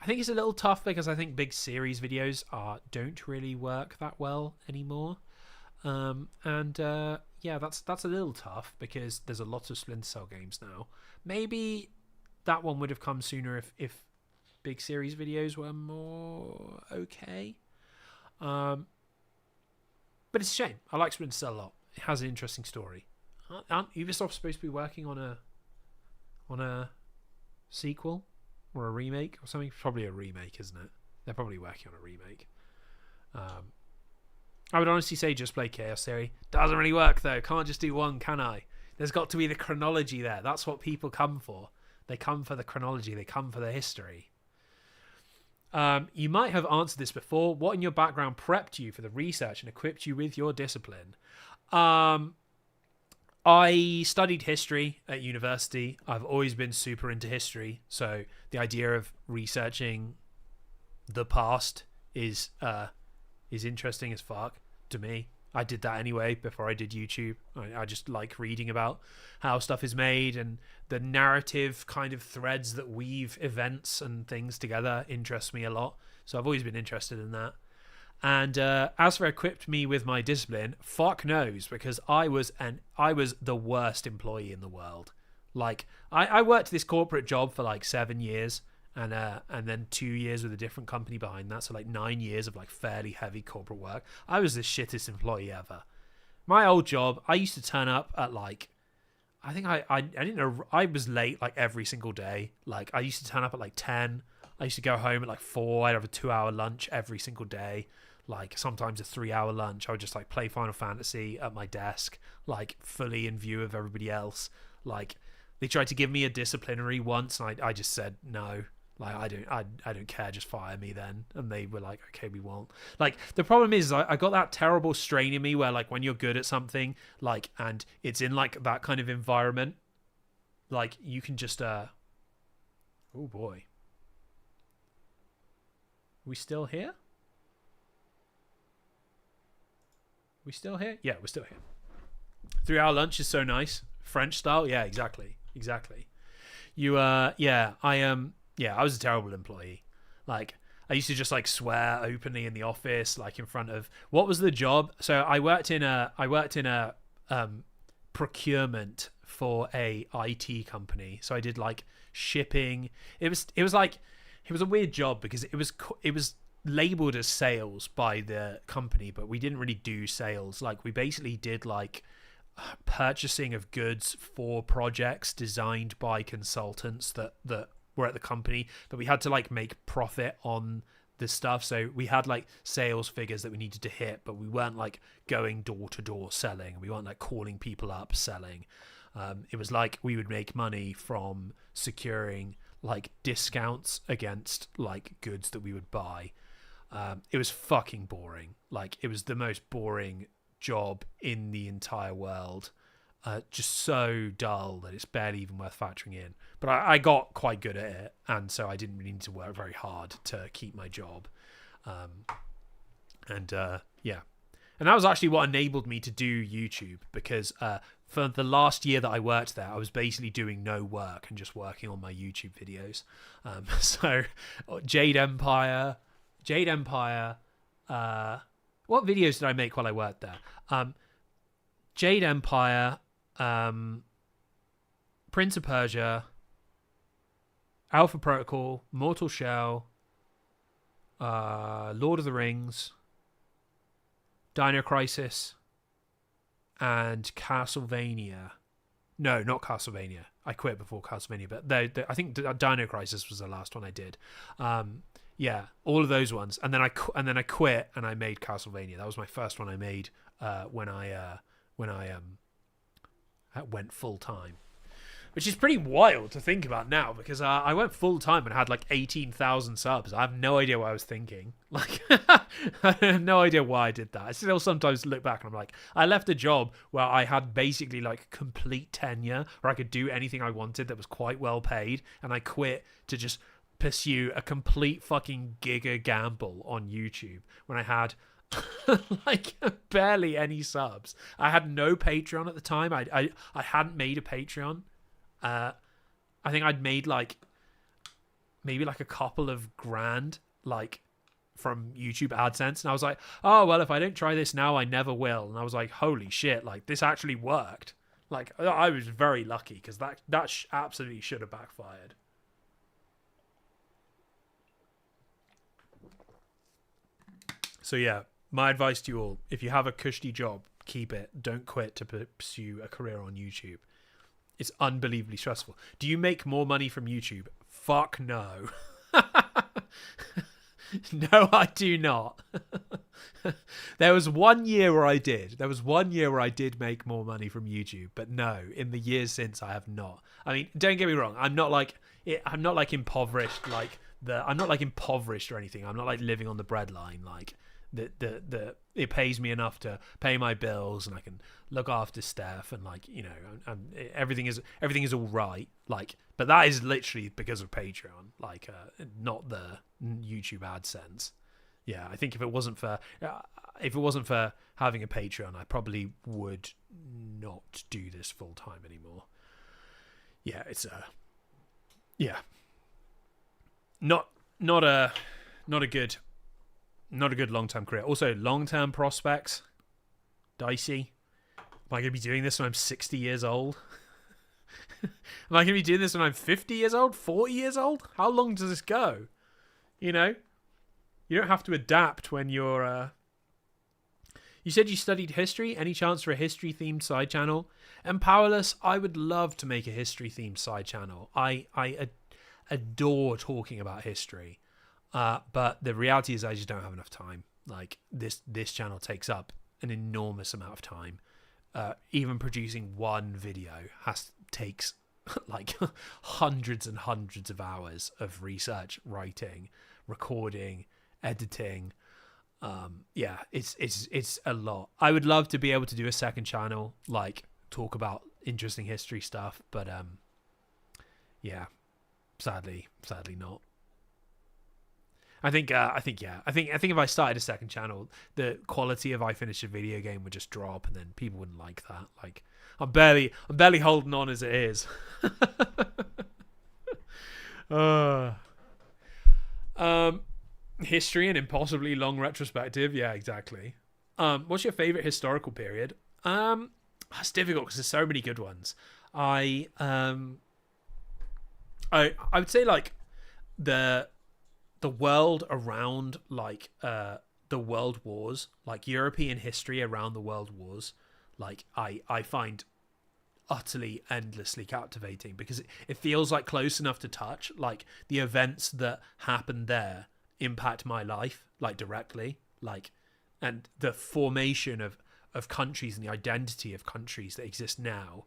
I think it's a little tough because I think big series videos don't really work that well anymore. Yeah, that's a little tough because there's a lot of Splinter Cell games now. Maybe that one would have come sooner if big series videos were more okay. But it's a shame. I like Splinter Cell a lot. It has an interesting story. Aren't Ubisoft supposed to be working on a sequel or a remake or something? Probably a remake, isn't it? They're probably working on a remake. I would honestly say just play Chaos Theory. Doesn't really work though. Can't just do one, can I? There's got to be the chronology there. That's what people come for. They come for the chronology. They come for the history. You might have answered this before. What in your background prepped you for the research and equipped you with your discipline? I studied history at university. I've always been super into history. So the idea of researching the past is interesting as fuck to me. I did that anyway before I did YouTube. I just like reading about how stuff is made, and the narrative kind of threads that weave events and things together interest me a lot. So I've always been interested in that. And as for equipped me with my discipline, fuck knows, because I was the worst employee in the world. Like, I worked this corporate job for like 7 years, and then 2 years with a different company behind that, so like 9 years of like fairly heavy corporate work. I was the shittest employee ever. My old job, I used to turn up at like, I think I didn't know, I was late like every single day. Like, I used to turn up at like 10. I used to go home at like 4. I'd have a 2-hour lunch every single day. Like, sometimes a 3-hour lunch. I would just like play Final Fantasy at my desk, like fully in view of everybody else. Like, they tried to give me a disciplinary once, and I just said no. Like, I don't care, just fire me then. And they were like, okay, we won't. Like, the problem is I got that terrible strain in me where, like, when you're good at something, like, and it's in, like, that kind of environment, like, you can just, oh boy. We still here? We still here? Yeah, we're still here. 3-hour lunch is so nice. French style? Yeah, exactly. You, yeah, I was a terrible employee. Like, I used to just like swear openly in the office, like in front of, what was the job? So I worked in a procurement for a IT company. So I did like shipping. It was a weird job because it was labeled as sales by the company, but we didn't really do sales. Like, we basically did like purchasing of goods for projects designed by consultants that were at the company, but we had to like make profit on this stuff. So we had like sales figures that we needed to hit, but we weren't like going door to door selling. We weren't like calling people up selling. It was like we would make money from securing like discounts against like goods that we would buy. It was fucking boring. Like, it was the most boring job in the entire world. Just so dull that it's barely even worth factoring in. But I got quite good at it, and so I didn't really need to work very hard to keep my job. Yeah. And that was actually what enabled me to do YouTube, because for the last year that I worked there, I was basically doing no work and just working on my YouTube videos. So Jade Empire, what videos did I make while I worked there? Jade Empire, Prince of Persia, Alpha Protocol, Mortal Shell, Lord of the Rings, Dino Crisis, and Castlevania. No, not Castlevania. I quit before Castlevania, but I think Dino Crisis was the last one I did. Yeah, all of those ones, and then I quit and I made Castlevania. That was my first one I made when I went full time, which is pretty wild to think about now, because I went full time and had like 18,000 subs. I have no idea what I was thinking. Like, I have no idea why I did that. I still sometimes look back and I'm like, I left a job where I had basically like complete tenure, where I could do anything I wanted that was quite well paid, and I quit to just pursue a complete fucking giga gamble on YouTube when I had like barely any subs. I had no Patreon at the time. I hadn't made a Patreon. I think I'd made like maybe like a couple of grand like from YouTube AdSense, and I was like, oh well, if I don't try this now, I never will. And I was like, holy shit, like this actually worked. Like, I was very lucky, because that absolutely should have backfired. So yeah, my advice to you all, if you have a cushy job, keep it. Don't quit to pursue a career on YouTube. It's unbelievably stressful. Do you make more money from YouTube? Fuck no. No, I do not. There was 1 year where I did. There was 1 year where I did make more money from YouTube, but no, in the years since, I have not. I mean, don't get me wrong. I'm not like impoverished. I'm not like impoverished or anything. I'm not like living on the breadline. Like, it pays me enough to pay my bills, and I can look after Steph, and like, you know, and everything is all right. Like, but that is literally because of Patreon, like, not the YouTube AdSense. Yeah, I think if it wasn't for having a Patreon, I probably would not do this full time anymore. Yeah, it's not a good long-term career. Also, long-term prospects, dicey. Am I going to be doing this when I'm 60 years old? Am I going to be doing this when I'm 50 years old? 40 years old? How long does this go? You know? You don't have to adapt when you're... You said you studied history. Any chance for a history-themed side channel? And Powerless, I would love to make a history-themed side channel. I adore talking about history. But the reality is I just don't have enough time. Like, this channel takes up an enormous amount of time. Even producing one video takes like hundreds and hundreds of hours of research, writing, recording, editing. Yeah, it's a lot. I would love to be able to do a second channel, like talk about interesting history stuff, but yeah, sadly not. I think if I started a second channel, the quality of I finished a video game would just drop, and then people wouldn't like that. Like, I'm barely holding on as it is. History and impossibly long retrospective. Yeah, exactly. What's your favorite historical period? That's difficult because there's so many good ones. I would say like the world around like the world wars, like European history around the world wars, like I find utterly endlessly captivating because it feels like close enough to touch. Like the events that happened there impact my life like directly, like, and the formation of countries and the identity of countries that exist now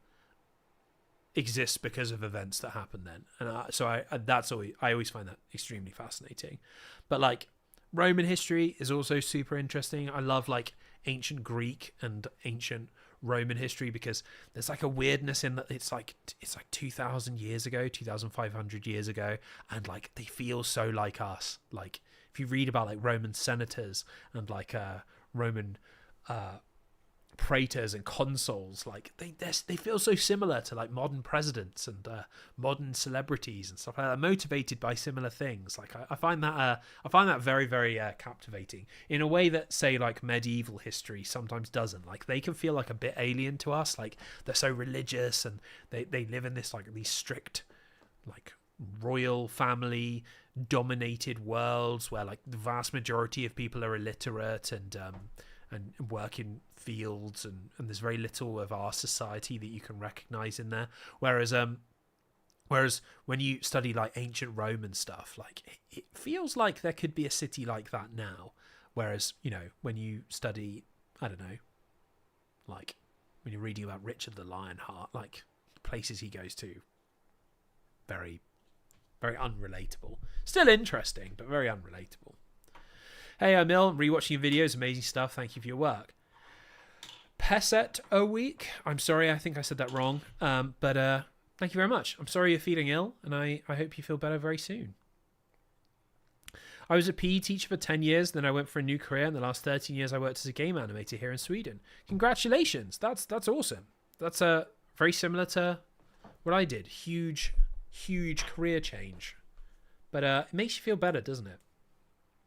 exists because of events that happened then. And I always find that extremely fascinating. But like Roman history is also super interesting. I love like ancient Greek and ancient Roman history because there's like a weirdness in that it's like 2,000 years ago, 2,500 years ago, and like they feel so like us. Like if you read about like Roman senators and like Roman praetors and consuls, like they feel so similar to like modern presidents and modern celebrities and stuff like that, motivated by similar things. Like I find that very, very captivating in a way that say like medieval history sometimes doesn't. Like they can feel like a bit alien to us. Like they're so religious and they live in this like these strict like royal family dominated worlds where like the vast majority of people are illiterate and work in fields, and there's very little of our society that you can recognize in there. Whereas when you study like ancient Roman stuff, like it feels like there could be a city like that now. Whereas, you know, when you study, I don't know, like when you're reading about Richard the Lionheart, like places he goes to, very, very unrelatable. Still interesting, but very unrelatable. Hey, I'm Ill. Rewatching your videos, amazing stuff. Thank you for your work. Peset a week. I'm sorry, I think I said that wrong. But thank you very much. I'm sorry you're feeling ill, and I hope you feel better very soon. I was a PE teacher for 10 years, then I went for a new career. In the last 13 years, I worked as a game animator here in Sweden. Congratulations. That's awesome. That's very similar to what I did. Huge career change. But it makes you feel better, doesn't it?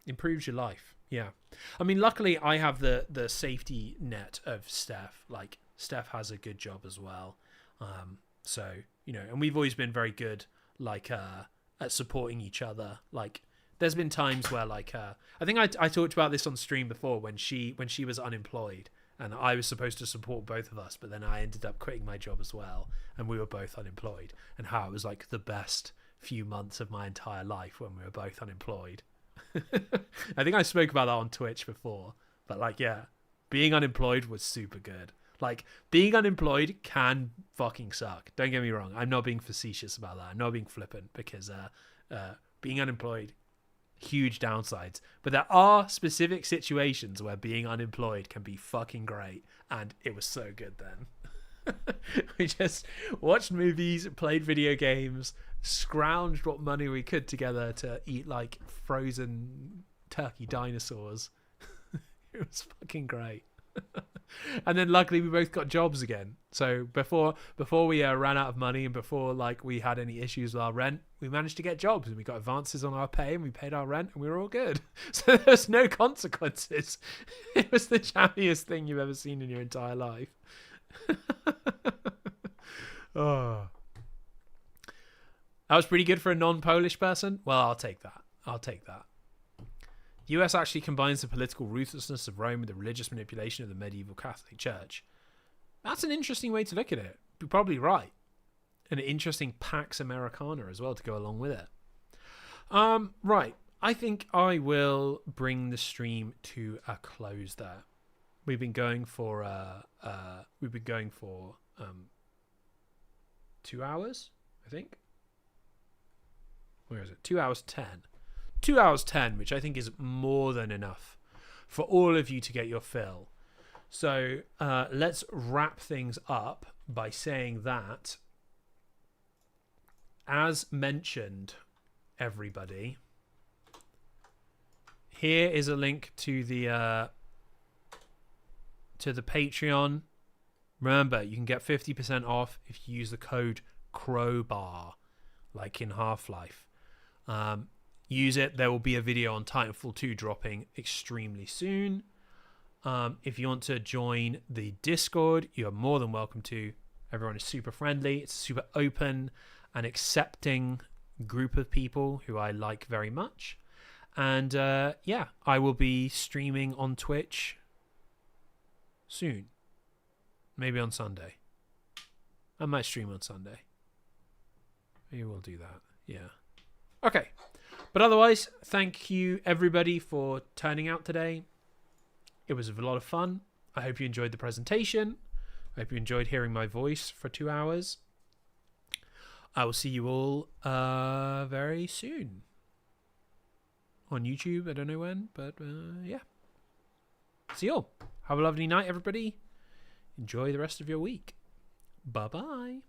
Improves your life. Yeah, I mean, luckily I have the safety net of Steph. Like Steph has a good job as well, so you know, and we've always been very good like at supporting each other. Like there's been times where like I think I talked about this on stream before when she was unemployed and I was supposed to support both of us, but then I ended up quitting my job as well and we were both unemployed, and how it was like the best few months of my entire life when we were both unemployed. I think I spoke about that on Twitch before, but like, yeah, being unemployed was super good. Like being unemployed can fucking suck. Don't get me wrong. I'm not being facetious about that. I'm not being flippant because being unemployed, huge downsides. But there are specific situations where being unemployed can be fucking great, and it was so good then. We just watched movies, played video games, scrounged what money we could together to eat like frozen turkey dinosaurs. It was fucking great. And then luckily we both got jobs again. So before we ran out of money and before like we had any issues with our rent, we managed to get jobs and we got advances on our pay and we paid our rent and we were all good. So there's no consequences. It was the jammiest thing you've ever seen in your entire life. Oh, that was pretty good for a non-Polish person. Well, I'll take that. The US actually combines the political ruthlessness of Rome with the religious manipulation of the medieval Catholic Church. That's an interesting way to look at it. You're probably right. An interesting Pax Americana as well to go along with it. Right. I think I will bring the stream to a close there. We've been going for 2 hours. I think. Where is it? 2 hours 10. 2 hours 10, which I think is more than enough for all of you to get your fill. So let's wrap things up by saying that, as mentioned, everybody, here is a link to the Patreon. Remember, you can get 50% off if you use the code Crowbar, like in Half-Life. Use it. There will be a video on Titanfall 2 dropping extremely soon. If you want to join the Discord, you are more than welcome to. Everyone is super friendly. It's a super open and accepting group of people who I like very much. And yeah, I will be streaming on Twitch soon. Maybe on Sunday. I might stream on Sunday. Maybe we'll do that. Yeah. Okay. But otherwise, thank you everybody for turning out today. It was a lot of fun. I hope you enjoyed the presentation. I hope you enjoyed hearing my voice for 2 hours. I will see you all very soon. On YouTube, I don't know when, but yeah. See you all. Have a lovely night, everybody. Enjoy the rest of your week. Bye-bye.